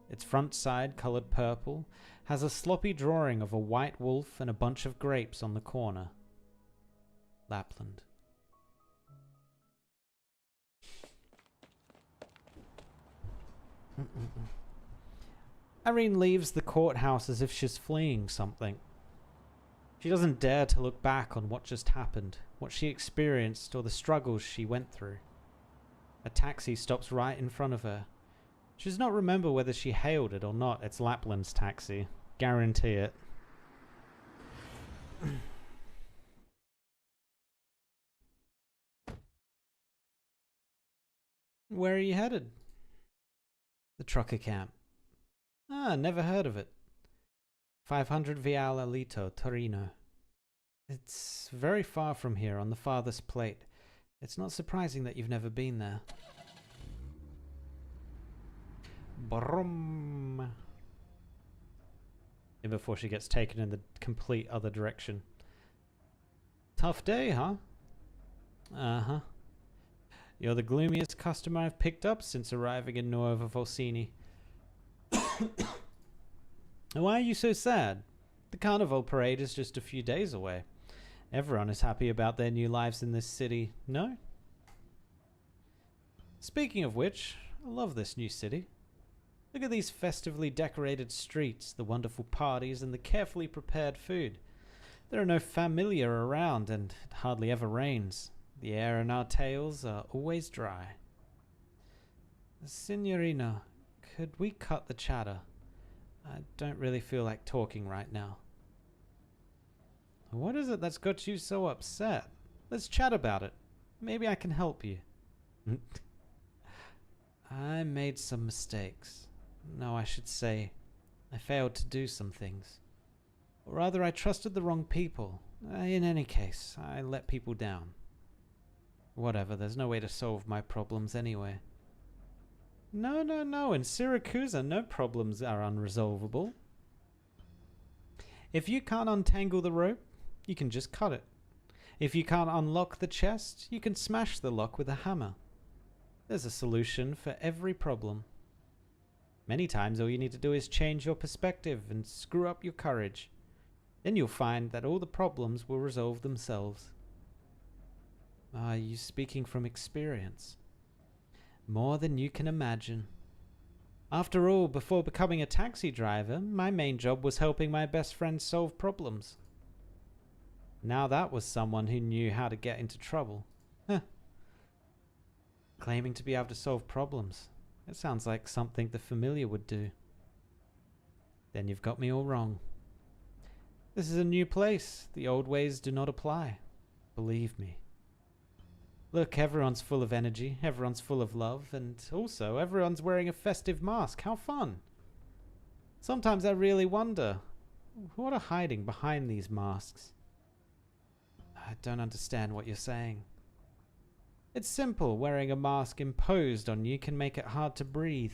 Its front side, colored purple, has a sloppy drawing of a white wolf and a bunch of grapes on the corner. Lapland. Irene leaves the courthouse as if she's fleeing something. She doesn't dare to look back on what just happened, what she experienced, or the struggles she went through. A taxi stops right in front of her. She does not remember whether she hailed it or not. It's Lapland's taxi. Guarantee it. Where are you headed? The trucker camp. Ah, never heard of it. 500 Viale Alito, Torino. It's very far from here, on the farthest plate. It's not surprising that you've never been there. Brum. And before she gets taken in the complete other direction. Tough day, huh? Uh-huh. You're the gloomiest customer I've picked up since arriving in Nuova Volsini. Why are you so sad? The carnival parade is just a few days away. Everyone is happy about their new lives in this city, no? Speaking of which, I love this new city. Look at these festively decorated streets, the wonderful parties, and the carefully prepared food. There are no familiar around, and it hardly ever rains. The air in our tales are always dry. Signorina, could we cut the chatter? I don't really feel like talking right now. What is it that's got you so upset? Let's chat about it. Maybe I can help you. I made some mistakes. No, I should say, I failed to do some things. Or rather, I trusted the wrong people. In any case, I let people down. Whatever, there's no way to solve my problems anyway. No. In Syracuse, no problems are unresolvable. If you can't untangle the rope, you can just cut it. If you can't unlock the chest, you can smash the lock with a hammer. There's a solution for every problem. Many times all you need to do is change your perspective and screw up your courage. Then you'll find that all the problems will resolve themselves. Are you speaking from experience? More than you can imagine. After all, before becoming a taxi driver, my main job was helping my best friend solve problems. Now that was someone who knew how to get into trouble. Claiming to be able to solve problems. It sounds like something the familiar would do. Then you've got me all wrong. This is a new place. The old ways do not apply. Believe me. Look, everyone's full of energy, everyone's full of love, and also everyone's wearing a festive mask. How fun! Sometimes I really wonder, what are hiding behind these masks? I don't understand what you're saying. It's simple. Wearing a mask imposed on you can make it hard to breathe.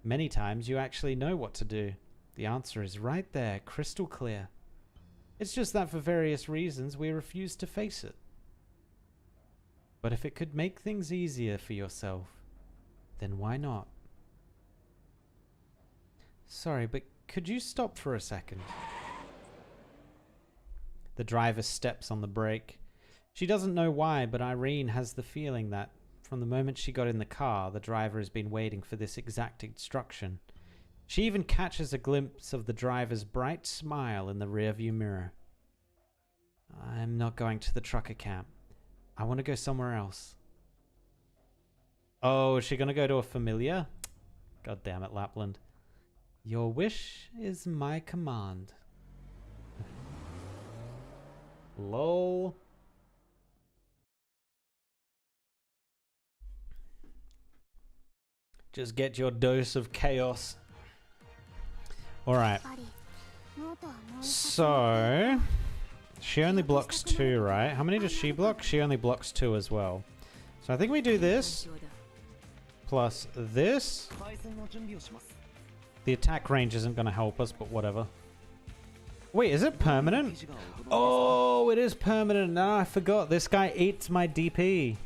Many times you actually know what to do. The answer is right there, crystal clear. It's just that for various reasons we refuse to face it. But if it could make things easier for yourself, then why not? Sorry, but could you stop for a second? The driver steps on the brake. She doesn't know why, but Irene has the feeling that from the moment she got in the car, the driver has been waiting for this exact instruction. She even catches a glimpse of the driver's bright smile in the rearview mirror. I'm not going to the trucker camp. I want to go somewhere else. Oh, is she going to go to a familiar? God damn it, Lapland. Your wish is my command. Lol. Just get your dose of chaos. Alright. So, she only blocks 2, right? How many does she block? She only blocks 2 as well. So I think we do this. Plus this. The attack range isn't going to help us, but whatever. Wait, is it permanent? Oh, it is permanent. No, I forgot. This guy eats my DP.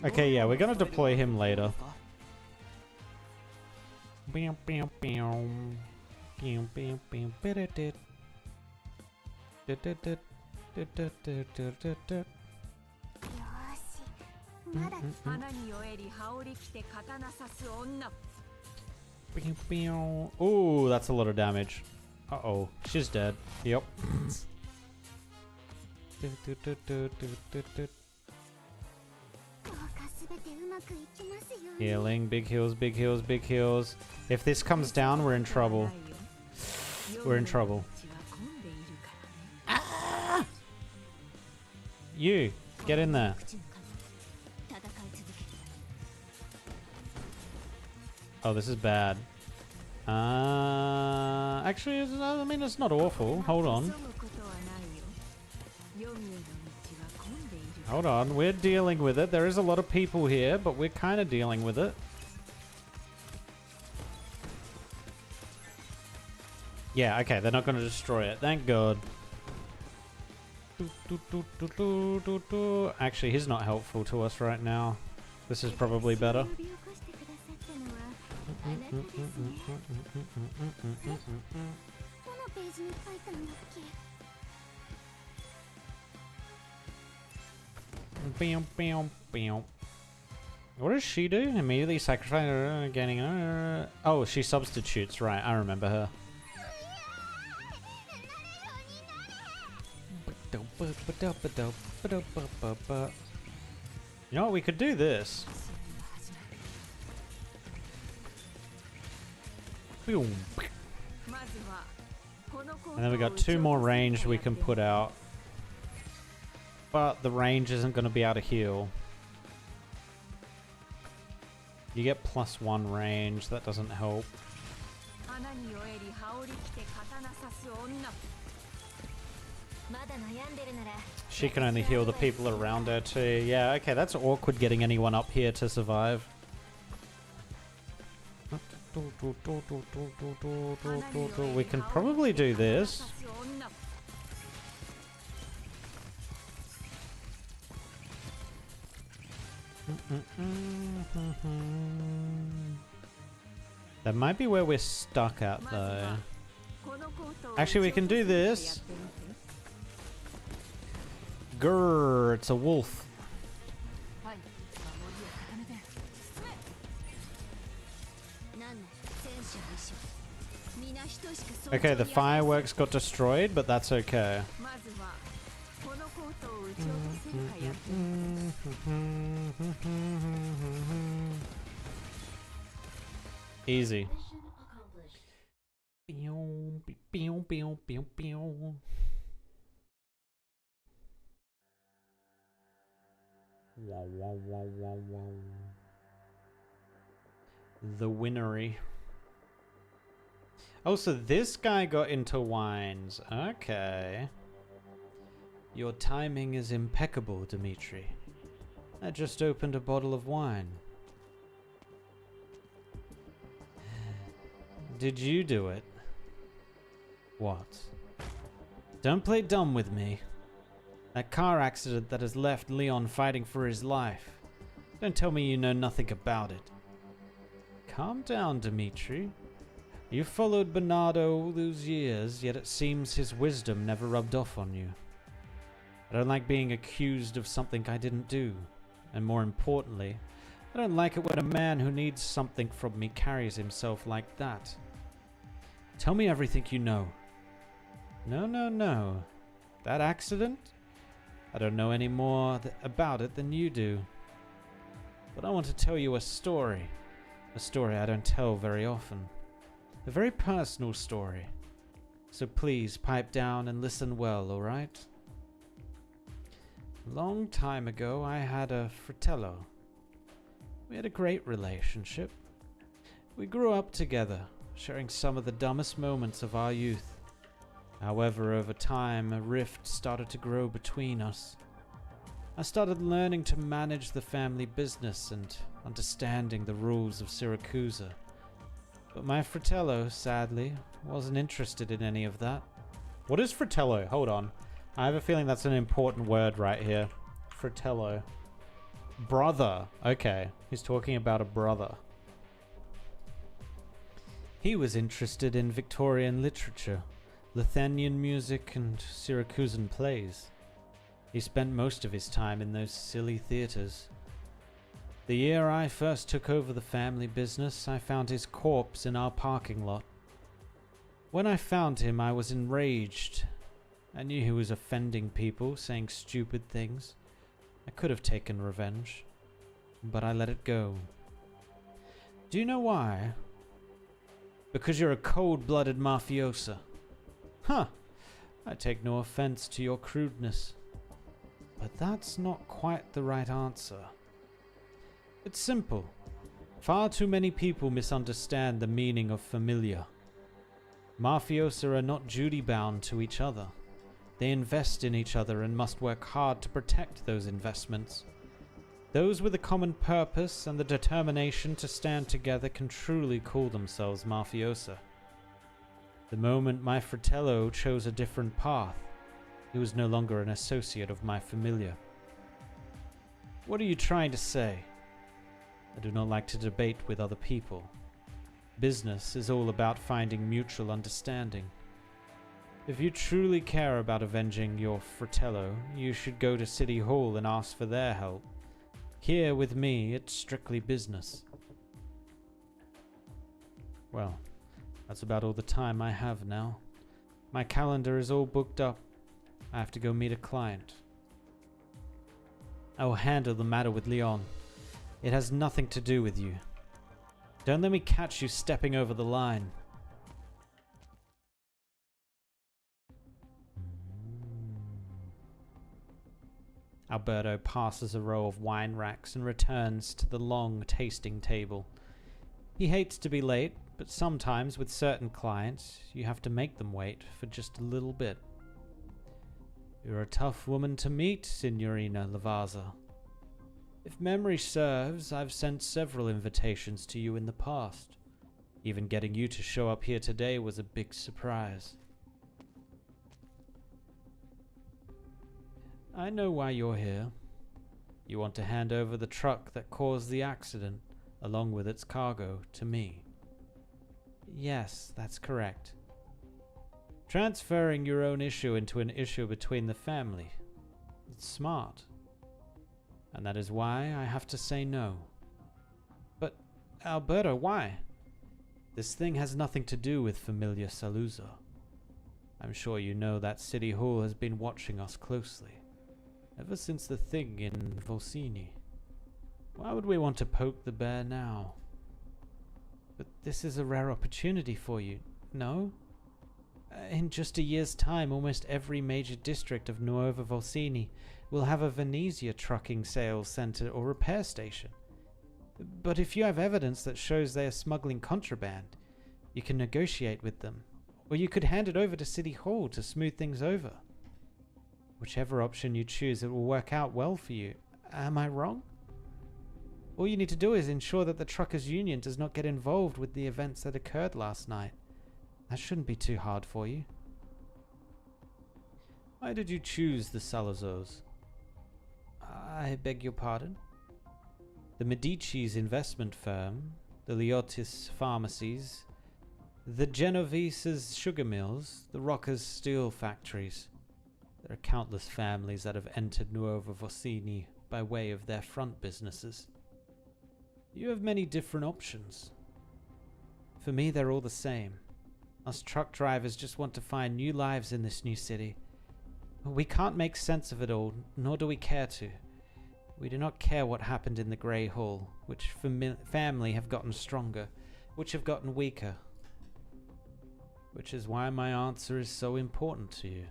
Okay, yeah, we're gonna deploy him later. Ooh, that's a lot of damage. Uh-oh, she's dead. Yep. Healing, big heals, big heals, big heals. If this comes down, we're in trouble. We're in trouble. Ah! You, get in there. Oh, this is bad. Actually, I mean, it's not awful. Hold on. Hold on, we're dealing with it. There is a lot of people here, but we're kind of dealing with it. Yeah, okay, they're not going to destroy it. Thank God. Actually, he's not helpful to us right now. This is probably better. What does she do? Immediately sacrifice gaining. Oh, she substitutes, right? I remember her. You know what? We could do this. Boom. And then we got 2 more range we can put out. But the range isn't going to be able to heal. You get +1 range. That doesn't help. She can only heal the people around her too. Yeah, okay, that's awkward getting anyone up here to survive. We can probably do this. That might be where we're stuck at though. Actually, we can do this. Grrr, it's a wolf. Okay, the fireworks got destroyed, but that's okay. Easy. The winery. Oh, so this guy got into wines. Okay. Your timing is impeccable, Dimitri. I just opened a bottle of wine. Did you do it? What? Don't play dumb with me. That car accident that has left Leon fighting for his life. Don't tell me you know nothing about it. Calm down, Dimitri. You followed Bernardo all those years, yet it seems his wisdom never rubbed off on you. I don't like being accused of something I didn't do. And more importantly, I don't like it when a man who needs something from me carries himself like that. Tell me everything you know. No. That accident? I don't know any more about it than you do. But I want to tell you a story. A story I don't tell very often. A very personal story. So please pipe down and listen well, alright? A long time ago I had a fratello. We had a great relationship. We grew up together, sharing some of the dumbest moments of our youth. However, over time, a rift started to grow between us. I started learning to manage the family business and understanding the rules of Syracuse. But my fratello, sadly, wasn't interested in any of that. What is fratello? Hold on. I have a feeling that's an important word right here. Fratello. Brother. Okay. He's talking about a brother. He was interested in Victorian literature, Lithuanian music, and Syracusan plays. He spent most of his time in those silly theaters. The year I first took over the family business, I found his corpse in our parking lot. When I found him, I was enraged. I knew he was offending people, saying stupid things. I could have taken revenge, but I let it go. Do you know why? Because you're a cold-blooded mafiosa. Huh. I take no offense to your crudeness. But that's not quite the right answer. It's simple. Far too many people misunderstand the meaning of familiar. Mafiosa are not duty-bound to each other. They invest in each other and must work hard to protect those investments. Those with a common purpose and the determination to stand together can truly call themselves mafiosa. The moment my fratello chose a different path, he was no longer an associate of my familiar. What are you trying to say? I do not like to debate with other people. Business is all about finding mutual understanding. If you truly care about avenging your fratello, you should go to City Hall and ask for their help. Here with me, it's strictly business. Well, that's about all the time I have now. My calendar is all booked up. I have to go meet a client. I will handle the matter with Leon. It has nothing to do with you. Don't let me catch you stepping over the line. Alberto passes a row of wine racks and returns to the long tasting table. He hates to be late, but sometimes with certain clients, you have to make them wait for just a little bit. You're a tough woman to meet, Signorina Lavazza. If memory serves, I've sent several invitations to you in the past. Even getting you to show up here today was a big surprise. I know why you're here. You want to hand over the truck that caused the accident, along with its cargo, to me. Yes, that's correct. Transferring your own issue into an issue between the family. It's smart. And that is why I have to say no. But, Alberto, why? This thing has nothing to do with Familia Saluzzo. I'm sure you know that City Hall has been watching us closely, ever since the thing in Volsini. Why would we want to poke the bear now? But this is a rare opportunity for you, no? In just a year's time, almost every major district of Nuova Volsini will have a Venezia trucking sales center or repair station. But if you have evidence that shows they are smuggling contraband, you can negotiate with them, or you could hand it over to City Hall to smooth things over. Whichever option you choose, it will work out well for you. Am I wrong? All you need to do is ensure that the truckers' union does not get involved with the events that occurred last night. That shouldn't be too hard for you. Why did you choose the Salazzos? I beg your pardon? The Medici's investment firm, the Liotis pharmacies, the Genovese's sugar mills, the Rockers' steel factories. There are countless families that have entered Nuova Volsini by way of their front businesses. You have many different options. For me, they're all the same. Us truck drivers just want to find new lives in this new city. We can't make sense of it all, nor do we care to. We do not care what happened in the Grey Hall, which family have gotten stronger, which have gotten weaker. Which is why my answer is so important to you.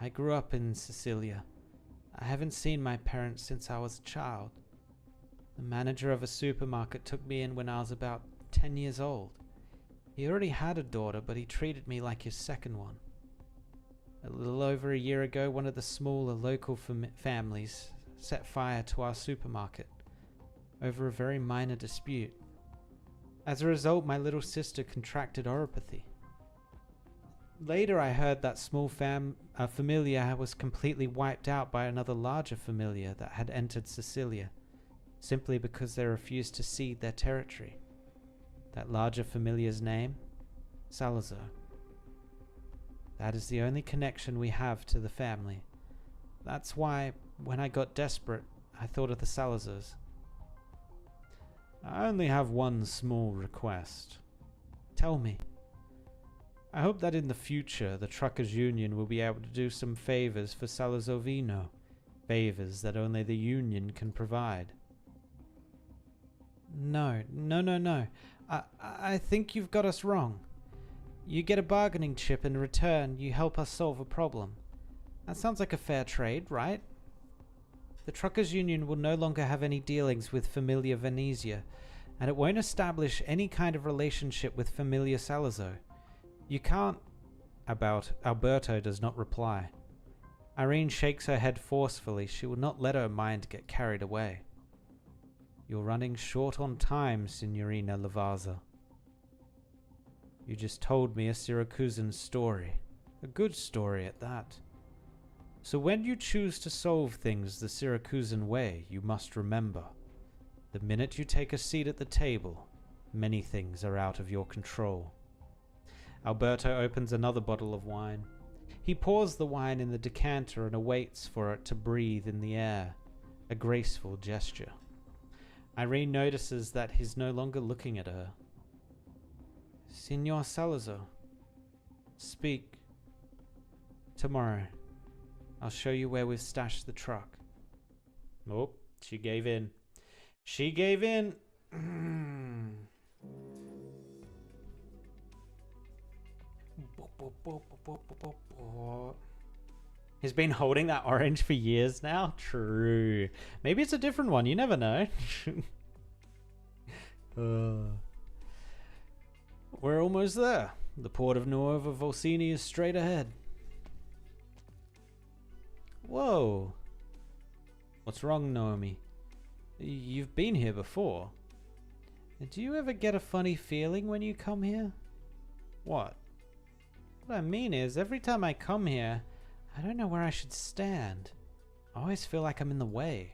I grew up in Sicilia. I haven't seen my parents since I was a child. The manager of a supermarket took me in when I was about 10 years old. He already had a daughter, but he treated me like his second one. A little over a year ago, one of the smaller local families set fire to our supermarket over a very minor dispute. As a result, my little sister contracted oropathy. Later, I heard that small familia was completely wiped out by another larger familia that had entered Sicilia, simply because they refused to cede their territory. That larger familia's name? Salazar. That is the only connection we have to the family. That's why, when I got desperate, I thought of the Salazars. I only have one small request. Tell me. I hope that in the future the Truckers' Union will be able to do some favors for Salazovino, favors that only the Union can provide. No. I think you've got us wrong. You get a bargaining chip in return, you help us solve a problem. That sounds like a fair trade, right? The Truckers' Union will no longer have any dealings with Familia Venezia, and it won't establish any kind of relationship with Familia Salazzo. You can't... Alberto does not reply. Irene shakes her head forcefully. She will not let her mind get carried away. You're running short on time, Signorina Lavazza. You just told me a Syracusan story. A good story at that. So when you choose to solve things the Syracusan way, you must remember. The minute you take a seat at the table, many things are out of your control. Alberto opens another bottle of wine. He pours the wine in the decanter and awaits for it to breathe in the air, a graceful gesture. Irene notices that he's no longer looking at her. Signor Salazar, speak. Tomorrow, I'll show you where we've stashed the truck. Oh, she gave in. She gave in. He's been holding that orange for years now? True. Maybe it's a different one. You never know. We're almost there. The port of Nuova Volsini is straight ahead. Whoa. What's wrong, Naomi? You've been here before. Do you ever get a funny feeling when you come here? What? What I mean is, every time I come here, I don't know where I should stand. I always feel like I'm in the way.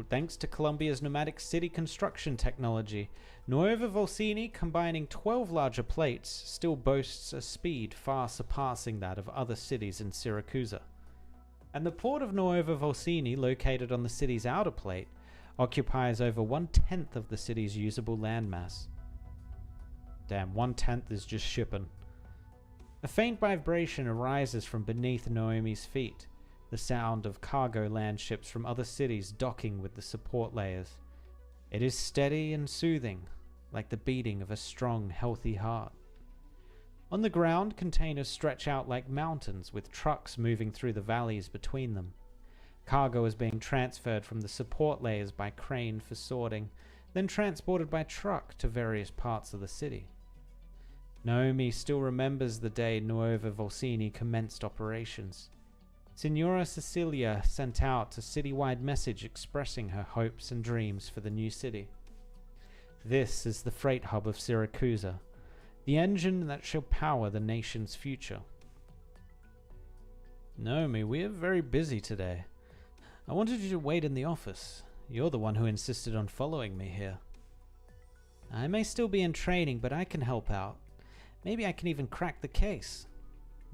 Thanks to Colombia's nomadic city construction technology, Nuova Volsini, combining 12 larger plates, still boasts a speed far surpassing that of other cities in Siracusa. And the port of Nuova Volsini, located on the city's outer plate, occupies over 1/10 of the city's usable landmass. Damn, 1/10 is just shipping. A faint vibration arises from beneath Naomi's feet, the sound of cargo land ships from other cities docking with the support layers. It is steady and soothing, like the beating of a strong, healthy heart. On the ground, containers stretch out like mountains, with trucks moving through the valleys between them. Cargo is being transferred from the support layers by crane for sorting, then transported by truck to various parts of the city. Naomi still remembers the day Nuova Volsini commenced operations. Signora Cecilia sent out a citywide message expressing her hopes and dreams for the new city. This is the freight hub of Siracusa, the engine that shall power the nation's future. Naomi, we are very busy today. I wanted you to wait in the office. You're the one who insisted on following me here. I may still be in training, but I can help out. Maybe I can even crack the case.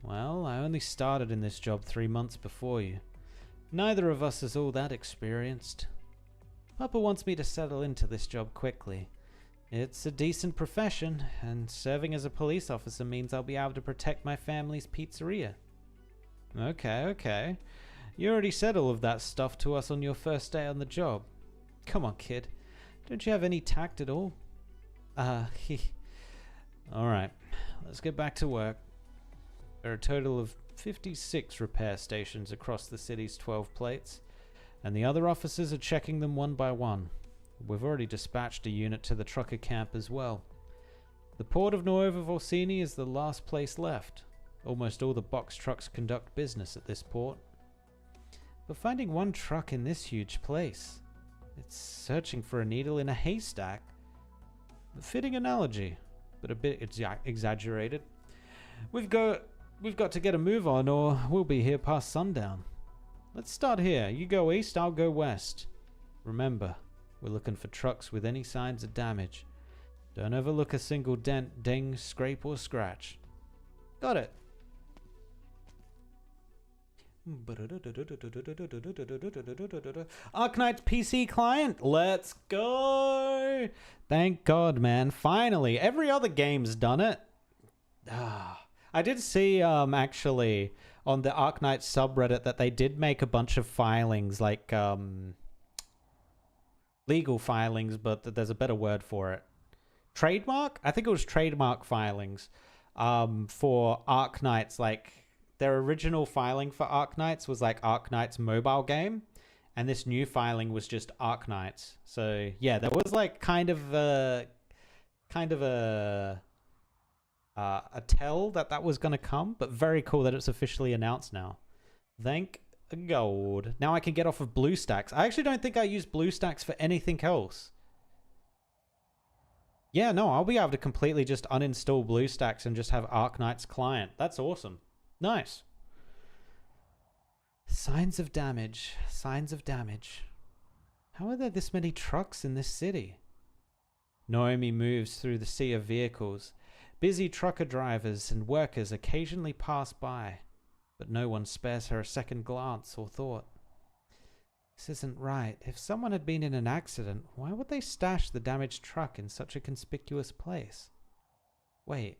Well, I only started in this job 3 months before you. Neither of us is all that experienced. Papa wants me to settle into this job quickly. It's a decent profession, and serving as a police officer means I'll be able to protect my family's pizzeria. Okay. You already said all of that stuff to us on your first day on the job. Come on, kid. Don't you have any tact at all? Alright, let's get back to work. There are a total of 56 repair stations across the city's 12 plates, and the other officers are checking them one by one. We've already dispatched a unit to the trucker camp as well. The port of Nuova Volsini is the last place left. Almost all the box trucks conduct business at this port. But finding one truck in this huge place, it's searching for a needle in a haystack. A fitting analogy, but a bit exaggerated. We've got to get a move on, or we'll be here past sundown. Let's start here. You go east, I'll go west. Remember, we're looking for trucks with any signs of damage. Don't overlook a single dent, ding, scrape, or scratch. Got it. Arknights PC client, let's go! Thank God, man. Finally, every other game's done it. I did see actually on the Arknights subreddit that they did make a bunch of filings, like legal filings, but there's a better word for it. Trademark? I think it was trademark filings for Arknights. Like, their original filing for Arknights was like Arknights mobile game, and this new filing was just Arknights. So yeah, there was like kind of a tell that was going to come, but very cool that it's officially announced now. Thank God. Now I can get off of BlueStacks. I actually don't think I use BlueStacks for anything else. Yeah, no, I'll be able to completely just uninstall BlueStacks and just have Arknights client. That's awesome. Nice. Signs of damage. Signs of damage. How are there this many trucks in this city? Naomi moves through the sea of vehicles. Busy trucker drivers and workers occasionally pass by, but no one spares her a second glance or thought. This isn't right. If someone had been in an accident, why would they stash the damaged truck in such a conspicuous place? Wait,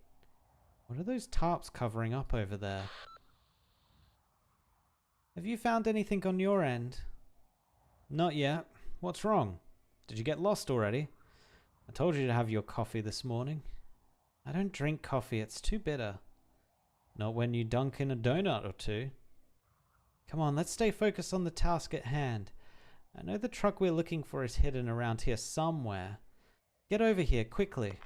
what are those tarps covering up over there? Have you found anything on your end? Not yet. What's wrong? Did you get lost already? I told you to have your coffee this morning. I don't drink coffee, it's too bitter. Not when you dunk in a donut or two. Come on, let's stay focused on the task at hand. I know the truck we're looking for is hidden around here somewhere. Get over here, quickly.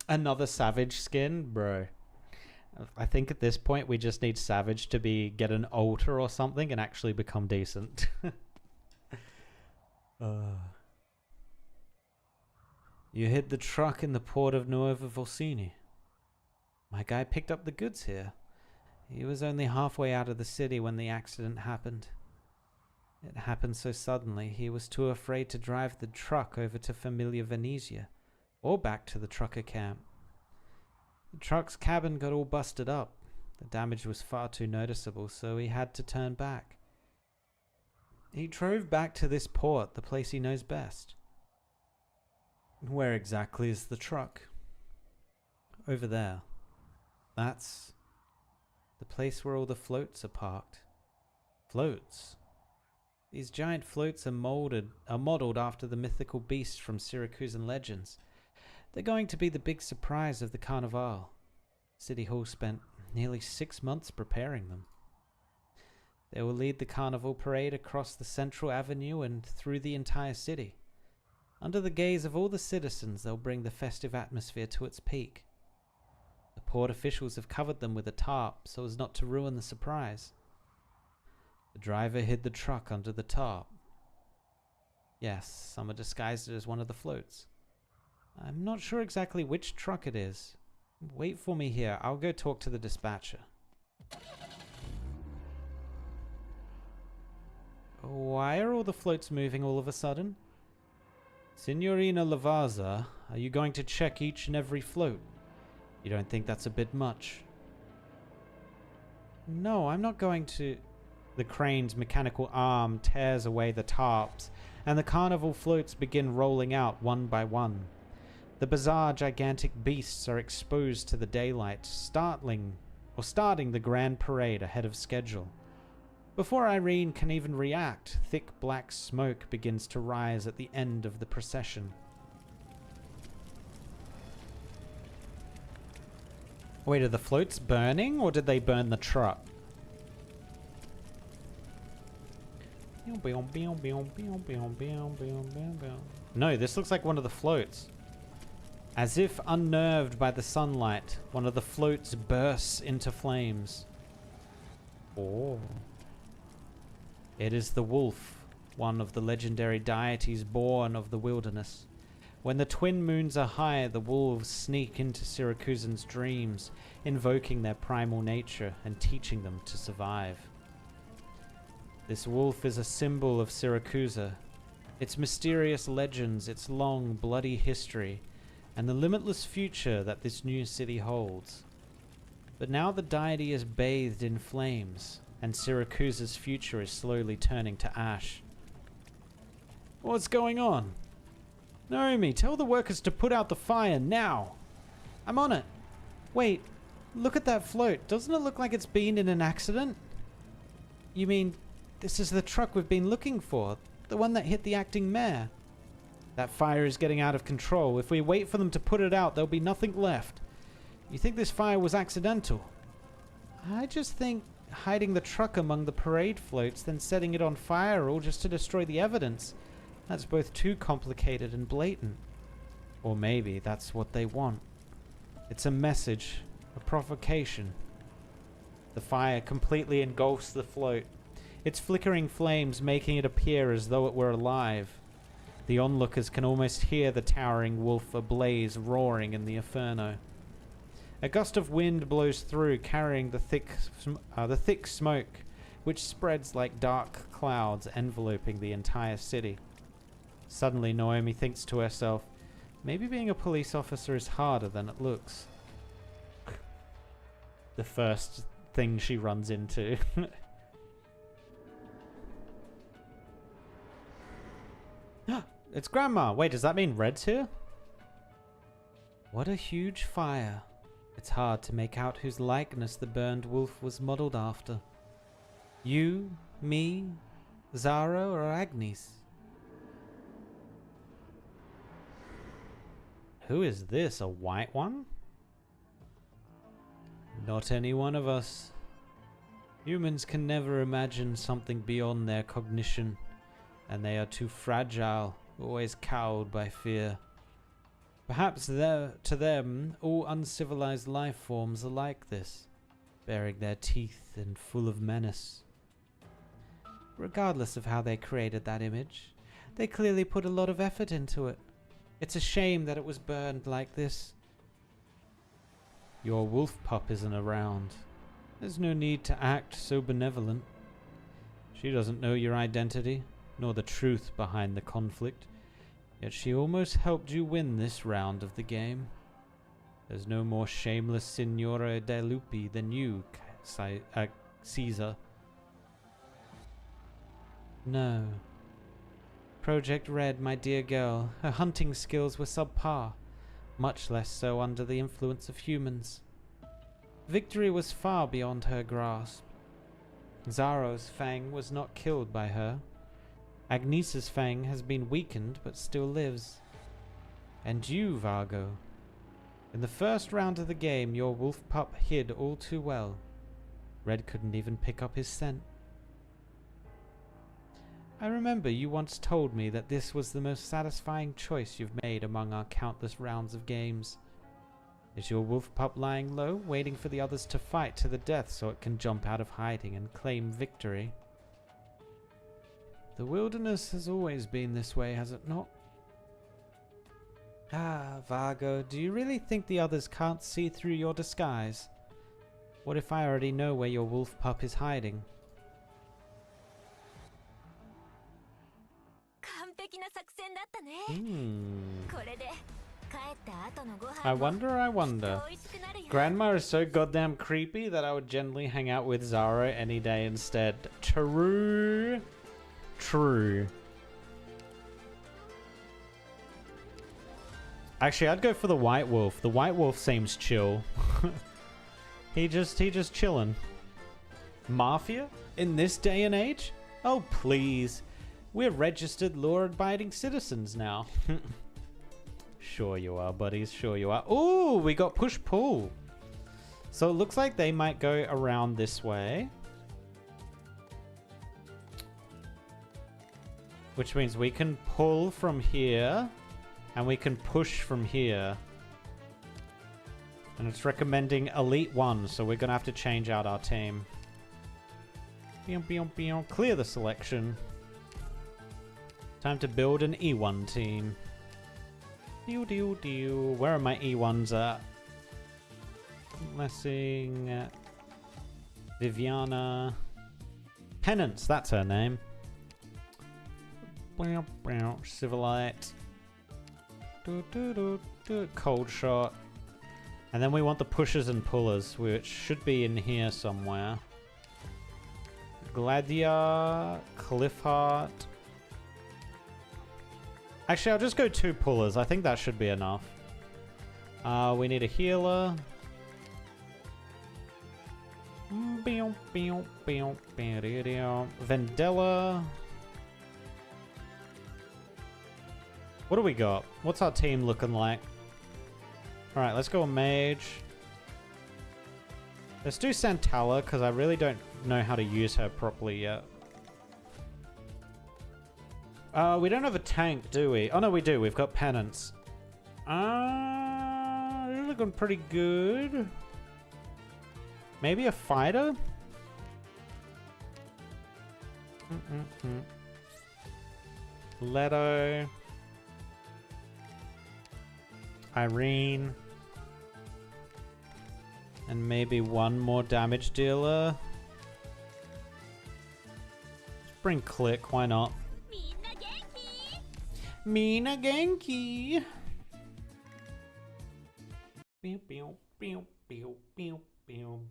Another Savage skin? Bro. I think at this point we just need Savage to get an altar or something and actually become decent. You hid the truck in the port of Nuova Volsini. My guy picked up the goods here. He was only halfway out of the city when the accident happened. It happened so suddenly, he was too afraid to drive the truck over to familiar Venezia, or back to the trucker camp. The truck's cabin got all busted up. The damage was far too noticeable, so he had to turn back. He drove back to this port, the place he knows best. Where exactly is the truck? Over there. That's the place where all the floats are parked. Floats? These giant floats are modeled after the mythical beasts from Syracusan legends. They're going to be the big surprise of the Carnival. City Hall spent nearly 6 months preparing them. They will lead the Carnival parade across the central avenue and through the entire city. Under the gaze of all the citizens, they'll bring the festive atmosphere to its peak. The port officials have covered them with a tarp so as not to ruin the surprise. The driver hid the truck under the tarp. Yes, some are disguised as one of the floats. I'm not sure exactly which truck it is. Wait for me here. I'll go talk to the dispatcher. Why are all the floats moving all of a sudden? Signorina Lavazza, are you going to check each and every float? You don't think that's a bit much? No, I'm not going to... The crane's mechanical arm tears away the tarps, and the carnival floats begin rolling out one by one. The bizarre, gigantic beasts are exposed to the daylight, starting the grand parade ahead of schedule. Before Irene can even react, thick black smoke begins to rise at the end of the procession. Wait, are the floats burning, or did they burn the truck? No, this looks like one of the floats. As if unnerved by the sunlight, one of the floats bursts into flames. Oh. It is the wolf, one of the legendary deities born of the wilderness. When the twin moons are high, the wolves sneak into Syracusan's dreams, invoking their primal nature and teaching them to survive. This wolf is a symbol of Syracusa, its mysterious legends, its long, bloody history, and the limitless future that this new city holds. But now the deity is bathed in flames, and Syracusa's future is slowly turning to ash. What's going on? Naomi, tell the workers to put out the fire now! I'm on it! Wait, look at that float. Doesn't it look like it's been in an accident? You mean, this is the truck we've been looking for? The one that hit the acting mayor? That fire is getting out of control. If we wait for them to put it out, there'll be nothing left. You think this fire was accidental? I just think hiding the truck among the parade floats, then setting it on fire all just to destroy the evidence. That's both too complicated and blatant. Or maybe that's what they want. It's a message, a provocation. The fire completely engulfs the float, its flickering flames making it appear as though it were alive. The onlookers can almost hear the towering wolf ablaze, roaring in the inferno. A gust of wind blows through, carrying the thick smoke, which spreads like dark clouds enveloping the entire city. Suddenly, Naomi thinks to herself, maybe being a police officer is harder than it looks. The first thing she runs into. It's Grandma! Wait, does that mean Red's here? What a huge fire. It's hard to make out whose likeness the burned wolf was modelled after. You, me, Zara, or Agnes? Who is this, a white one? Not any one of us. Humans can never imagine something beyond their cognition, and they are too fragile, always cowed by fear. Perhaps to them, all uncivilized life forms are like this, baring their teeth and full of menace. Regardless of how they created that image, they clearly put a lot of effort into it. It's a shame that it was burned like this. Your wolf pup isn't around. There's no need to act so benevolent. She doesn't know your identity, nor the truth behind the conflict, yet she almost helped you win this round of the game. There's no more shameless Signora de Lupi than you, Caesar. No. Project Red, my dear girl, her hunting skills were subpar, much less so under the influence of humans. Victory was far beyond her grasp. Zaro's fang was not killed by her. Agnes's fang has been weakened but still lives. And you, Vargo. In the first round of the game, your wolf pup hid all too well. Red couldn't even pick up his scent. I remember you once told me that this was the most satisfying choice you've made among our countless rounds of games. Is your wolf pup lying low, waiting for the others to fight to the death so it can jump out of hiding and claim victory? The wilderness has always been this way, has it not? Ah, Vargo, do you really think the others can't see through your disguise? What if I already know where your wolf pup is hiding? I wonder. Grandma is so goddamn creepy that I would generally hang out with Zara any day instead. True. Actually, I'd go for the white wolf. The white wolf seems chill. he just chilling. Mafia? In this day and age? Oh, please. We're registered law-abiding citizens now. Sure you are, buddies. Sure you are. Ooh, we got push-pull. So it looks like they might go around this way. Which means we can pull from here. And we can push from here. And it's recommending Elite 1, so we're going to have to change out our team. Clear the selection. Time to build an E1 team. Where are my E1s at? Blessing. Viviana. Penance, that's her name. Civilite. Cold shot. And then we want the pushers and pullers, which should be in here somewhere. Gladia. Cliffheart. Actually, I'll just go 2 pullers. I think that should be enough. We need a healer. Vendella. What do we got? What's our team looking like? Alright, let's go a mage. Let's do Santala, because I really don't know how to use her properly yet. We don't have a tank, do we? Oh, no, we do. We've got Penance. They're looking pretty good. Maybe a fighter? Leto. Irene. And maybe one more damage dealer. Let's bring Click, why not? Mina Genki! Pew, pew, pew, pew, pew, pew.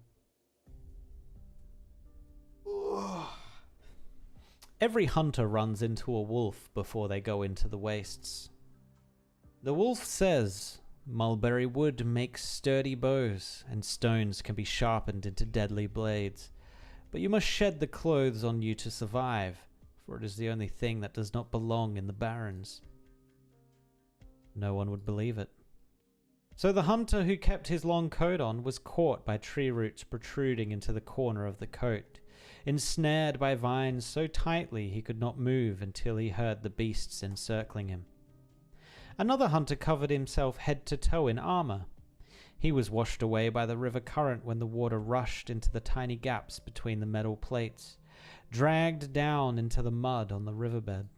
Every hunter runs into a wolf before they go into the wastes. The wolf says, mulberry wood makes sturdy bows, and stones can be sharpened into deadly blades. But you must shed the clothes on you to survive, for it is the only thing that does not belong in the barrens. No one would believe it. So the hunter who kept his long coat on was caught by tree roots protruding into the corner of the coat, ensnared by vines so tightly he could not move until he heard the beasts encircling him. Another hunter covered himself head to toe in armor. He was washed away by the river current when the water rushed into the tiny gaps between the metal plates, dragged down into the mud on the riverbed.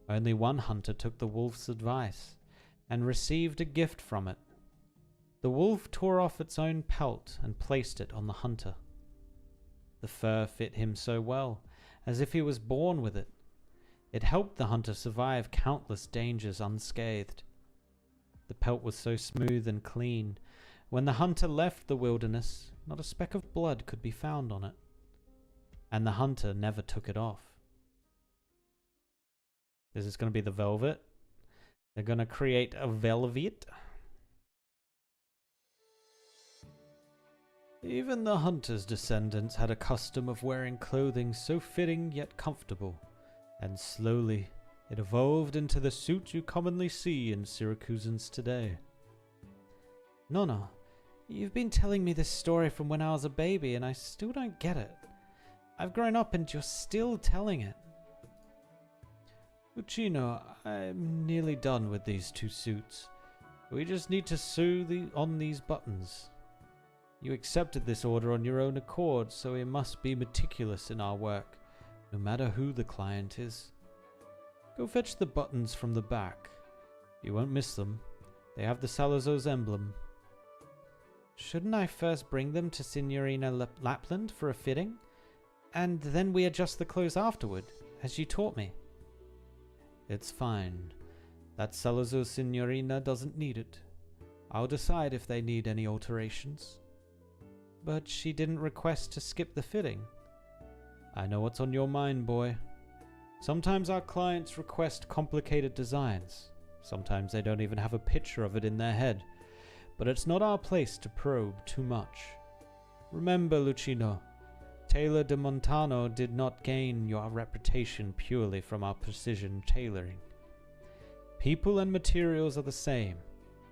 Only one hunter took the wolf's advice and received a gift from it. The wolf tore off its own pelt and placed it on the hunter. The fur fit him so well, as if he was born with it. It helped the hunter survive countless dangers unscathed. The pelt was so smooth and clean, when the hunter left the wilderness, not a speck of blood could be found on it. And the hunter never took it off. This is going to be the velvet. They're going to create a velvet. Even the hunter's descendants had a custom of wearing clothing so fitting yet comfortable, and slowly it evolved into the suit you commonly see in Syracusans today. Nonna, you've been telling me this story from when I was a baby, and I still don't get it. I've grown up and you're still telling it. Lucino, I'm nearly done with these two suits. We just need to sew on these buttons. You accepted this order on your own accord, so we must be meticulous in our work, no matter who the client is. Go fetch the buttons from the back. You won't miss them. They have the Salazar's emblem. Shouldn't I first bring them to Signorina Lapland for a fitting? And then we adjust the clothes afterward, as you taught me. It's fine. That Salazar Signorina doesn't need it. I'll decide if they need any alterations. But she didn't request to skip the fitting. I know what's on your mind, boy. Sometimes our clients request complicated designs. Sometimes they don't even have a picture of it in their head. But it's not our place to probe too much. Remember, Lucino, Taylor de Montano did not gain your reputation purely from our precision tailoring. People and materials are the same.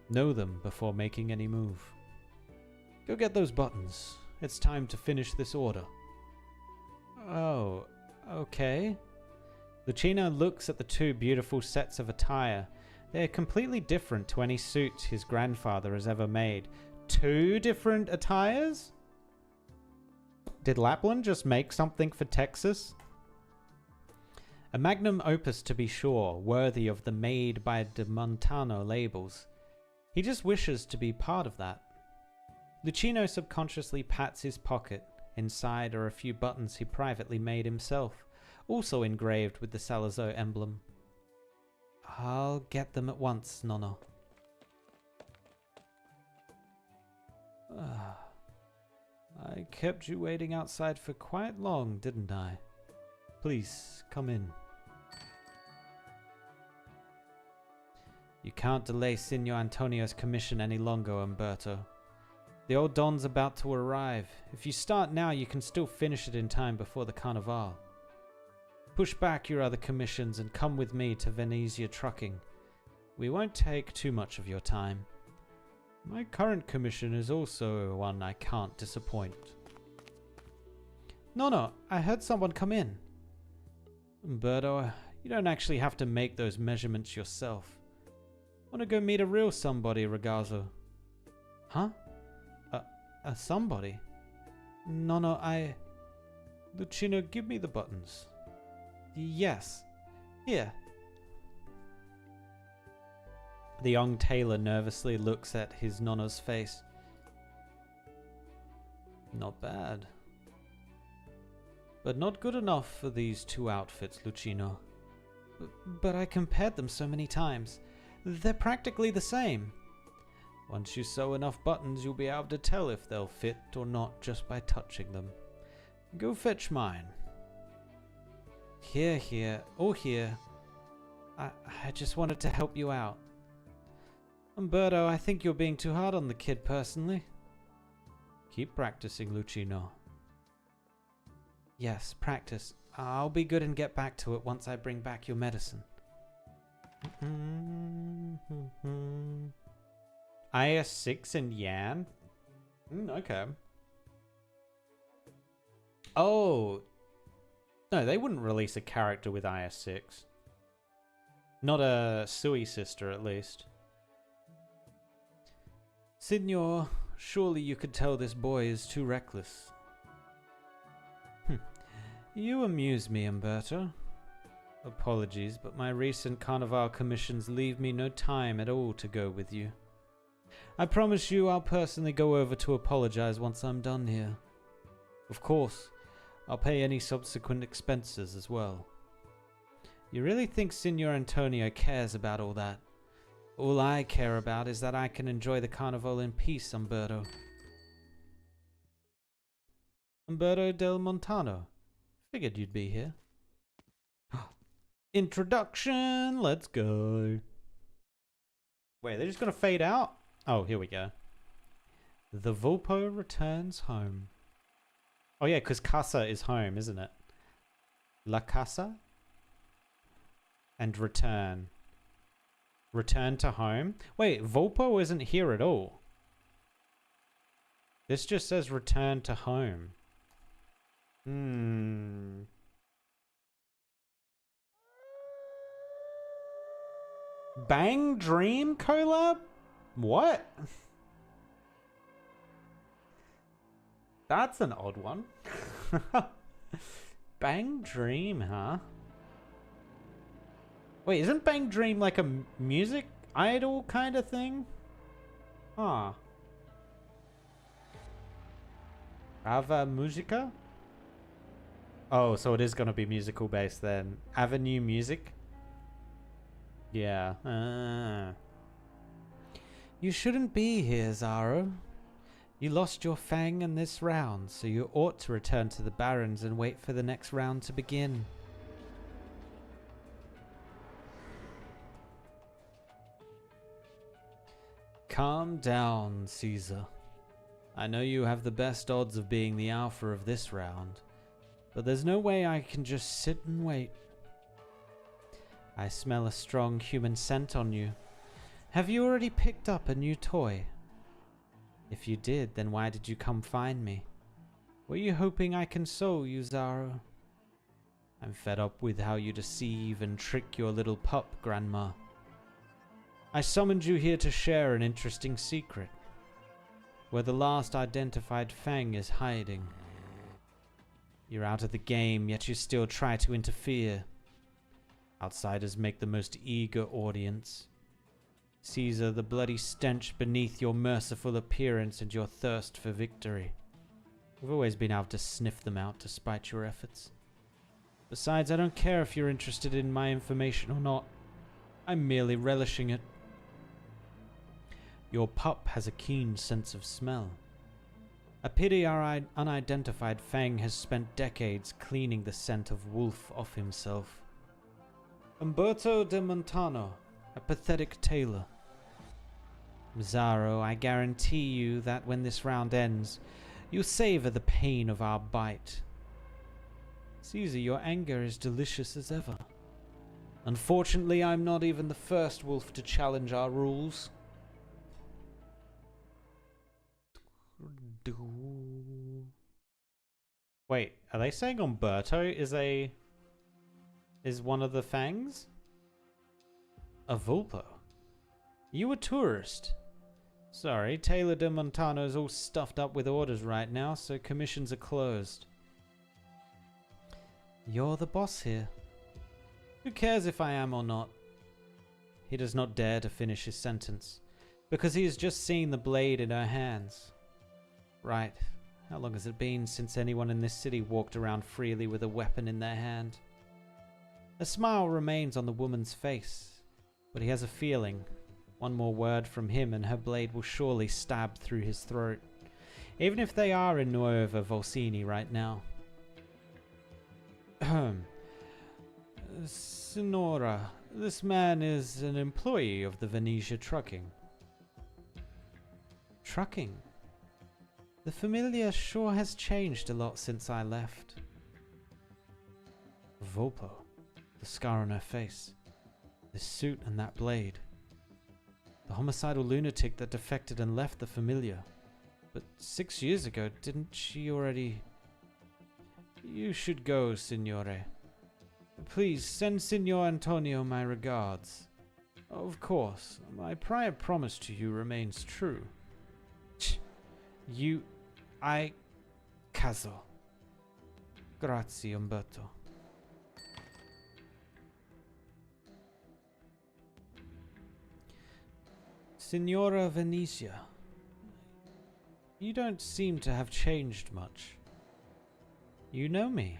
Know them before making any move. Go get those buttons. It's time to finish this order. Oh, okay. Lucino looks at the two beautiful sets of attire. They are completely different to any suit his grandfather has ever made. Two different attires? Did Lapland just make something for Texas? A magnum opus, to be sure, worthy of the made by de Montano labels. He just wishes to be part of that. Lucino subconsciously pats his pocket. Inside are a few buttons he privately made himself, also engraved with the Salazar emblem. I'll get them at once, Nonna. I kept you waiting outside for quite long, didn't I? Please, come in. You can't delay Signor Antonio's commission any longer, Umberto. The old Don's about to arrive. If you start now, you can still finish it in time before the Carnival. Push back your other commissions and come with me to Venezia Trucking. We won't take too much of your time. My current commission is also one I can't disappoint. No, I heard someone come in. Umberto, you don't actually have to make those measurements yourself. Want to go meet a real somebody, Ragazzo? Huh? A somebody? No, Lucino, give me the buttons. Yes. Here. The young tailor nervously looks at his nonna's face. Not bad. But not good enough for these two outfits, Lucino. But I compared them so many times. They're practically the same. Once you sew enough buttons, you'll be able to tell if they'll fit or not just by touching them. Go fetch mine. Here. Oh, here. I just wanted to help you out. Umberto, I think you're being too hard on the kid, personally. Keep practicing, Lucino. Yes, practice. I'll be good and get back to it once I bring back your medicine. IS6 and Yan? Okay. Oh. No, they wouldn't release a character with IS6. Not a Sui sister, at least. Signor, surely you could tell this boy is too reckless. You amuse me, Umberto. Apologies, but my recent Carnival commissions leave me no time at all to go with you. I promise you I'll personally go over to apologize once I'm done here. Of course, I'll pay any subsequent expenses as well. You really think Signor Antonio cares about all that? All I care about is that I can enjoy the Carnival in peace, Umberto. Umberto del Montano. Figured you'd be here. Introduction! Let's go. Wait, they're just gonna fade out? Oh, here we go. The Vulpo returns home. Oh yeah, because Casa is home, isn't it? La Casa? And return. Return to home? Wait, Vulpo isn't here at all. This just says return to home. Bang Dream collab? What? That's an odd one. Bang Dream, huh? Wait, isn't Bang Dream like a music idol kind of thing? Huh. Ava Musica? Oh, so it is going to be musical based then. Avenue Music? Yeah. You shouldn't be here, Zaro. You lost your fang in this round, so you ought to return to the Barrens and wait for the next round to begin. Calm down, Caesar. I know you have the best odds of being the alpha of this round, but there's no way I can just sit and wait. I smell a strong human scent on you. Have you already picked up a new toy? If you did, then why did you come find me? Were you hoping I console you, Zaro? I'm fed up with how you deceive and trick your little pup, Grandma. I summoned you here to share an interesting secret, where the last identified fang is hiding. You're out of the game, yet you still try to interfere. Outsiders make the most eager audience. Caesar, the bloody stench beneath your merciful appearance and your thirst for victory. We've always been able to sniff them out despite your efforts. Besides, I don't care if you're interested in my information or not. I'm merely relishing it. Your pup has a keen sense of smell. A pity our unidentified fang has spent decades cleaning the scent of wolf off himself. Umberto de Montano, a pathetic tailor. Zaro, I guarantee you that when this round ends, you'll savor the pain of our bite. Caesar, your anger is delicious as ever. Unfortunately, I'm not even the first wolf to challenge our rules. Wait, are they saying Umberto is one of the fangs? A Vulpo? You a tourist? Sorry, Taylor de Montano's all stuffed up with orders right now, so commissions are closed. You're the boss here. Who cares if I am or not? he does not dare to finish his sentence, because he has just seen the blade in her hands. Right. How long has it been since anyone in this city walked around freely with a weapon in their hand? A smile remains on the woman's face, but he has a feeling. One more word from him and her blade will surely stab through his throat, even if they are in Nuova Volsini right now. Signora, this man is an employee of the Venetia Trucking. Trucking? The familiar sure has changed a lot since I left. Volpo, the scar on her face, this suit and that blade. The homicidal lunatic that defected and left the familiar. But 6 years ago, didn't she already... You should go, Signore. Please send Signor Antonio my regards. Of course, my prior promise to you remains true. Caso. Grazie, Umberto. Signora Venetia, you don't seem to have changed much. You know me.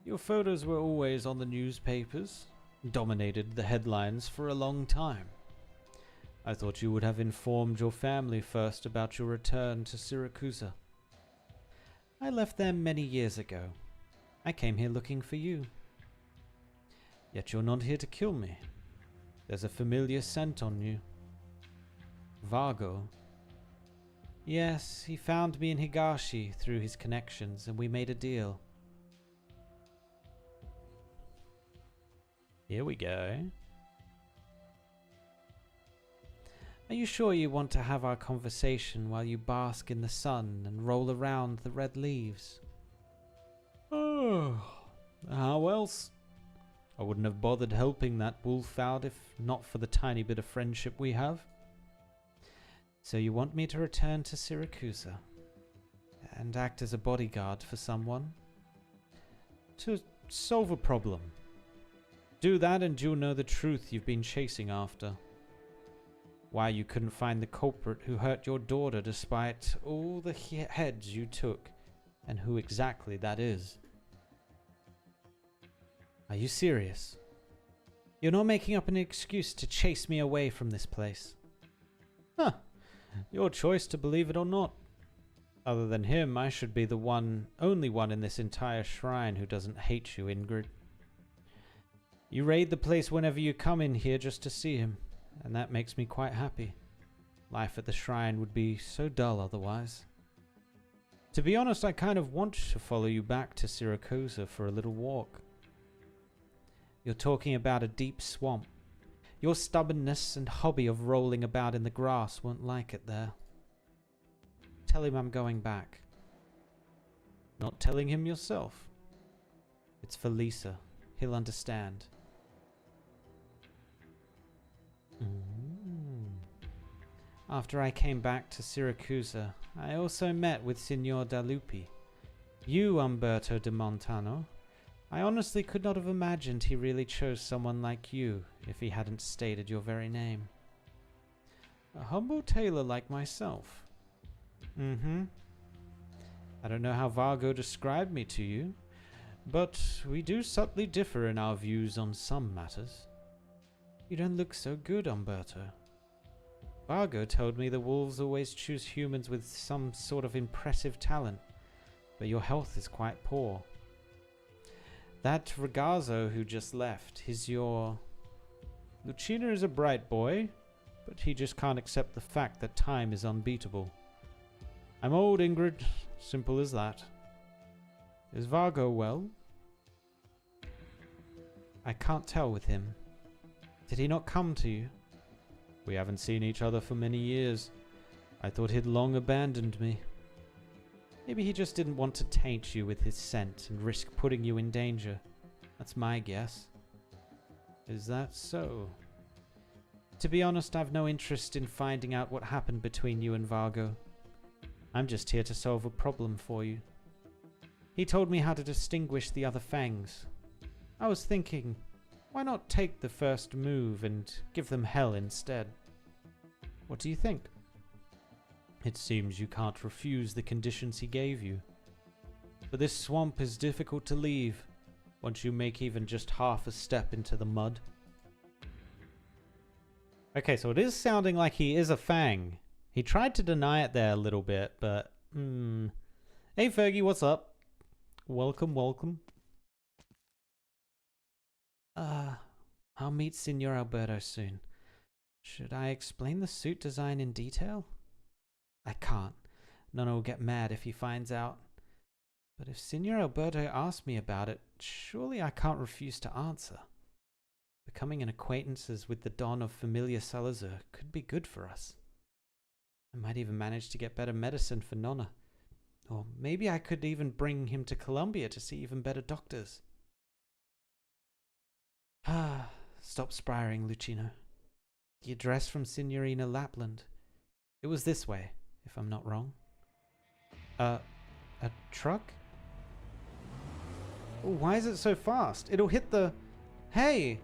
Your photos were always on the newspapers, dominated the headlines for a long time. I thought you would have informed your family first about your return to Siracusa. I left there many years ago. I came here looking for you. Yet you're not here to kill me. There's a familiar scent on you. Vargo. Yes, he found me in Higashi through his connections, and we made a deal. Here we go. Are you sure you want to have our conversation while you bask in the sun and roll around the red leaves? Oh, how else? I wouldn't have bothered helping that wolf out if not for the tiny bit of friendship we have. So you want me to return to Siracusa and act as a bodyguard for someone? To solve a problem. Do that and you'll know the truth you've been chasing after. Why you couldn't find the culprit who hurt your daughter despite all the heads you took, and who exactly that is. Are you serious? You're not making up an excuse to chase me away from this place? Huh. Your choice to believe it or not. Other than him, I should be the only one in this entire shrine who doesn't hate you, Ingrid. You raid the place whenever you come in here just to see him, and that makes me quite happy. Life at the shrine would be so dull otherwise. To be honest, I kind of want to follow you back to Siracusa for a little walk. You're talking about a deep swamp. Your stubbornness and hobby of rolling about in the grass won't like it there. Tell him I'm going back. Not telling him yourself. It's for Lisa. He'll understand. After I came back to Siracusa, I also met with Signor Dalupi. You, Umberto de Montano. I honestly could not have imagined he really chose someone like you if he hadn't stated your very name. A humble tailor like myself. I don't know how Vargo described me to you, but we do subtly differ in our views on some matters. You don't look so good, Umberto. Vargo told me the wolves always choose humans with some sort of impressive talent, but your health is quite poor. That Ragazzo who just left, he's your... Lucina is a bright boy, but he just can't accept the fact that time is unbeatable. I'm old, Ingrid. Simple as that. Is Vargo well? I can't tell with him. Did he not come to you? We haven't seen each other for many years. I thought he'd long abandoned me. Maybe he just didn't want to taint you with his scent and risk putting you in danger. That's my guess. Is that so? To be honest, I've no interest in finding out what happened between you and Vargo. I'm just here to solve a problem for you. He told me how to distinguish the other fangs. I was thinking, Why not take the first move and give them hell instead? What do you think? It seems you can't refuse the conditions he gave you. But this swamp is difficult to leave once you make even just half a step into the mud. Okay, so it is sounding like he is a Fang. He tried to deny it there a little bit, but... Hey Fergie, what's up? Welcome, welcome. I'll meet Signor Alberto soon. Should I explain the suit design in detail? I can't. Nonna will get mad if he finds out. But if Signor Alberto asks me about it, surely I can't refuse to answer. Becoming an acquaintances with the Don of Familia Salazar could be good for us. I might even manage to get better medicine for Nonna. Or maybe I could even bring him to Colombia to see even better doctors. Stop spiraling, Lucino. The address from Signorina Lapland. It was this way, if I'm not wrong. A truck? Oh, why is it so fast? It'll hit the... Hey!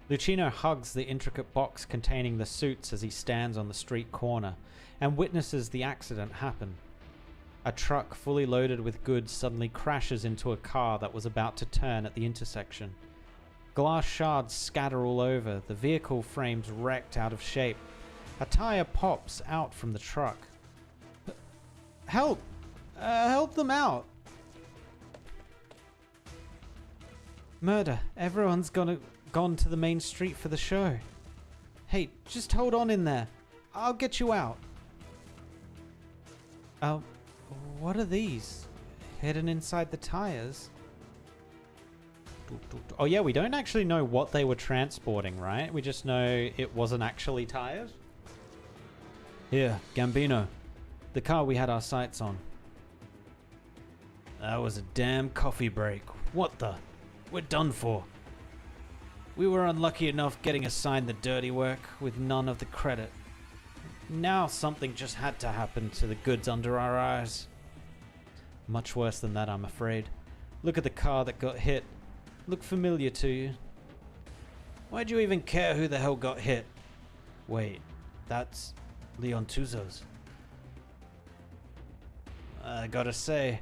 Lucino hugs the intricate box containing the suits as he stands on the street corner and witnesses the accident happen. A truck fully loaded with goods suddenly crashes into a car that was about to turn at the intersection. Glass shards scatter all over, the vehicle frames wrecked out of shape. A tire pops out from the truck. Help! Help them out! Murder. Everyone's gone to the main street for the show. Hey, just hold on in there. I'll get you out. What are these? Hidden inside the tires? Oh yeah, we don't actually know what they were transporting, right? We just know it wasn't actually tires. Here, Gambino. The car we had our sights on. That was a damn coffee break. What the? We're done for. We were unlucky enough getting assigned the dirty work with none of the credit. Now something just had to happen to the goods under our eyes. Much worse than that, I'm afraid. Look at the car that got hit. Look familiar to you? Why'd you even care who the hell got hit? Wait, that's Leon Tuzo's. I gotta say,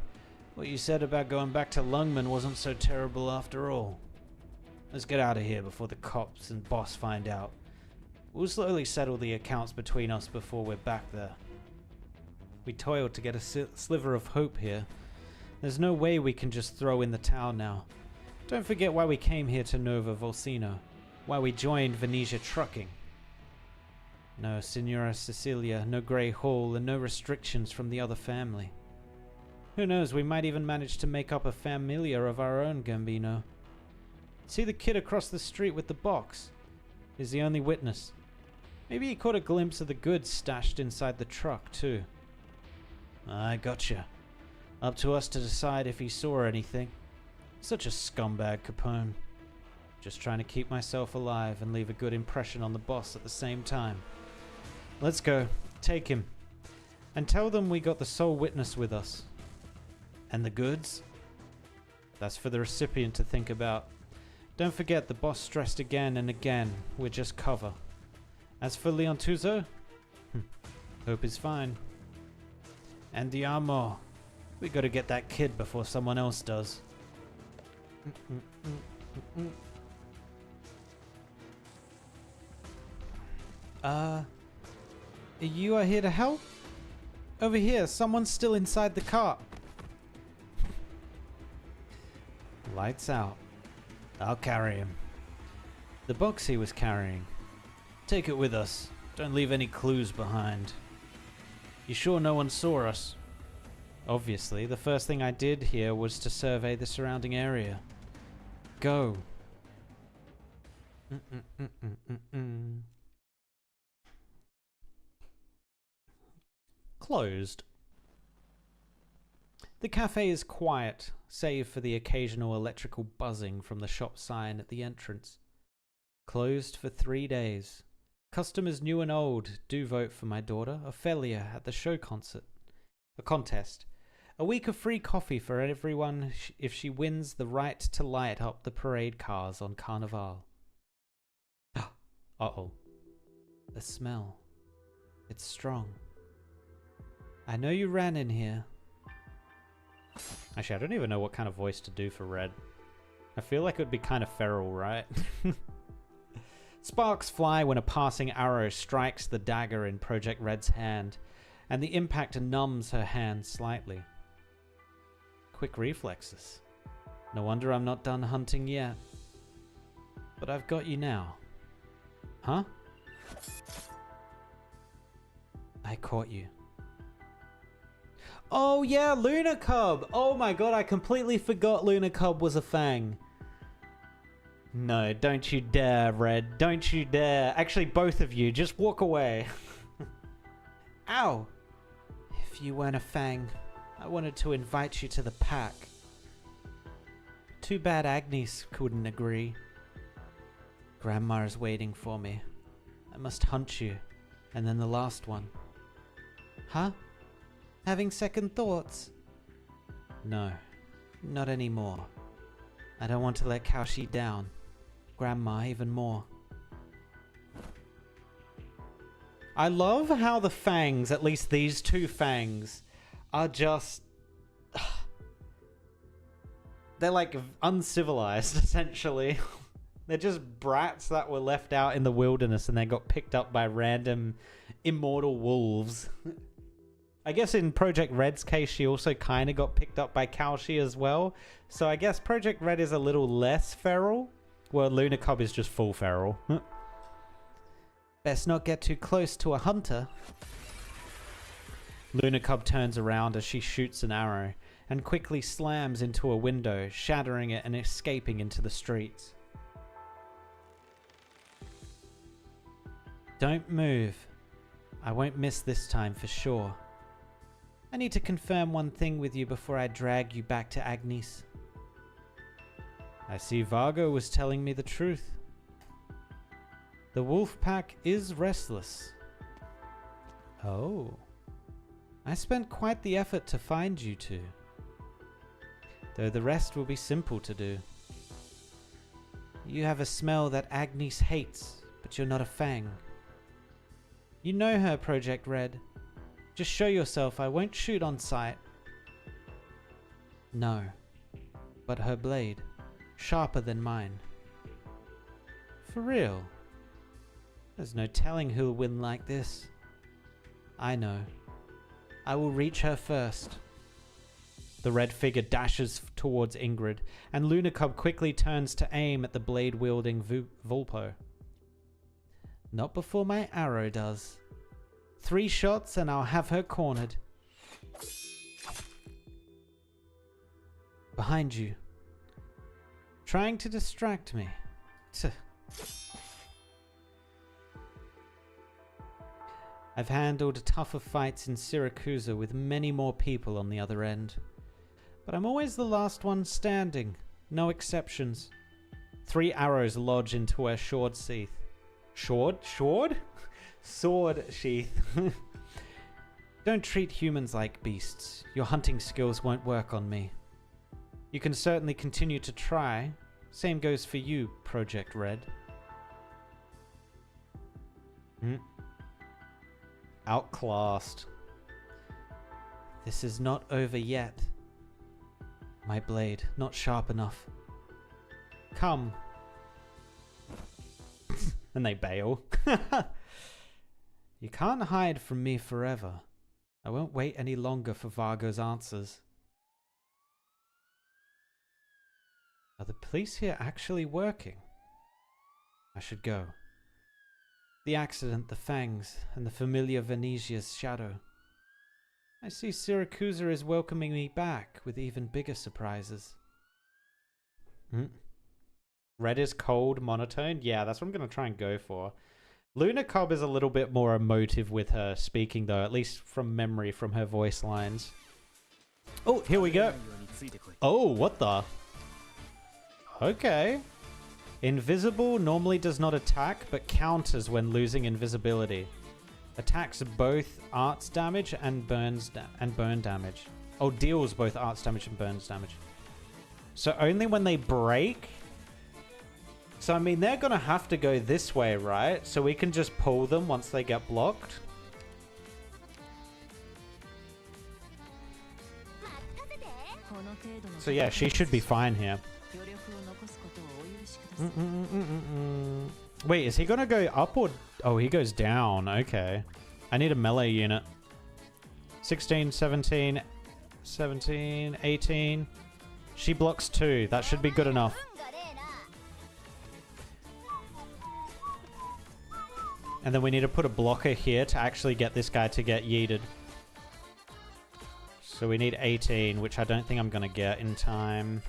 what you said about going back to Lungman wasn't so terrible after all. Let's get out of here before the cops and boss find out. We'll slowly settle the accounts between us before we're back there. We toiled to get a sliver of hope here. There's no way we can just throw in the towel now. Don't forget why we came here to Nova Volcino. Why we joined Venetia Trucking. No Signora Cecilia, no Grey Hall, and no restrictions from the other family. Who knows, we might even manage to make up a familia of our own, Gambino. See the kid across the street with the box? He's the only witness. Maybe he caught a glimpse of the goods stashed inside the truck, too. I gotcha. Up to us to decide if he saw anything. Such a scumbag, Capone. Just trying to keep myself alive and leave a good impression on the boss at the same time. Let's go. Take him. And tell them we got the sole witness with us. And the goods? That's for the recipient to think about. Don't forget, the boss stressed again and again, we're just cover. As for Leon Tuzo, hope he's fine. And Diamo, we gotta get that kid before someone else does. You are here to help? Over here, someone's still inside the car. Lights out. I'll carry him. The box he was carrying. Take it with us. Don't leave any clues behind. You sure no one saw us? Obviously, the first thing I did here was to survey the surrounding area. Go. Closed. The cafe is quiet, save for the occasional electrical buzzing from the shop sign at the entrance. Closed for 3 days. Customers new and old do vote for my daughter, Ophelia, at the show contest. A week of free coffee for everyone if she wins the right to light up the parade cars on Carnival. Uh-oh. The smell. It's strong. I know you ran in here. Actually, I don't even know what kind of voice to do for Red. I feel like it would be kind of feral, right? Sparks fly when a passing arrow strikes the dagger in Project Red's hand, and the impact numbs her hand slightly. Quick reflexes. No wonder I'm not done hunting yet. But I've got you now. Huh? I caught you. Oh yeah, Luna Cub! Oh my god, I completely forgot Luna Cub was a fang. No, don't you dare, Red. Don't you dare. Actually, both of you, just walk away. Ow! If you weren't a fang, I wanted to invite you to the pack. Too bad Agnes couldn't agree. Grandma is waiting for me. I must hunt you. And then the last one. Huh? Having second thoughts? No, not anymore. I don't want to let Kaoshi down. Grandma even more. I love how the fangs, at least these two fangs, are just... they're like uncivilized, essentially. They're just brats that were left out in the wilderness and then got picked up by random immortal wolves. I guess in Project Red's case, she also kind of got picked up by Kaoshi as well. So I guess Project Red is a little less feral. Well, Luna Cub is just full feral. Best not get too close to a hunter. Luna Cub turns around as she shoots an arrow and quickly slams into a window, shattering it and escaping into the streets. Don't move. I won't miss this time for sure. I need to confirm one thing with you before I drag you back to Agnes. I see Vargo was telling me the truth. The wolf pack is restless. Oh. I spent quite the effort to find you two. Though the rest will be simple to do. You have a smell that Agnes hates, but you're not a fang. You know her, Project Red. Just show yourself, I won't shoot on sight. No. But her blade, sharper than mine. For real. There's no telling who'll win like this. I know. I will reach her first. The red figure dashes towards Ingrid, and Luna Cub quickly turns to aim at the blade-wielding Vulpo. Not before my arrow does. 3 shots and I'll have her cornered. Behind you. Trying to distract me. I've handled tougher fights in Syracuse with many more people on the other end. But I'm always the last one standing. No exceptions. 3 arrows lodge into her sword sheath. Sword sheath. Don't treat humans like beasts. Your hunting skills won't work on me. You can certainly continue to try. Same goes for you, Project Red. Outclassed. This is not over yet. My blade, not sharp enough. Come. And they bail. You can't hide from me forever. I won't wait any longer for Vargo's answers. Are the police here actually working? I should go. The accident, the fangs, and the familiar Venetia's shadow. I see Syracuse is welcoming me back with even bigger surprises. Red is cold, monotone? Yeah, that's what I'm going to try and go for. Luna Cub is a little bit more emotive with her speaking, though, at least from memory from her voice lines. Oh, here we go. Oh, what the? Okay. Invisible normally does not attack, but counters when losing invisibility. Attacks both arts damage and burn damage. Oh, deals both arts damage and burns damage. So only when they break. So, I mean, they're going to have to go this way, right? So we can just pull them once they get blocked. So, yeah, she should be fine here. Wait, is he going to go up or... Oh, he goes down. Okay. I need a melee unit. 16, 17, 17, 18. She blocks 2. That should be good enough. And then we need to put a blocker here to actually get this guy to get yeeted. So we need 18, which I don't think I'm going to get in time.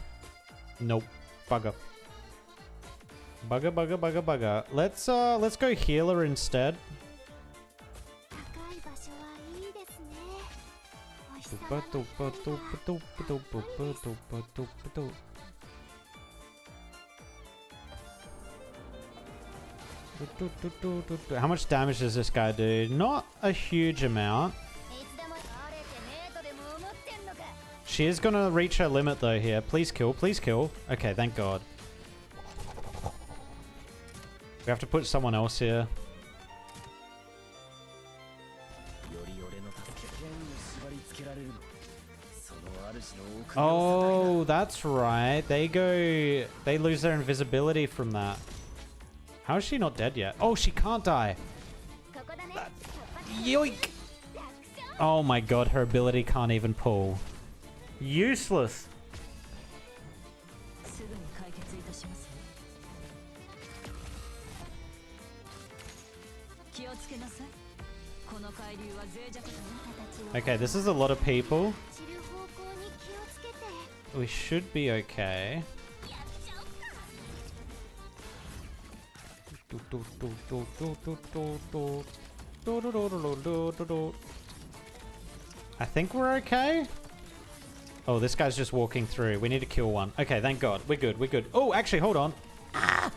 Nope. Bugger. Bugger, bugger, bugger, bugger. Let's go healer instead. How much damage does this guy do? Not a huge amount. She is gonna reach her limit though here. Please kill, please kill. Okay, thank God. We have to put someone else here. Oh, that's right. They lose their invisibility from that. How is she not dead yet? Oh, she can't die. Yoink! Oh my God, her ability can't even pull. Useless. Okay, this is a lot of people. We should be okay. I think we're okay. Oh, this guy's just walking through. We need to kill one. Okay, thank God. We're good. We're good. Oh, actually, hold on. Ah!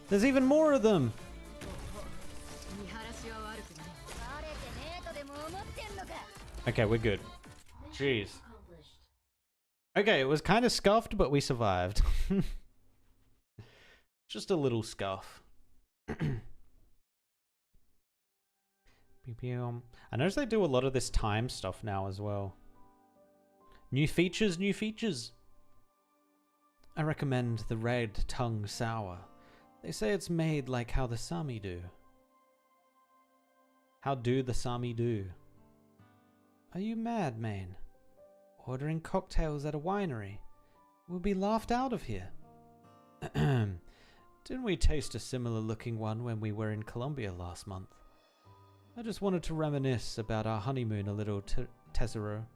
There's even more of them. Okay, we're good. Jeez. Okay, it was kind of scuffed, but we survived. Just a little scuff. I notice they do a lot of this time stuff now as well. New features, new features. I recommend the red tongue sour. They say it's made like how the Sami do. How do the Sami do? Are you mad, man? Ordering cocktails at a winery? We'll be laughed out of here. Didn't we taste a similar looking one when we were in Colombia last month? I just wanted to reminisce about our honeymoon a little, Tesoro.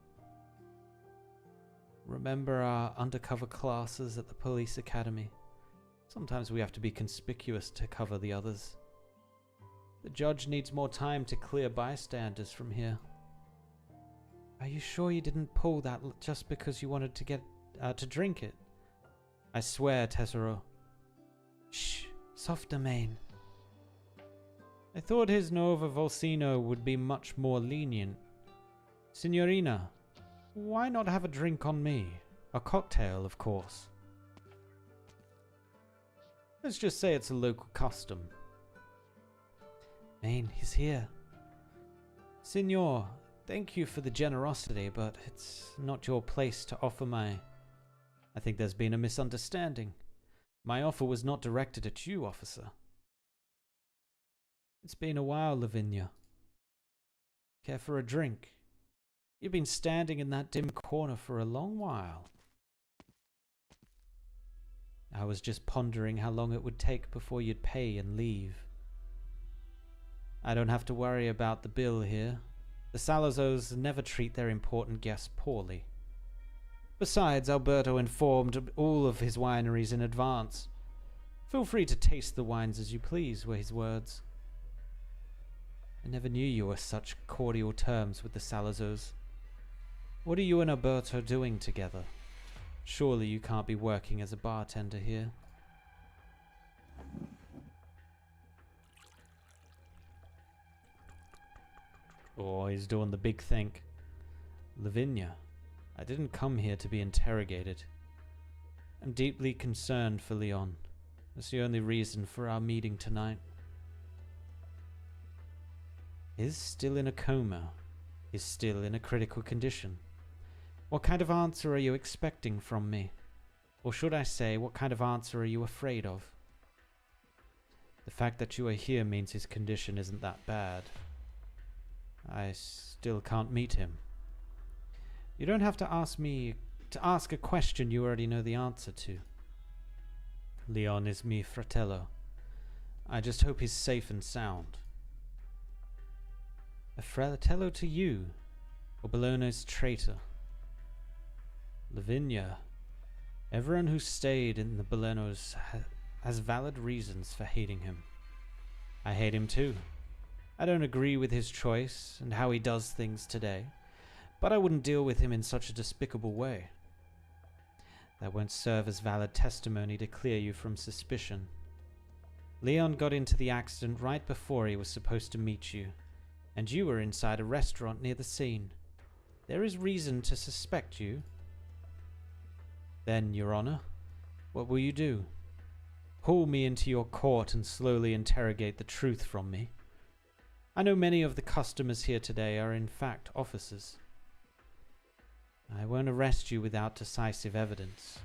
Remember our undercover classes at the police academy? Sometimes we have to be conspicuous to cover the others. The judge needs more time to clear bystanders from here. Are you sure you didn't pull that just because you wanted to get to drink it? I swear, Tesoro. Shh, softer, Maine. I thought his Nova Volcino would be much more lenient. Signorina, why not have a drink on me? A cocktail, of course. Let's just say it's a local custom. Maine, he's here. Signor, thank you for the generosity, but it's not your place to offer my... I think there's been a misunderstanding. My offer was not directed at you, officer. It's been a while, Lavinia. Care for a drink? You've been standing in that dim corner for a long while. I was just pondering how long it would take before you'd pay and leave. I don't have to worry about the bill here. The Salazos never treat their important guests poorly. Besides, Alberto informed all of his wineries in advance. Feel free to taste the wines as you please, were his words. I never knew you were such cordial terms with the Salazos. What are you and Alberto doing together? Surely you can't be working as a bartender here. Oh, he's doing the big think. Lavinia, I didn't come here to be interrogated. I'm deeply concerned for Leon. That's the only reason for our meeting tonight. He's still in a coma. He's still in a critical condition. What kind of answer are you expecting from me? Or should I say, what kind of answer are you afraid of? The fact that you are here means his condition isn't that bad. I still can't meet him. You don't have to ask me to ask a question you already know the answer to. Leon is mi fratello. I just hope he's safe and sound. A fratello to you, or Bologna's traitor? Lavinia, everyone who stayed in the Bologna's has valid reasons for hating him. I hate him too. I don't agree with his choice and how he does things today, but I wouldn't deal with him in such a despicable way. That won't serve as valid testimony to clear you from suspicion. Leon got into the accident right before he was supposed to meet you, and you were inside a restaurant near the scene. There is reason to suspect you. Then, Your Honor, what will you do? Haul me into your court and slowly interrogate the truth from me? I know many of the customers here today are in fact officers. I won't arrest you without decisive evidence.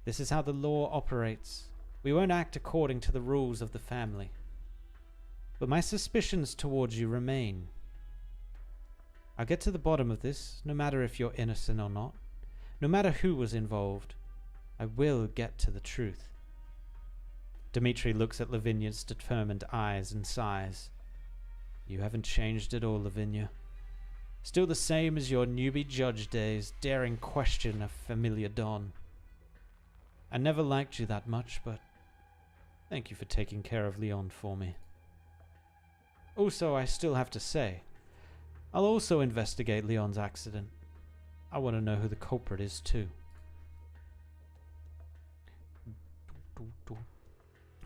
This is how the law operates. We won't act according to the rules of the family. But my suspicions towards you remain. I'll get to the bottom of this, no matter if you're innocent or not. No matter who was involved, I will get to the truth. Dmitri looks at Lavinia's determined eyes and sighs. You haven't changed at all, Lavinia. Still the same as your newbie judge days, daring question a familiar don. I never liked you that much, but thank you for taking care of Leon for me. Also, I still have to say, I'll also investigate Leon's accident. I want to know who the culprit is too.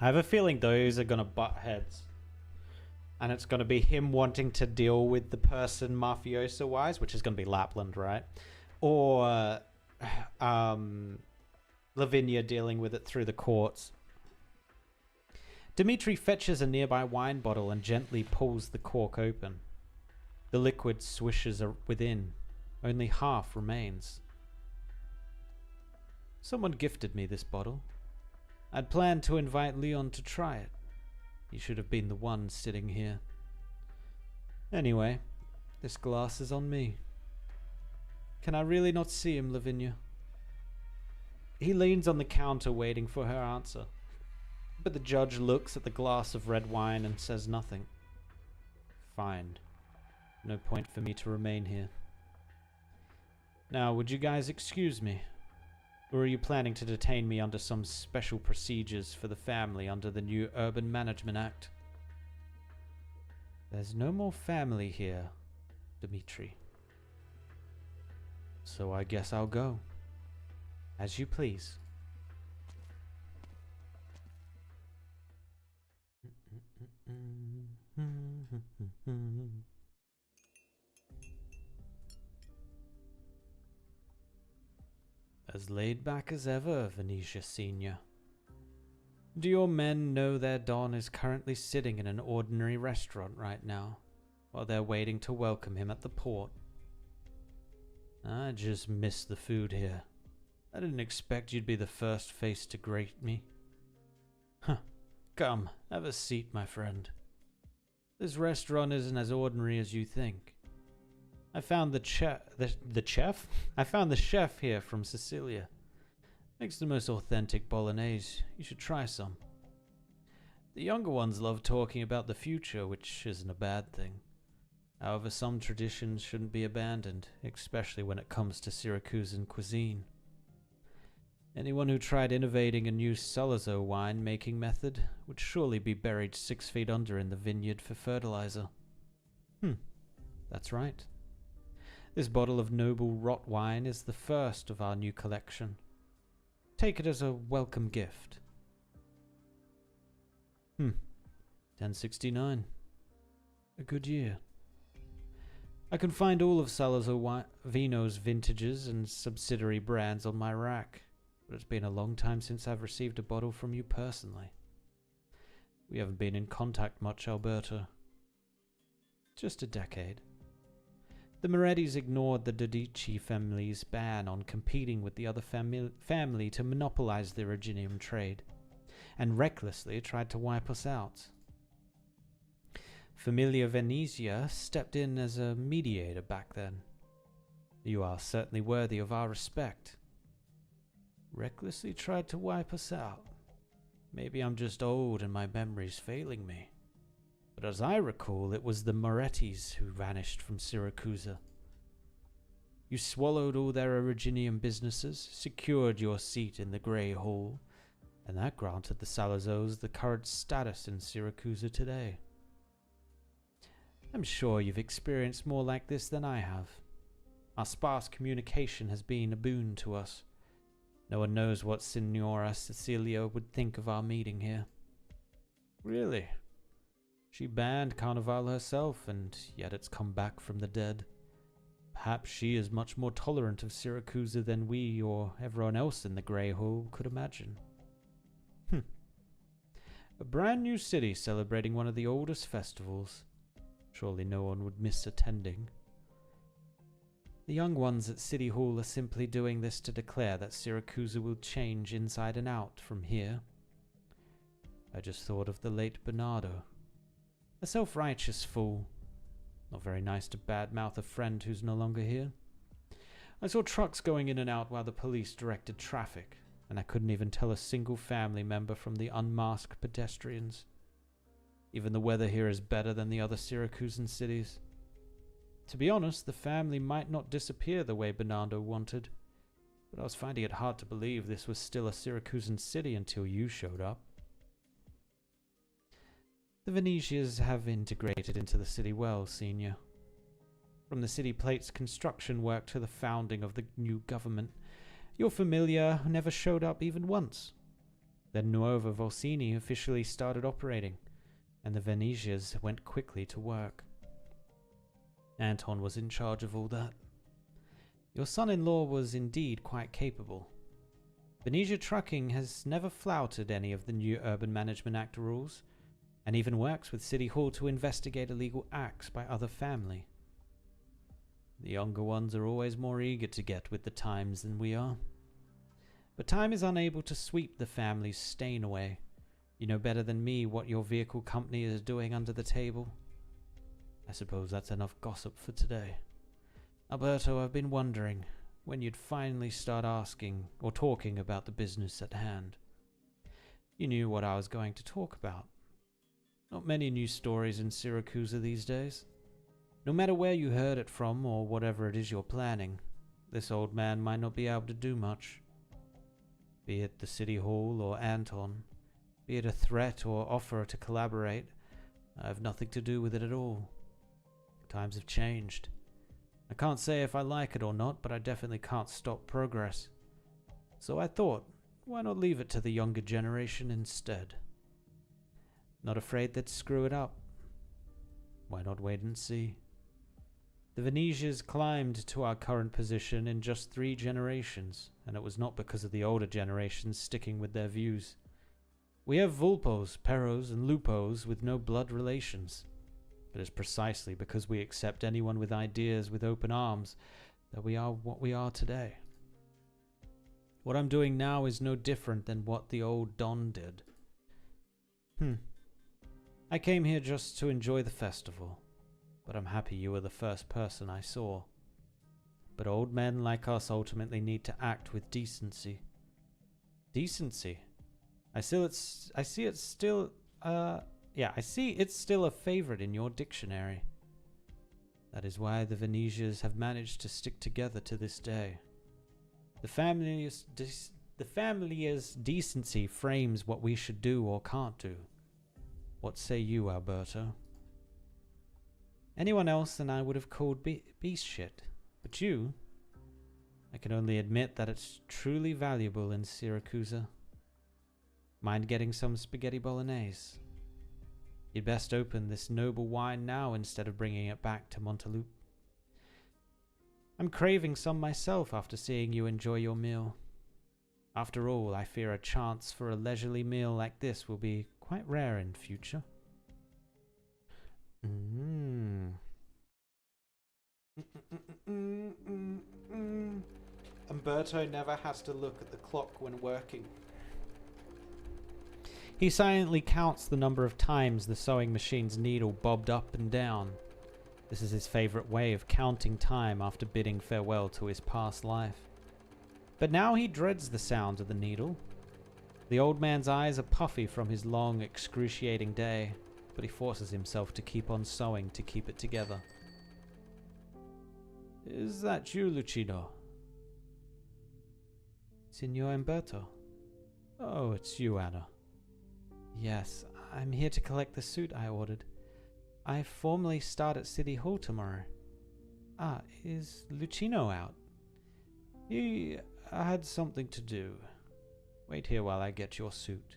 I have a feeling those are going to butt heads. And it's going to be him wanting to deal with the person mafioso-wise, which is going to be Lapland, right? Or Lavinia dealing with it through the courts. Dmitri fetches a nearby wine bottle and gently pulls the cork open. The liquid swishes within. Only half remains. Someone gifted me this bottle. I'd planned to invite Leon to try it. He should have been the one sitting here. Anyway, this glass is on me. Can I really not see him, Lavinia? He leans on the counter waiting for her answer. But the judge looks at the glass of red wine and says nothing. Fine. No point for me to remain here. Now, would you guys excuse me? Or are you planning to detain me under some special procedures for the family under the new Urban Management Act? There's no more family here, Dmitri. So I guess I'll go. As you please. As laid back as ever, Venetia Senior. Do your men know their Don is currently sitting in an ordinary restaurant right now, while they're waiting to welcome him at the port? I just miss the food here. I didn't expect you'd be the first face to greet me. Huh. Come, have a seat, my friend. This restaurant isn't as ordinary as you think. I found the chef? I found the chef here from Sicilia. Makes the most authentic bolognese. You should try some. The younger ones love talking about the future, which isn't a bad thing. However, some traditions shouldn't be abandoned, especially when it comes to Syracusan cuisine. Anyone who tried innovating a new Salazzo wine-making method would surely be buried 6 feet under in the vineyard for fertilizer. That's right. This bottle of noble rot wine is the first of our new collection. Take it as a welcome gift. 1069. A good year. I can find all of Salazar Vino's vintages and subsidiary brands on my rack, but it's been a long time since I've received a bottle from you personally. We haven't been in contact much, Alberta. Just a decade. The Morettis ignored the Dodici family's ban on competing with the other family to monopolize the Originium trade, and recklessly tried to wipe us out. Familia Venezia stepped in as a mediator back then. You are certainly worthy of our respect. Recklessly tried to wipe us out. Maybe I'm just old and my memory's failing me. But as I recall, it was the Morettis who vanished from Syracusa. You swallowed all their Originium businesses, secured your seat in the Grey Hall, and that granted the Salazars the current status in Syracusa today. I'm sure you've experienced more like this than I have. Our sparse communication has been a boon to us. No one knows what Signora Cecilia would think of our meeting here. Really? She banned Carnival herself, and yet it's come back from the dead. Perhaps she is much more tolerant of Syracusa than we or everyone else in the Grey Hall could imagine. A brand new city celebrating one of the oldest festivals. Surely no one would miss attending. The young ones at City Hall are simply doing this to declare that Syracusa will change inside and out from here. I just thought of the late Bernardo. A self-righteous fool. Not very nice to badmouth a friend who's no longer here. I saw trucks going in and out while the police directed traffic, and I couldn't even tell a single family member from the unmasked pedestrians. Even the weather here is better than the other Syracusan cities. To be honest, the family might not disappear the way Bernardo wanted, but I was finding it hard to believe this was still a Syracusan city until you showed up. The Venetians have integrated into the city well, Senior. From the city plate's construction work to the founding of the new government, your familia never showed up even once. Then Nuova Volsini officially started operating, and the Venetians went quickly to work. Anton was in charge of all that. Your son-in-law was indeed quite capable. Venetia Trucking has never flouted any of the new Urban Management Act rules, and even works with City Hall to investigate illegal acts by other family. The younger ones are always more eager to get with the times than we are. But time is unable to sweep the family's stain away. You know better than me what your vehicle company is doing under the table. I suppose that's enough gossip for today. Alberto, I've been wondering when you'd finally start asking or talking about the business at hand. You knew what I was going to talk about. Not many news stories in Syracusa these days. No matter where you heard it from or whatever it is you're planning, this old man might not be able to do much. Be it the City Hall or Anton, be it a threat or offer to collaborate, I have nothing to do with it at all. Times have changed. I can't say if I like it or not, but I definitely can't stop progress. So I thought, why not leave it to the younger generation instead? Not afraid they'd screw it up. Why not wait and see? The Venetians climbed to our current position in just 3 generations, and it was not because of the older generations sticking with their views. We have Vulpos, Perros, and Lupos with no blood relations. It is precisely because we accept anyone with ideas with open arms that we are what we are today. What I'm doing now is no different than what the old Don did. I came here just to enjoy the festival, but I'm happy you were the first person I saw. But old men like us ultimately need to act with decency. Decency? I see it's still a favorite in your dictionary. That is why the Venetians have managed to stick together to this day. The family's decency frames what we should do or can't do. What say you, Alberto? Anyone else and I would have called beast shit, but you, I can only admit that it's truly valuable in Syracusa. Mind getting some spaghetti bolognese? You'd best open this noble wine now instead of bringing it back to Montalup. I'm craving some myself after seeing you enjoy your meal. After all, I fear a chance for a leisurely meal like this will be quite rare in future. Umberto never has to look at the clock when working. He silently counts the number of times the sewing machine's needle bobbed up and down. This is his favorite way of counting time after bidding farewell to his past life. But now he dreads the sound of the needle. The old man's eyes are puffy from his long, excruciating day, but he forces himself to keep on sewing to keep it together. Is that you, Lucino? Signor Umberto? Oh, it's you, Anna. Yes, I'm here to collect the suit I ordered. I formally start at City Hall tomorrow. Ah, is Lucino out? He had something to do. Wait here while I get your suit.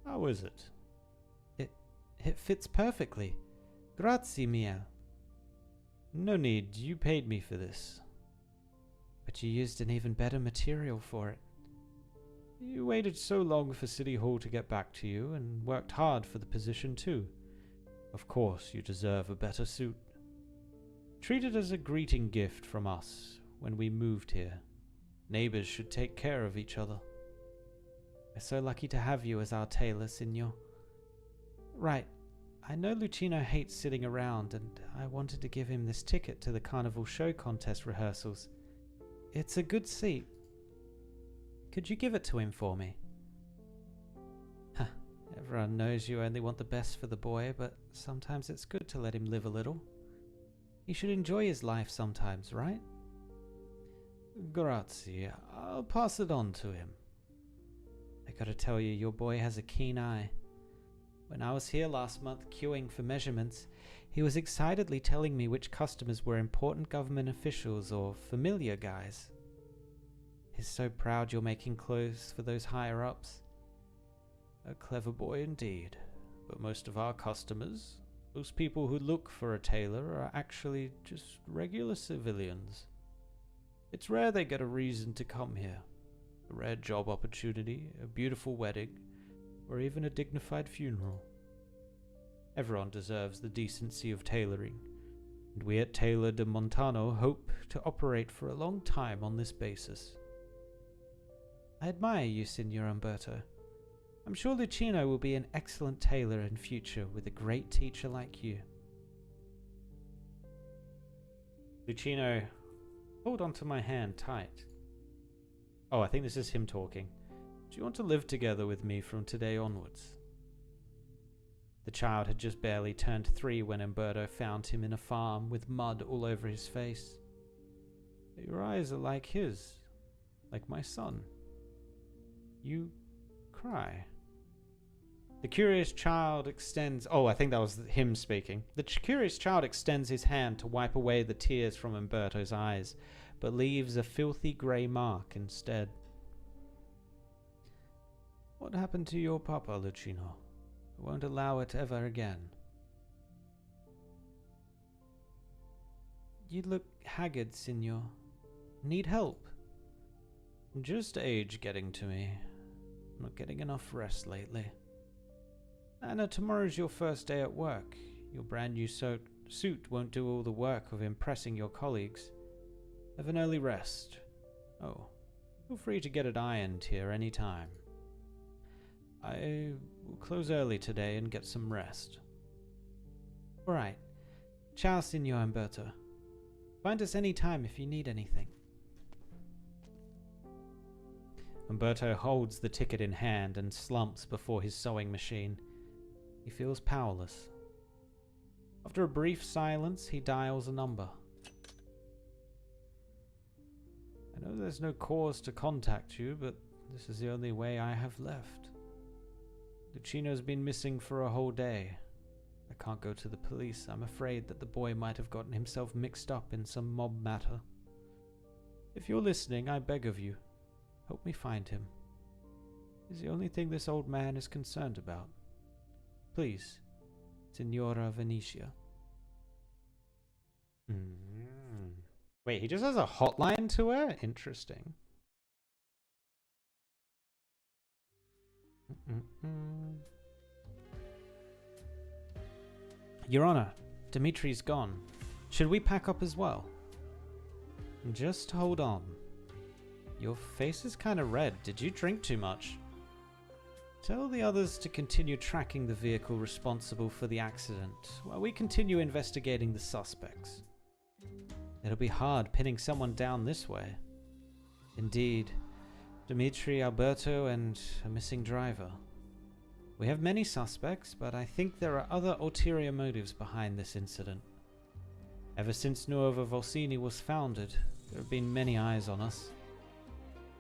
How is it? It fits perfectly. Grazie mia. No need, you paid me for this. But you used an even better material for it. You waited so long for City Hall to get back to you, and worked hard for the position too. Of course, you deserve a better suit. Treat it as a greeting gift from us when we moved here. Neighbors should take care of each other. We're so lucky to have you as our tailor, Signor. Right. I know Lucino hates sitting around, and I wanted to give him this ticket to the Carnival Show Contest rehearsals. It's a good seat. Could you give it to him for me? Huh. Everyone knows you only want the best for the boy, but sometimes it's good to let him live a little. He should enjoy his life sometimes, right? Grazie. I'll pass it on to him. I gotta tell you, your boy has a keen eye. When I was here last month queuing for measurements, he was excitedly telling me which customers were important government officials or familiar guys. He's so proud you're making clothes for those higher-ups. A clever boy indeed, but most of our customers, those people who look for a tailor, are actually just regular civilians. It's rare they get a reason to come here. A rare job opportunity, a beautiful wedding, or even a dignified funeral. Everyone deserves the decency of tailoring, and we at Tailor de Montano hope to operate for a long time on this basis. I admire you, Signor Umberto. I'm sure Lucino will be an excellent tailor in future with a great teacher like you. Lucino, hold onto my hand tight. Oh, I think this is him talking. Do you want to live together with me from today onwards? The child had just barely turned 3 when Umberto found him in a farm with mud all over his face. Your eyes are like his, like my son. You cry. The curious child extends... Oh, I think that was him speaking. The curious child extends his hand to wipe away the tears from Umberto's eyes, but leaves a filthy grey mark instead. What happened to your papa, Lucino? I won't allow it ever again. You look haggard, Signor. Need help? Just age getting to me. I'm not getting enough rest lately. Anna, tomorrow's your first day at work. Your brand new suit won't do all the work of impressing your colleagues. Have an early rest. Oh, feel free to get it ironed here any time. I will close early today and get some rest. All right. Ciao, Signor Umberto. Find us any time if you need anything. Umberto holds the ticket in hand and slumps before his sewing machine. He feels powerless. After a brief silence, he dials a number. I know there's no cause to contact you, but this is the only way I have left. Lucino's been missing for a whole day. I can't go to the police. I'm afraid that the boy might have gotten himself mixed up in some mob matter. If you're listening, I beg of you, help me find him. He's the only thing this old man is concerned about. Please, Signora Venetia. Wait, he just has a hotline to her? Interesting. Your Honor, Dimitri's gone. Should we pack up as well? Just hold on. Your face is kind of red. Did you drink too much? Tell the others to continue tracking the vehicle responsible for the accident while we continue investigating the suspects. It'll be hard pinning someone down this way. Indeed, Dimitri, Alberto, and a missing driver. We have many suspects, but I think there are other ulterior motives behind this incident. Ever since Nuova Volsini was founded, there have been many eyes on us.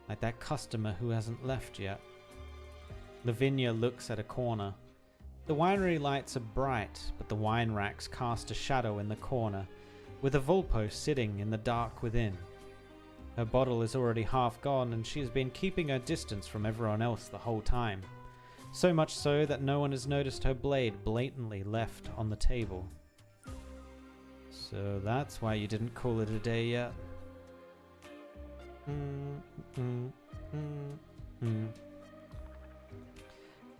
Like that customer who hasn't left yet. Lavinia looks at a corner. The winery lights are bright, but the wine racks cast a shadow in the corner, with a Volpo sitting in the dark within. Her bottle is already half gone, and she has been keeping her distance from everyone else the whole time. So much so that no one has noticed her blade blatantly left on the table. So that's why you didn't call it a day yet.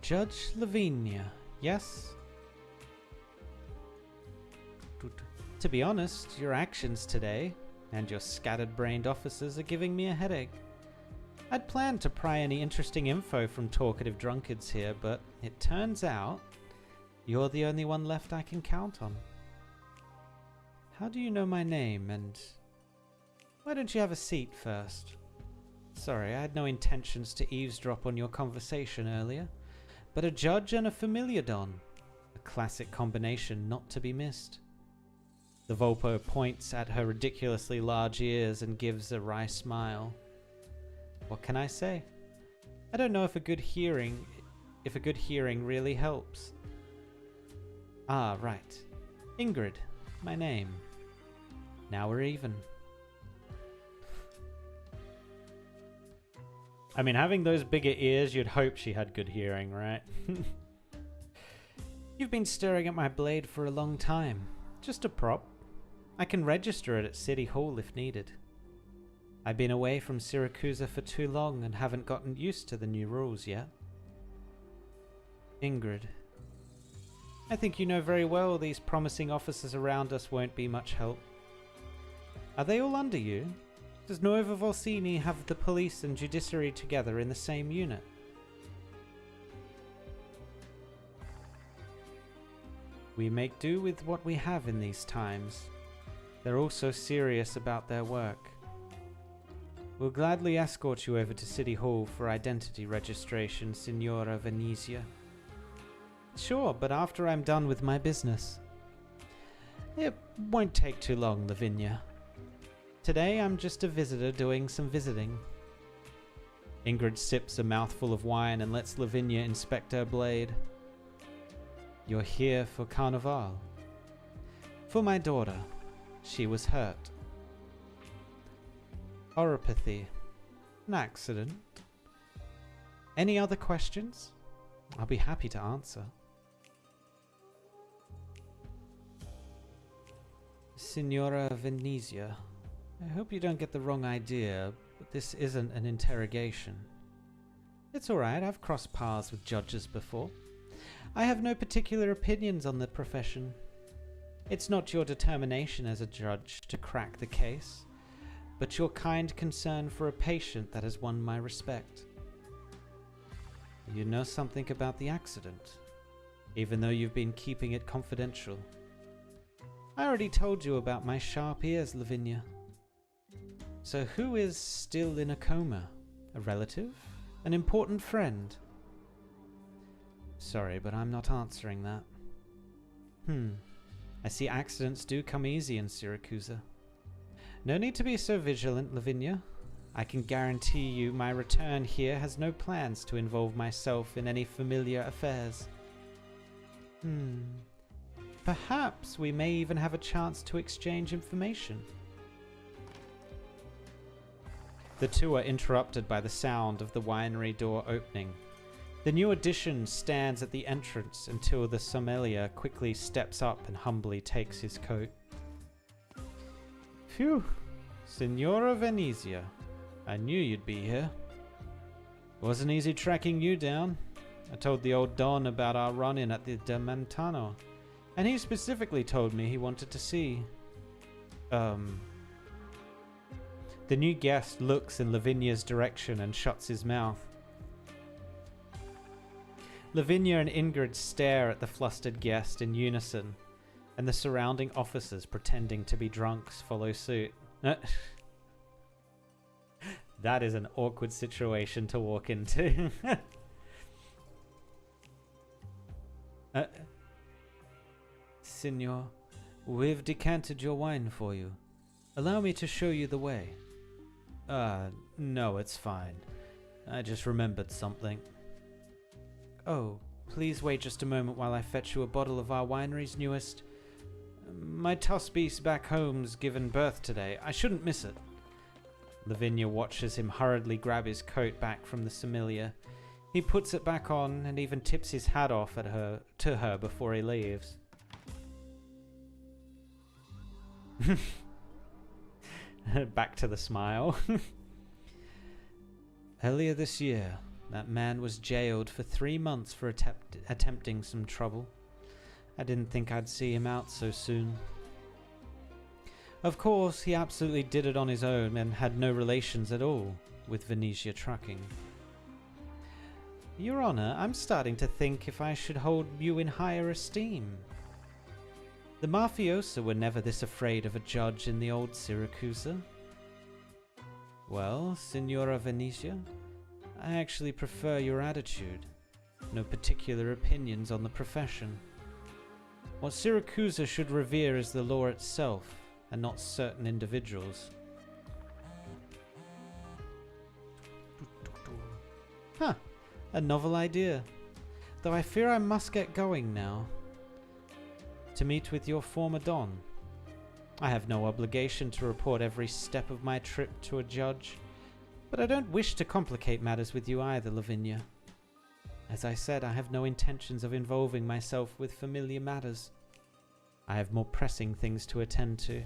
Judge Lavinia, yes? To be honest, your actions today, and your scattered-brained officers, are giving me a headache. I'd planned to pry any interesting info from talkative drunkards here, but it turns out you're the only one left I can count on. How do you know my name, and why don't you have a seat first? Sorry, I had no intentions to eavesdrop on your conversation earlier, but a judge and a familiar don. A classic combination not to be missed. The Volpo points at her ridiculously large ears and gives a wry smile. What can I say? I don't know if a good hearing really helps. Ah, right. Ingrid, my name. Now we're even. I mean, having those bigger ears, you'd hope she had good hearing, right? You've been staring at my blade for a long time. Just a prop. I can register it at City Hall if needed. I've been away from Siracusa for too long and haven't gotten used to the new rules yet. Ingrid. I think you know very well these promising officers around us won't be much help. Are they all under you? Does Nuova Volsini have the police and judiciary together in the same unit? We make do with what we have in these times. They're all so serious about their work. We'll gladly escort you over to City Hall for identity registration, Signora Venezia. Sure, but after I'm done with my business. It won't take too long, Lavinia. Today I'm just a visitor doing some visiting. Ingrid sips a mouthful of wine and lets Lavinia inspect her blade. You're here for Carnival. For my daughter. She was hurt. Oropathy. An accident. Any other questions? I'll be happy to answer. Signora Venezia, I hope you don't get the wrong idea, but this isn't an interrogation. It's alright, I've crossed paths with judges before. I have no particular opinions on the profession. It's not your determination as a judge to crack the case, but your kind concern for a patient that has won my respect. You know something about the accident, even though you've been keeping it confidential. I already told you about my sharp ears, Lavinia. So who is still in a coma? A relative? An important friend? Sorry, but I'm not answering that. I see accidents do come easy in Siracusa. No need to be so vigilant, Lavinia. I can guarantee you my return here has no plans to involve myself in any familiar affairs. Perhaps we may even have a chance to exchange information. The two are interrupted by the sound of the winery door opening. The new addition stands at the entrance until the sommelier quickly steps up and humbly takes his coat. Phew, Signora Venezia. I knew you'd be here. Wasn't easy tracking you down. I told the old Don about our run-in at the Demantano, and he specifically told me he wanted to see... The new guest looks in Lavinia's direction and shuts his mouth. Lavinia and Ingrid stare at the flustered guest in unison, and the surrounding officers pretending to be drunks follow suit. That is an awkward situation to walk into. Signor, we've decanted your wine for you. Allow me to show you the way. No, it's fine. I just remembered something. Oh, please wait just a moment while I fetch you a bottle of our winery's newest. My Tusbeast back home's given birth today. I shouldn't miss it. Lavinia watches him hurriedly grab his coat back from the sommelier. He puts it back on and even tips his hat off at her to her before he leaves. Back to the smile. Earlier this year, that man was jailed for 3 months for attempting some trouble. I didn't think I'd see him out so soon. Of course, he absolutely did it on his own and had no relations at all with Venezia Trucking. Your Honor, I'm starting to think if I should hold you in higher esteem. The mafiosa were never this afraid of a judge in the old Syracusa. Well, Signora Venezia, I actually prefer your attitude. No particular opinions on the profession. What Syracusa should revere is the law itself, and not certain individuals. Huh, a novel idea. Though I fear I must get going now. To meet with your former Don. I have no obligation to report every step of my trip to a judge, but I don't wish to complicate matters with you either, Lavinia. As I said, I have no intentions of involving myself with familiar matters. I have more pressing things to attend to,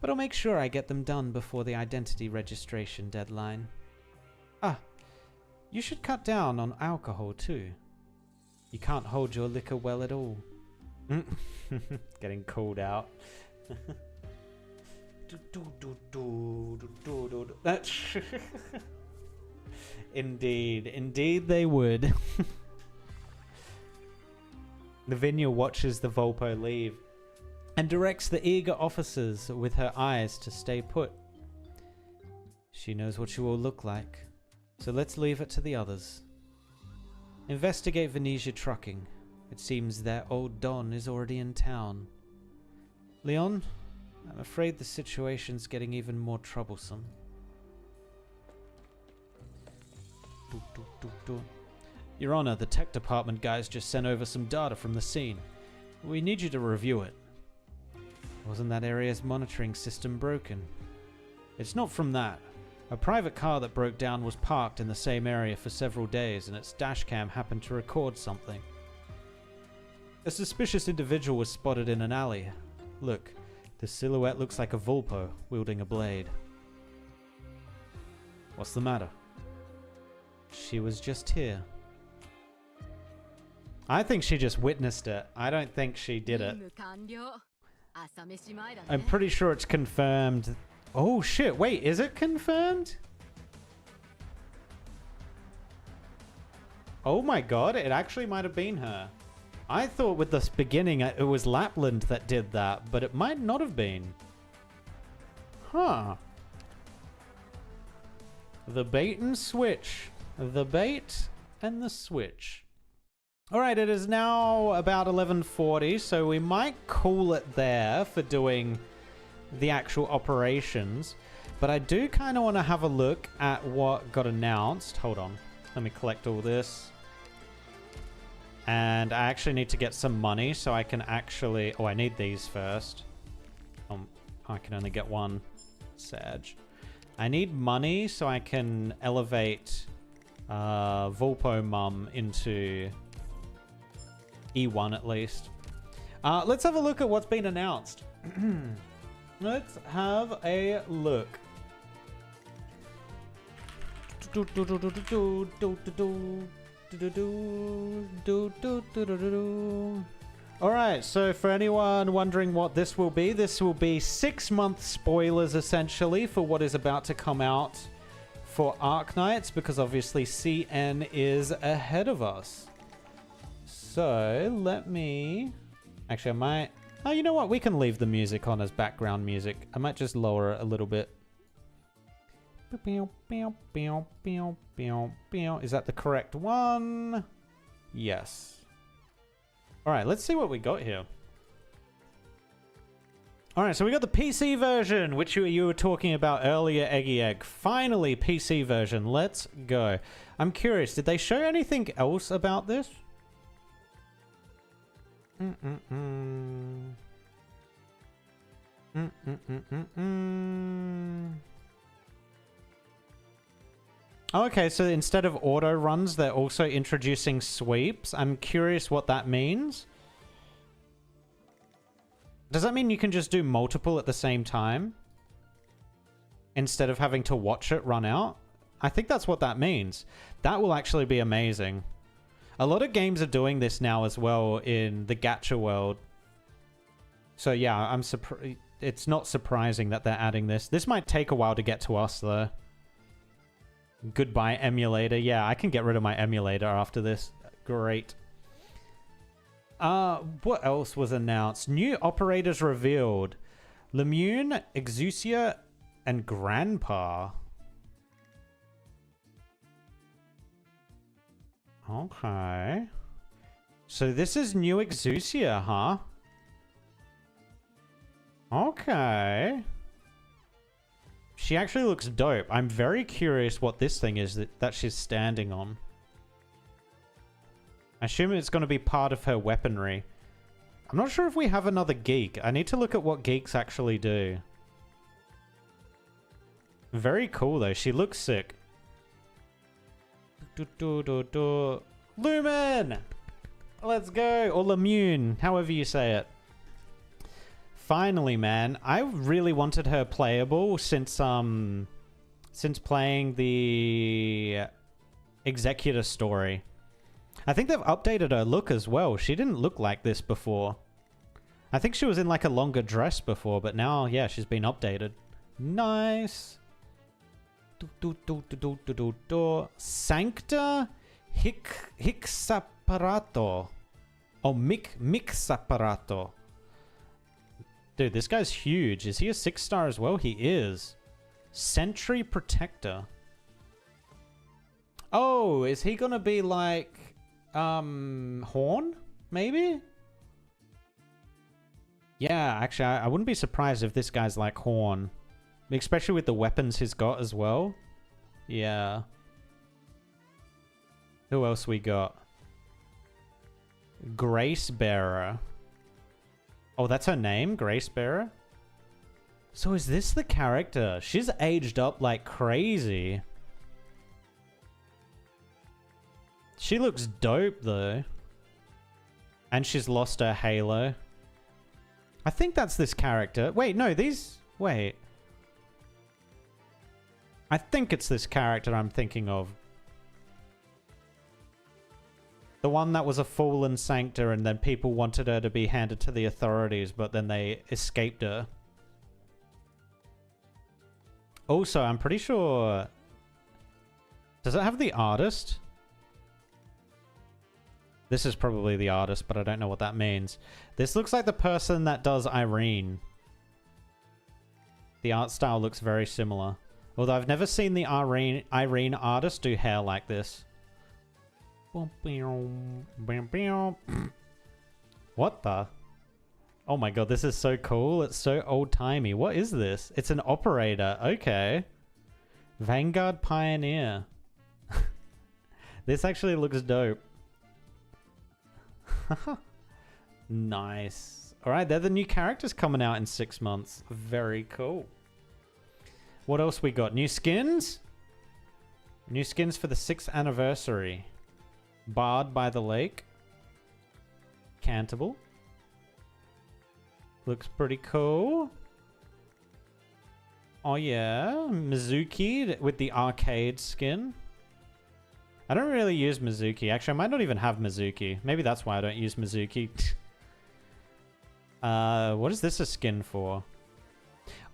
but I'll make sure I get them done before the identity registration deadline. Ah, you should cut down on alcohol too. You can't hold your liquor well at all. Getting called out. Indeed they would. Lavinia watches the Volpo leave and directs the eager officers with her eyes to stay put. She knows what you all look like, so let's leave it to the others. Investigate Venezia Trucking. It seems their old Don is already in town. Leon, I'm afraid the situation's getting even more troublesome. Your Honor, the tech department guys just sent over some data from the scene. We need you to review it. Wasn't that area's monitoring system broken? It's not from that. A private car that broke down was parked in the same area for several days, and its dashcam happened to record something. A suspicious individual was spotted in an alley. Look, the silhouette looks like a Volpo wielding a blade. What's the matter? She was just here. I think she just witnessed it. I don't think she did it. I'm pretty sure it's confirmed. Oh shit, wait, is it confirmed? Oh my god, it actually might have been her. I thought with this beginning it was Lapland that did that, but it might not have been. Huh. The bait and switch. The bait and the switch. Alright, it is now about 11:40, so we might call it there for doing the actual operations. But I do kind of want to have a look at what got announced. Hold on. Let me collect all this. And I actually need to get some money so I can actually... Oh, I need these first. I can only get one. Sag. I need money so I can elevate Vulpo Mum into E1 at least. Let's have a look at what's been announced. Let's have a look. Alright, so for anyone wondering what this will be 6-month spoilers essentially for what is about to come out for Arknights, because obviously CN is ahead of us. So let me... Actually, I might... Oh, you know what? We can leave the music on as background music. I might just lower it a little bit. Is that the correct one? Yes. Alright, let's see what we got here. Alright, so we got the PC version, which you were talking about earlier, Eggy Egg. Finally, PC version. Let's go. I'm curious, did they show anything else about this? Okay, so instead of auto runs, they're also introducing sweeps. I'm curious what that means. Does that mean you can just do multiple at the same time? Instead of having to watch it run out? I think that's what that means. That will actually be amazing. A lot of games are doing this now as well in the gacha world. So yeah, it's not surprising that they're adding this. This might take a while to get to us though. Goodbye emulator. Yeah, I can get rid of my emulator after this. Great. What else was announced? New operators revealed. Lemune, Exousia, and Grandpa. Okay. So this is new Exousia, huh? Okay. She actually looks dope. I'm very curious what this thing is that she's standing on. I assume it's going to be part of her weaponry. I'm not sure if we have another geek. I need to look at what geeks actually do. Very cool though. She looks sick. Lumen! Let's go! Or Lemune, however you say it. Finally, man. I really wanted her playable since playing the Executor story. I think they've updated her look as well. She didn't look like this before. I think she was in like a longer dress before, but now, yeah, she's been updated. Nice. Sancta Hixaparato. Oh, Mixaparato. Dude, this guy's huge. Is he a 6-star as well? He is. Sentry Protector. Oh, is he gonna be like... Horn? Maybe? Yeah, actually, I wouldn't be surprised if this guy's like Horn. Especially with the weapons he's got as well. Yeah. Who else we got? Grace Bearer. Oh, that's her name? Grace Bearer? So is this the character? She's aged up like crazy. She looks dope though. And she's lost her halo. I think that's this character. Wait, no, these... Wait. I think it's this character I'm thinking of. The one that was a fallen Sancta and then people wanted her to be handed to the authorities, but then they escaped her. Also, I'm pretty sure... Does it have the artist? This is probably the artist, but I don't know what that means. This looks like the person that does Irene. The art style looks very similar. Although I've never seen the Irene artist do hair like this. What the? Oh my god, this is so cool. It's so old-timey. What is this? It's an operator. Okay. Vanguard Pioneer. This actually looks dope. Nice. Alright, they're the new characters coming out in 6 months. Very cool. What else we got? New skins? New skins for the 6th anniversary. Bard by the Lake. Cantable. Looks pretty cool. Oh yeah, Mizuki with the arcade skin. I don't really use Mizuki. Actually, I might not even have Mizuki. Maybe that's why I don't use Mizuki. What is this a skin for?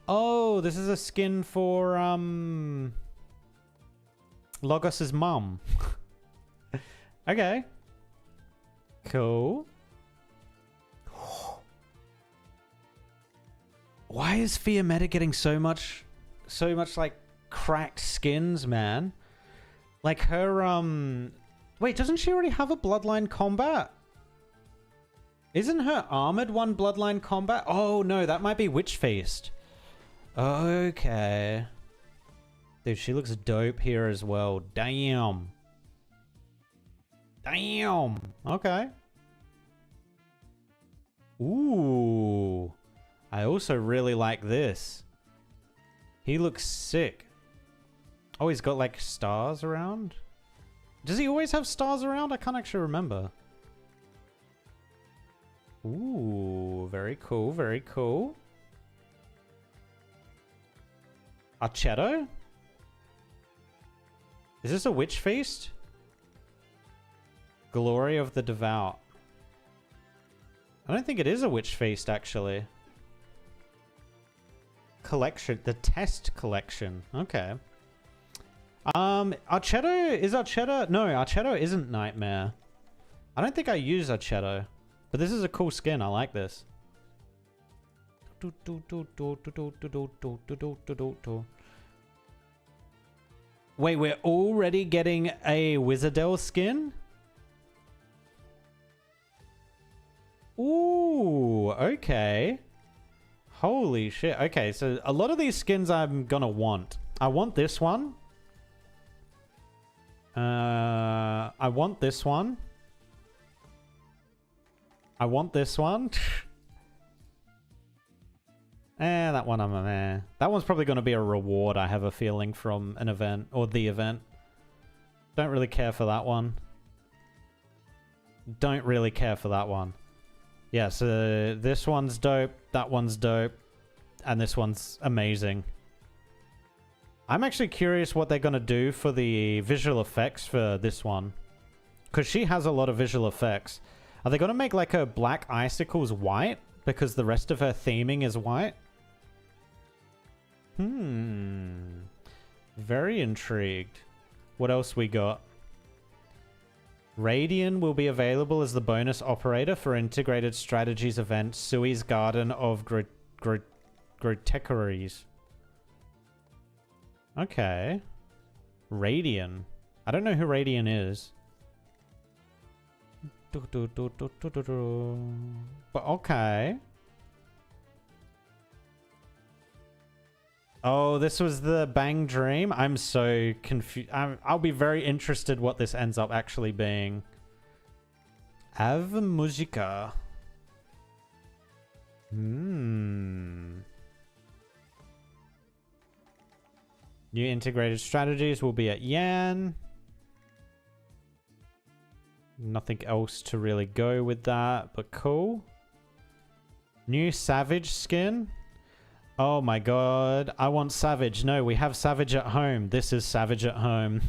Oh, this is a skin for, Logos's mum. Okay. Cool. Why is Fiametta getting so much like cracked skins, man? Like her, wait, doesn't she already have a bloodline combat? Isn't her armored one bloodline combat? Oh no, that might be Witch Feast. Okay. Dude, she looks dope here as well. Damn. Damn. Okay. Ooh. I also really like this. He looks sick. Oh, he's got like stars around? Does he always have stars around? I can't actually remember. Ooh, very cool, very cool. Archetto? Is this a Witch Feast? Glory of the Devout. I don't think it is a Witch Feast, actually. Collection. The test collection. Okay. Archetto? Is Archetto? No, Archetto isn't Nightmare. I don't think I use Archetto. But this is a cool skin. I like this. Wait, we're already getting a Wizardell skin? Ooh, okay. Holy shit. Okay, so a lot of these skins I'm gonna want. I want this one. I want this one. I want this one. That one I'm a meh. That one's probably gonna be a reward, I have a feeling, from an event, or the event. Don't really care for that one. Don't really care for that one. Yeah, so this one's dope, that one's dope, and this one's amazing. I'm actually curious what they're going to do for the visual effects for this one. Because she has a lot of visual effects. Are they going to make like her black icicles white? Because the rest of her theming is white? Very intrigued. What else we got? Radian will be available as the bonus operator for Integrated Strategies event Sui's Garden of Grotecaries. Okay. Radian. I don't know who Radian is. But okay. Oh, this was the Bang Dream? I'm so confused. I'll be very interested what this ends up actually being. Ave Musica. New integrated strategies will be at Yan. Nothing else to really go with that, but cool. New Savage skin. Oh my god, I want Savage. No, we have Savage at home. This is Savage at home.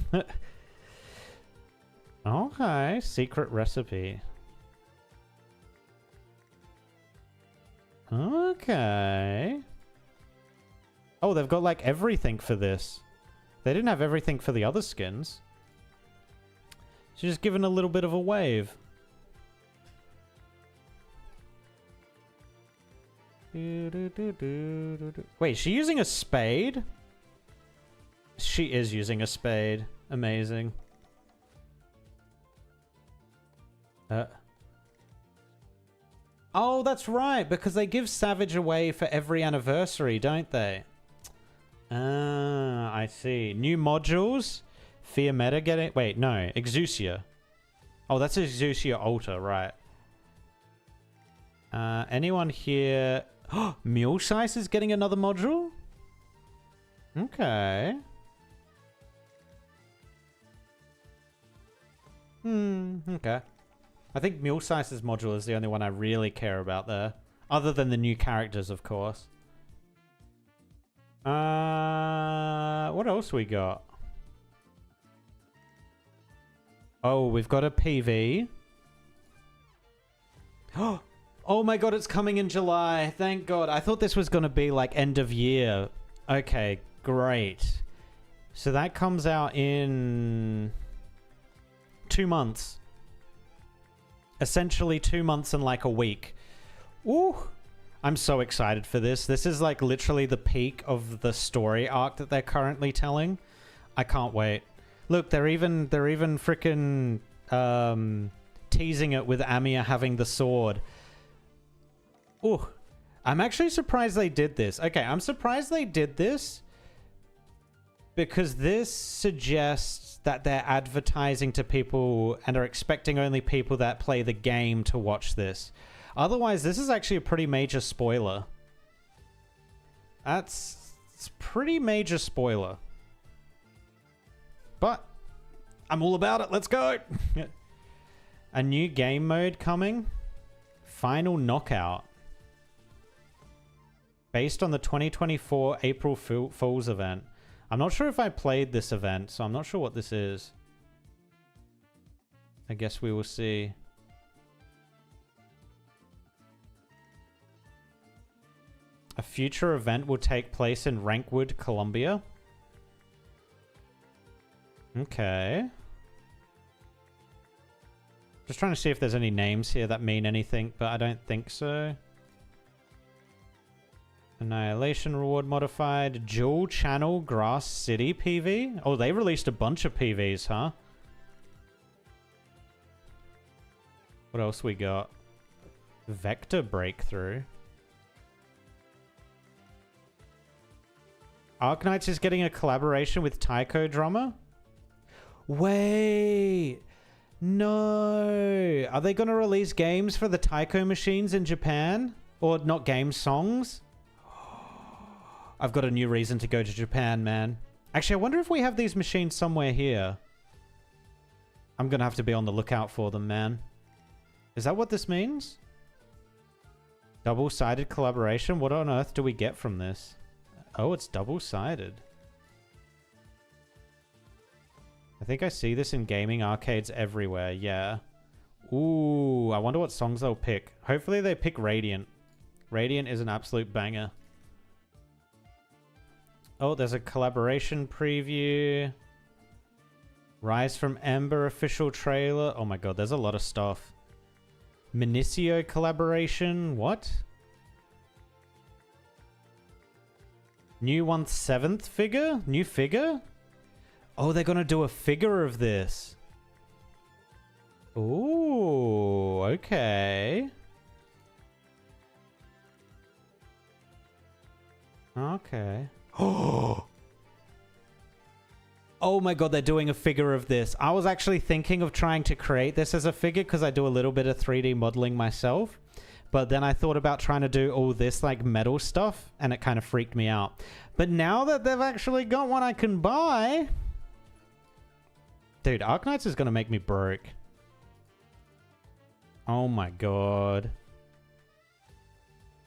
Okay, secret recipe. Okay. Oh, they've got like everything for this. They didn't have everything for the other skins. She's just given a little bit of a wave. Wait, is she using a spade? She is using a spade. Amazing. Oh, that's right, because they give Savage away for every anniversary, don't they? Ah, I see. New modules? Fiametta getting... Wait, no. Exousia. Oh, that's Exousia Altar, right. Anyone here... Oh, Mulesize is getting another module? Okay. Okay. I think Mulesice's module is the only one I really care about there. Other than the new characters, of course. What else we got? Oh, we've got a PV. Oh my god, it's coming in July. Thank god. I thought this was going to be like end of year. Okay, great. So that comes out in 2 months. Essentially 2 months and like a week. Ooh. I'm so excited for this. This is like literally the peak of the story arc that they're currently telling. I can't wait. Look, they're even freaking teasing it with Amiya having the sword. Ooh. I'm actually surprised they did this. Okay, I'm surprised they did this because this suggests that they're advertising to people and are expecting only people that play the game to watch this. Otherwise, this is actually a pretty major spoiler. It's a pretty major spoiler. But I'm all about it. Let's go. A new game mode coming. Final Knockout. Based on the 2024 April Fool's event. I'm not sure if I played this event, so I'm not sure what this is. I guess we will see. A future event will take place in Rankwood, Colombia. Okay. Just trying to see if there's any names here that mean anything, but I don't think so. Annihilation reward modified. Dual channel Grass City PV. Oh, they released a bunch of PVs, huh? What else we got? Vector Breakthrough. Arknights is getting a collaboration with Taiko Drummer? Wait! No! Are they going to release games for the Taiko machines in Japan? Or not games, songs? I've got a new reason to go to Japan, man. Actually, I wonder if we have these machines somewhere here. I'm going to have to be on the lookout for them, man. Is that what this means? Double-sided collaboration? What on earth do we get from this? Oh, it's double-sided. I think I see this in gaming arcades everywhere, yeah. Ooh, I wonder what songs they'll pick. Hopefully they pick Radiant. Radiant is an absolute banger. Oh, there's a collaboration preview. Rise from Ember official trailer. Oh my god, there's a lot of stuff. Minicio collaboration. What? New 1/7 figure? New figure? Oh, they're gonna do a figure of this. Ooh, okay. Okay. Oh! Oh my god, they're doing a figure of this. I was actually thinking of trying to create this as a figure because I do a little bit of 3D modeling myself. But then I thought about trying to do all this like metal stuff and it kind of freaked me out. But now that they've actually got one I can buy... Dude, Arknights is going to make me broke. Oh my god.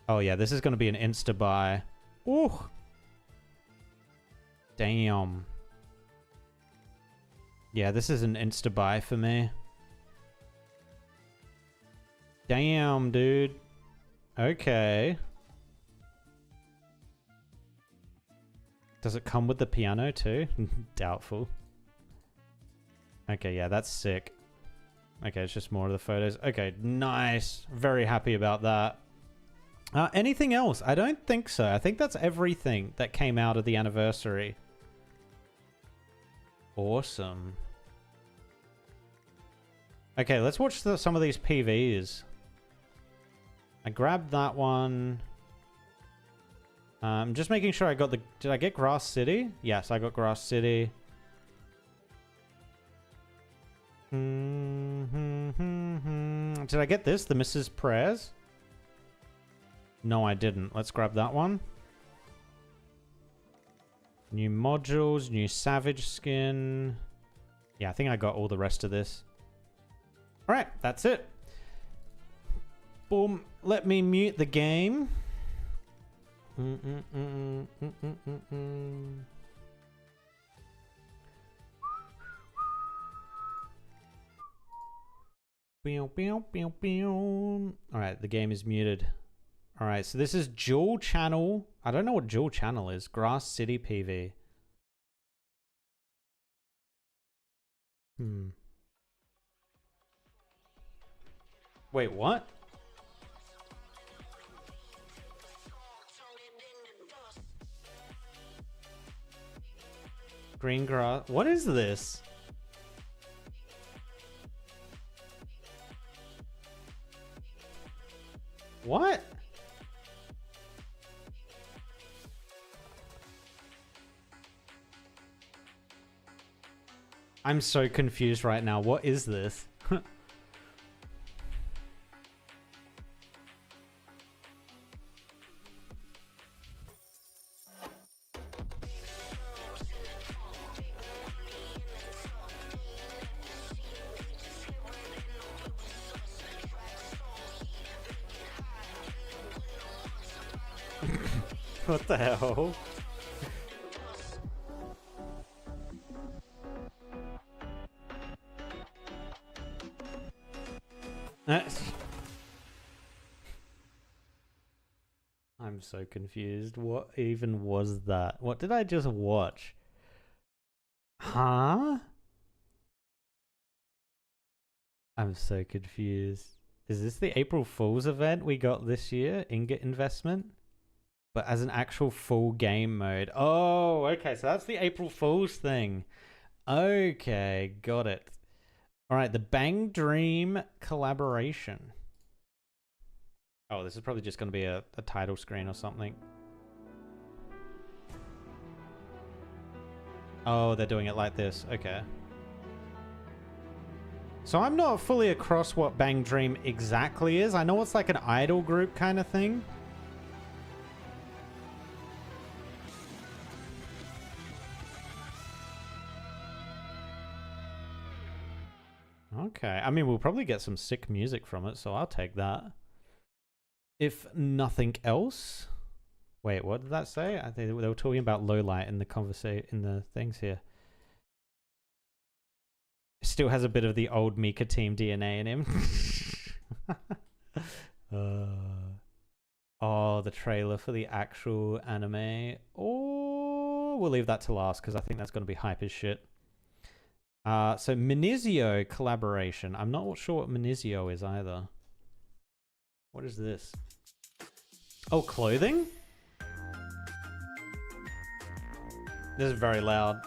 Oh yeah, this is going to be an insta-buy. Ooh. Damn. Yeah, this is an insta-buy for me. Damn, dude. Okay. Does it come with the piano too? Doubtful. Okay, yeah, that's sick. Okay, it's just more of the photos. Okay, nice. Very happy about that. Anything else? I don't think so. I think that's everything that came out of the anniversary. Awesome. Okay, let's watch some of these PVs. I grabbed that one. Just making sure I got the... Did I get Grass City? Yes, I got Grass City. Did I get this? The Mrs. Prayers? No, I didn't. Let's grab that one. New modules, new Savage skin. Yeah, I think I got all the rest of this. Alright, that's it. Boom. Let me mute the game. Alright, the game is muted. Alright, so this is dual channel. I don't know what dual channel is. Grass City PV. Wait, what? Green grass. What is this? What? I'm so confused right now. What is this? What the hell? I'm so confused. What even was that? What did I just watch? Huh? I'm so confused. Is this the April Fool's event we got this year? Ingot investment? But as an actual full game mode. Oh, okay. So that's the April Fool's thing. Okay, got it. All right, the Bang Dream collaboration. Oh, this is probably just going to be a title screen or something. Oh, they're doing it like this. Okay. So I'm not fully across what Bang Dream exactly is. I know it's like an idol group kind of thing. Okay. I mean, we'll probably get some sick music from it, so I'll take that. If nothing else. Wait, what did that say? They were talking about Lowlight in the things here. Still has a bit of the old Mika team DNA in him. Oh, the trailer for the actual anime. Oh, we'll leave that to last because I think that's going to be hype as shit. So Minizio collaboration. I'm not sure what Minizio is either. What is this? Oh, clothing? This is very loud.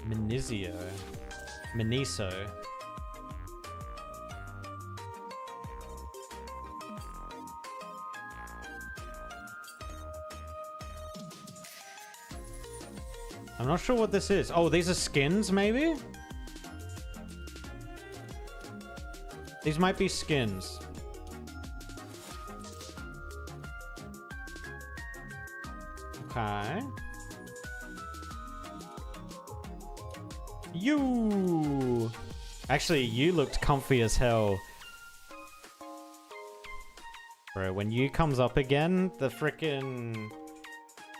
Minizio. Miniso. I'm not sure what this is. Oh, these are skins, maybe? These might be skins. Okay. You! Actually, you looked comfy as hell. Bro, when you comes up again, the frickin'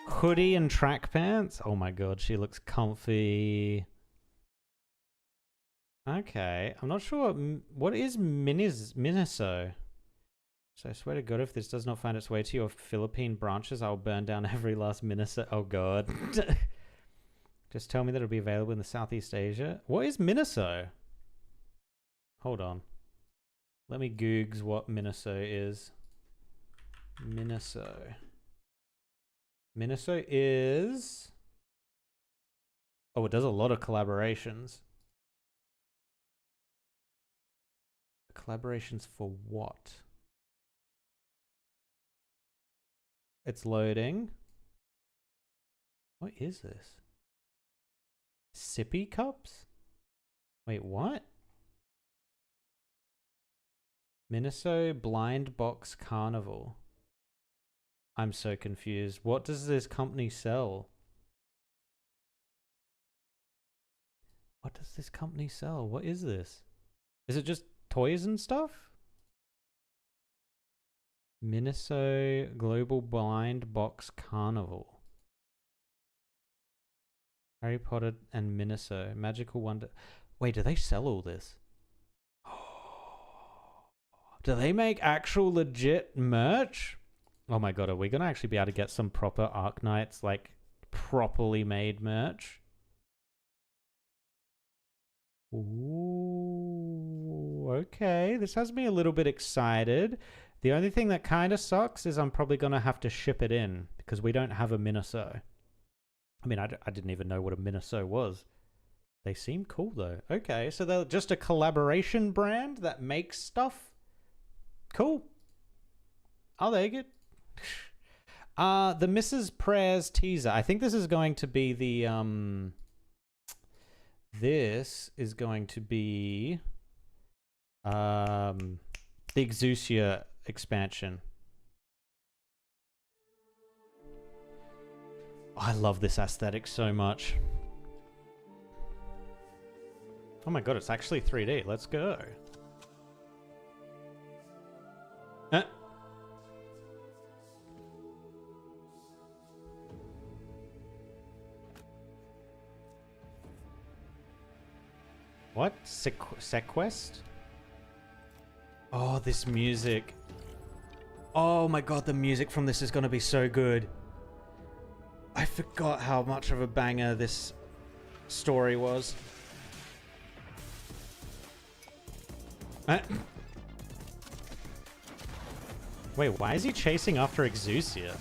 hoodie and track pants. Oh my god, she looks comfy. Okay, I'm not sure what is Miniso. So I swear to god, if this does not find its way to your Philippine branches, I'll burn down every last Miniso. Oh god. Just tell me that it'll be available in the Southeast Asia. What is Miniso? Hold on. Let me googs what Miniso is. Miniso. Miniso is... Oh, it does a lot of collaborations. Collaborations for what? It's loading. What is this? Sippy cups? Wait, what? Miniso Blind Box Carnival. I'm so confused. What does this company sell? What does this company sell? What is this? Is it just toys and stuff? Miniso Global Blind Box Carnival. Harry Potter and Miniso. Magical Wonder. Wait, do they sell all this? Do they make actual legit merch? Oh my god, are we gonna actually be able to get some proper Arknights, like properly made merch? Ooh, okay. This has me a little bit excited. The only thing that kind of sucks is I'm probably gonna have to ship it in because we don't have a Miniso. I mean, I didn't even know what a Miniso was. They seem cool though. Okay, so they're just a collaboration brand that makes stuff. Cool. I'll take it. The Mrs. Prayers teaser. I think this is going to be the this is going to be the Exousia expansion. Oh, I love this aesthetic so much. Oh my god, it's actually 3D. Let's go. What? Sequest? Oh, this music. Oh my god, the music from this is going to be so good. I forgot how much of a banger this story was. Wait, why is he chasing after Exousia?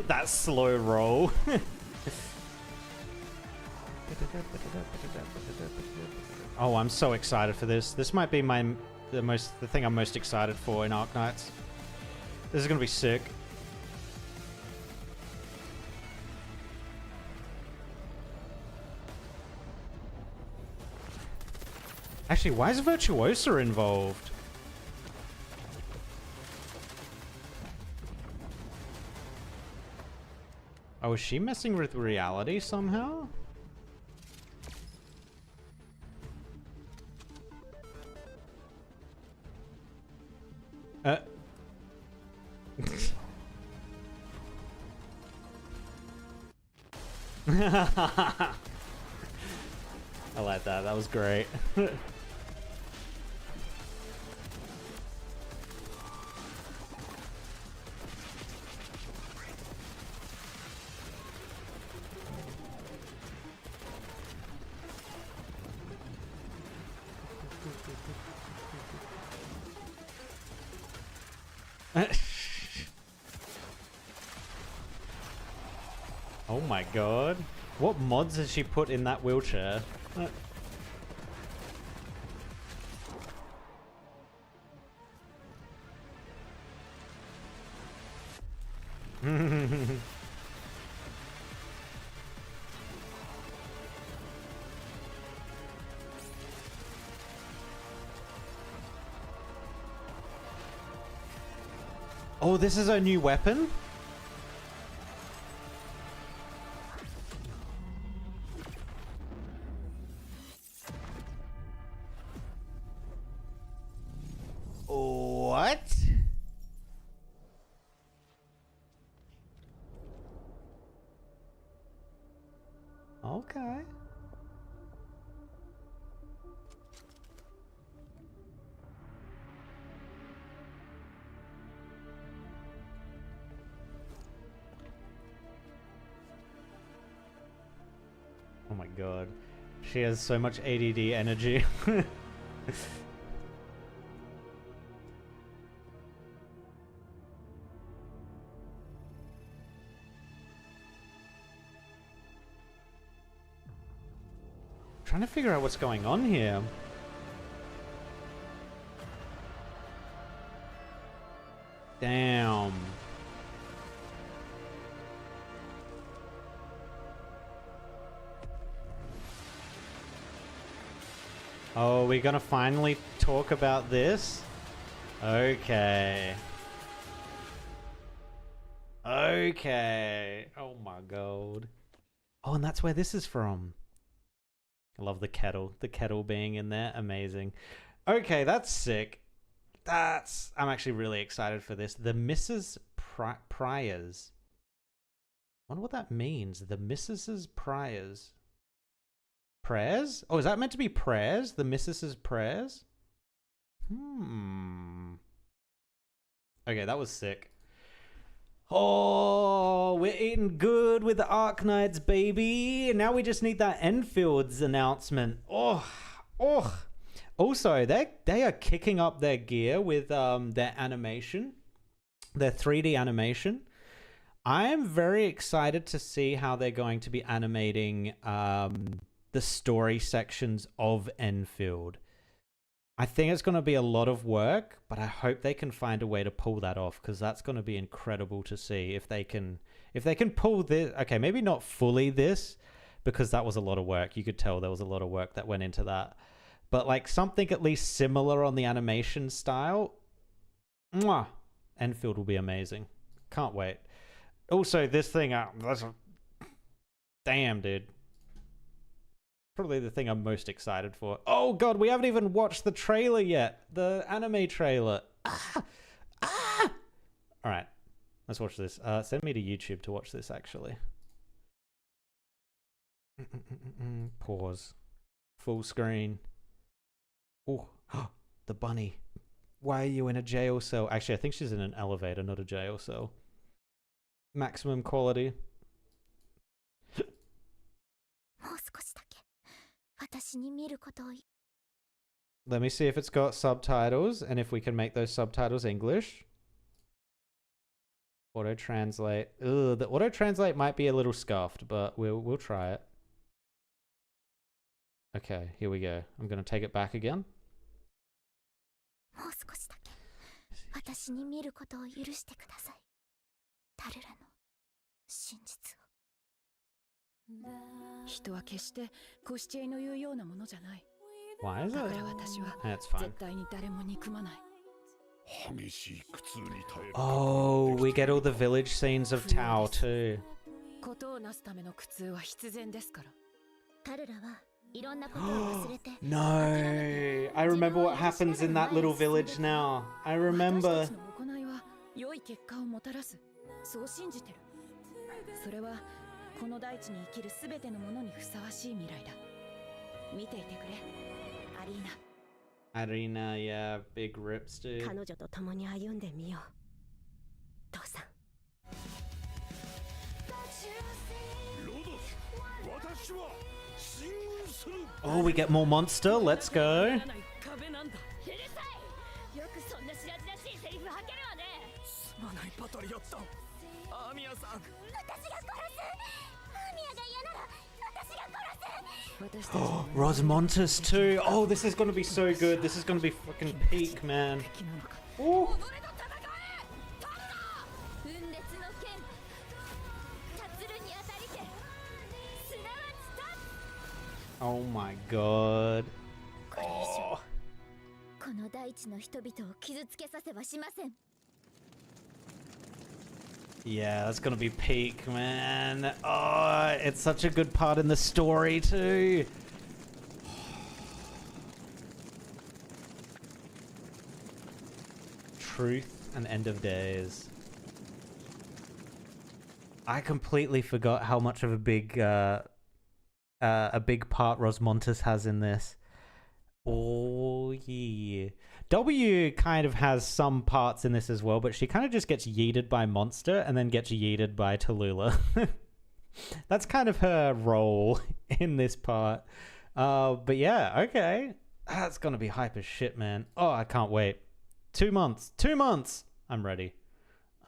That slow roll. Oh, I'm so excited for this. This might be the thing I'm most excited for in Arknights. This is gonna be sick. Actually, why is Virtuosa involved? Oh, is she messing with reality somehow? I like that. That was great. Oh my god. What mods has she put in that wheelchair? Oh, this is a new weapon? What? Okay. Oh my god. She has so much ADD energy. Trying to figure out what's going on here. Damn. Oh, we're gonna finally talk about this? Okay. Okay. Oh my god. Oh, and that's where this is from. I love the kettle being in there. Amazing. Okay, that's sick. I'm actually really excited for this. The Mrs. Priors. I wonder what that means. The Mrs. Priors. Prayers? Oh, is that meant to be prayers? The Mrs.'s prayers? Okay, that was sick. Oh, we're eating good with the Arknights, baby. Now we just need that Enfield's announcement. Oh. Also, they are kicking up their gear with their animation, their 3D animation. I am very excited to see how they're going to be animating the story sections of Enfield. I think it's going to be a lot of work, but I hope they can find a way to pull that off, because that's going to be incredible to see if they can pull this. Okay, maybe not fully this, because that was a lot of work. You could tell there was a lot of work that went into that. But like something at least similar on the animation style. Mwah! Enfield will be amazing. Can't wait. Also, this thing, damn, dude. Probably the thing I'm most excited for. Oh god, we haven't even watched the trailer yet. The anime trailer. Alright, let's watch this. Send me to YouTube to watch this, actually. Pause. Full screen. Oh, the bunny. Why are you in a jail cell? Actually, I think she's in an elevator, not a jail cell. Maximum quality. Let me see if it's got subtitles and if we can make those subtitles English. Auto translate. Ugh, the auto translate might be a little scuffed, but we'll try it. Okay, here we go. I'm gonna take it back again. Why is it? That's fine. Oh, we get all the village scenes of Tao too. No, I remember what happens in that little village now. I remember. Arena, yeah, big rips, dude. Oh, we get more monster. Let's go. Oh, Rosmontis too. Oh, this is gonna be so good. This is gonna be fucking peak, man. Ooh. Oh my god. Oh. Yeah, that's gonna be peak, man. Oh, it's such a good part in the story too. Truth and End of Days. I completely forgot how much of a big part Rosmontis has in this. Oh yeah. W kind of has some parts in this as well, but she kind of just gets yeeted by Monster and then gets yeeted by Tallulah. That's kind of her role in this part. But yeah, okay. That's gonna be hype as shit, man. Oh, I can't wait. 2 months. 2 months! I'm ready.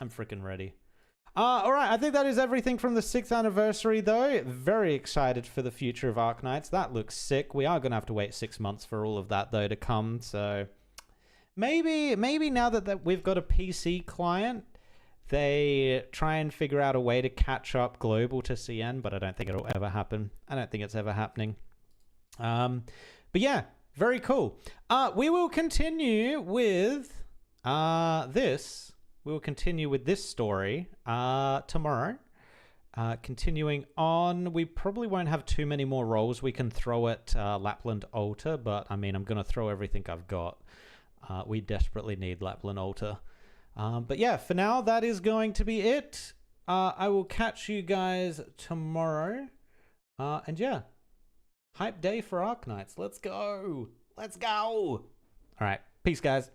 I'm freaking ready. Alright, I think that is everything from the 6th anniversary, though. Very excited for the future of Arknights. That looks sick. We are going to have to wait 6 months for all of that, though, to come. So maybe now that we've got a PC client, they try and figure out a way to catch up global to CN, but I don't think it'll ever happen. I don't think it's ever happening. But yeah, very cool. We will continue with this we will continue with this story tomorrow. Continuing on, we probably won't have too many more rolls we can throw at Lapland Altar, but I mean, I'm going to throw everything I've got. We desperately need Lapland Altar. But yeah, for now, that is going to be it. I will catch you guys tomorrow. And yeah, hype day for Arknights. Let's go. Let's go. All right. Peace, guys.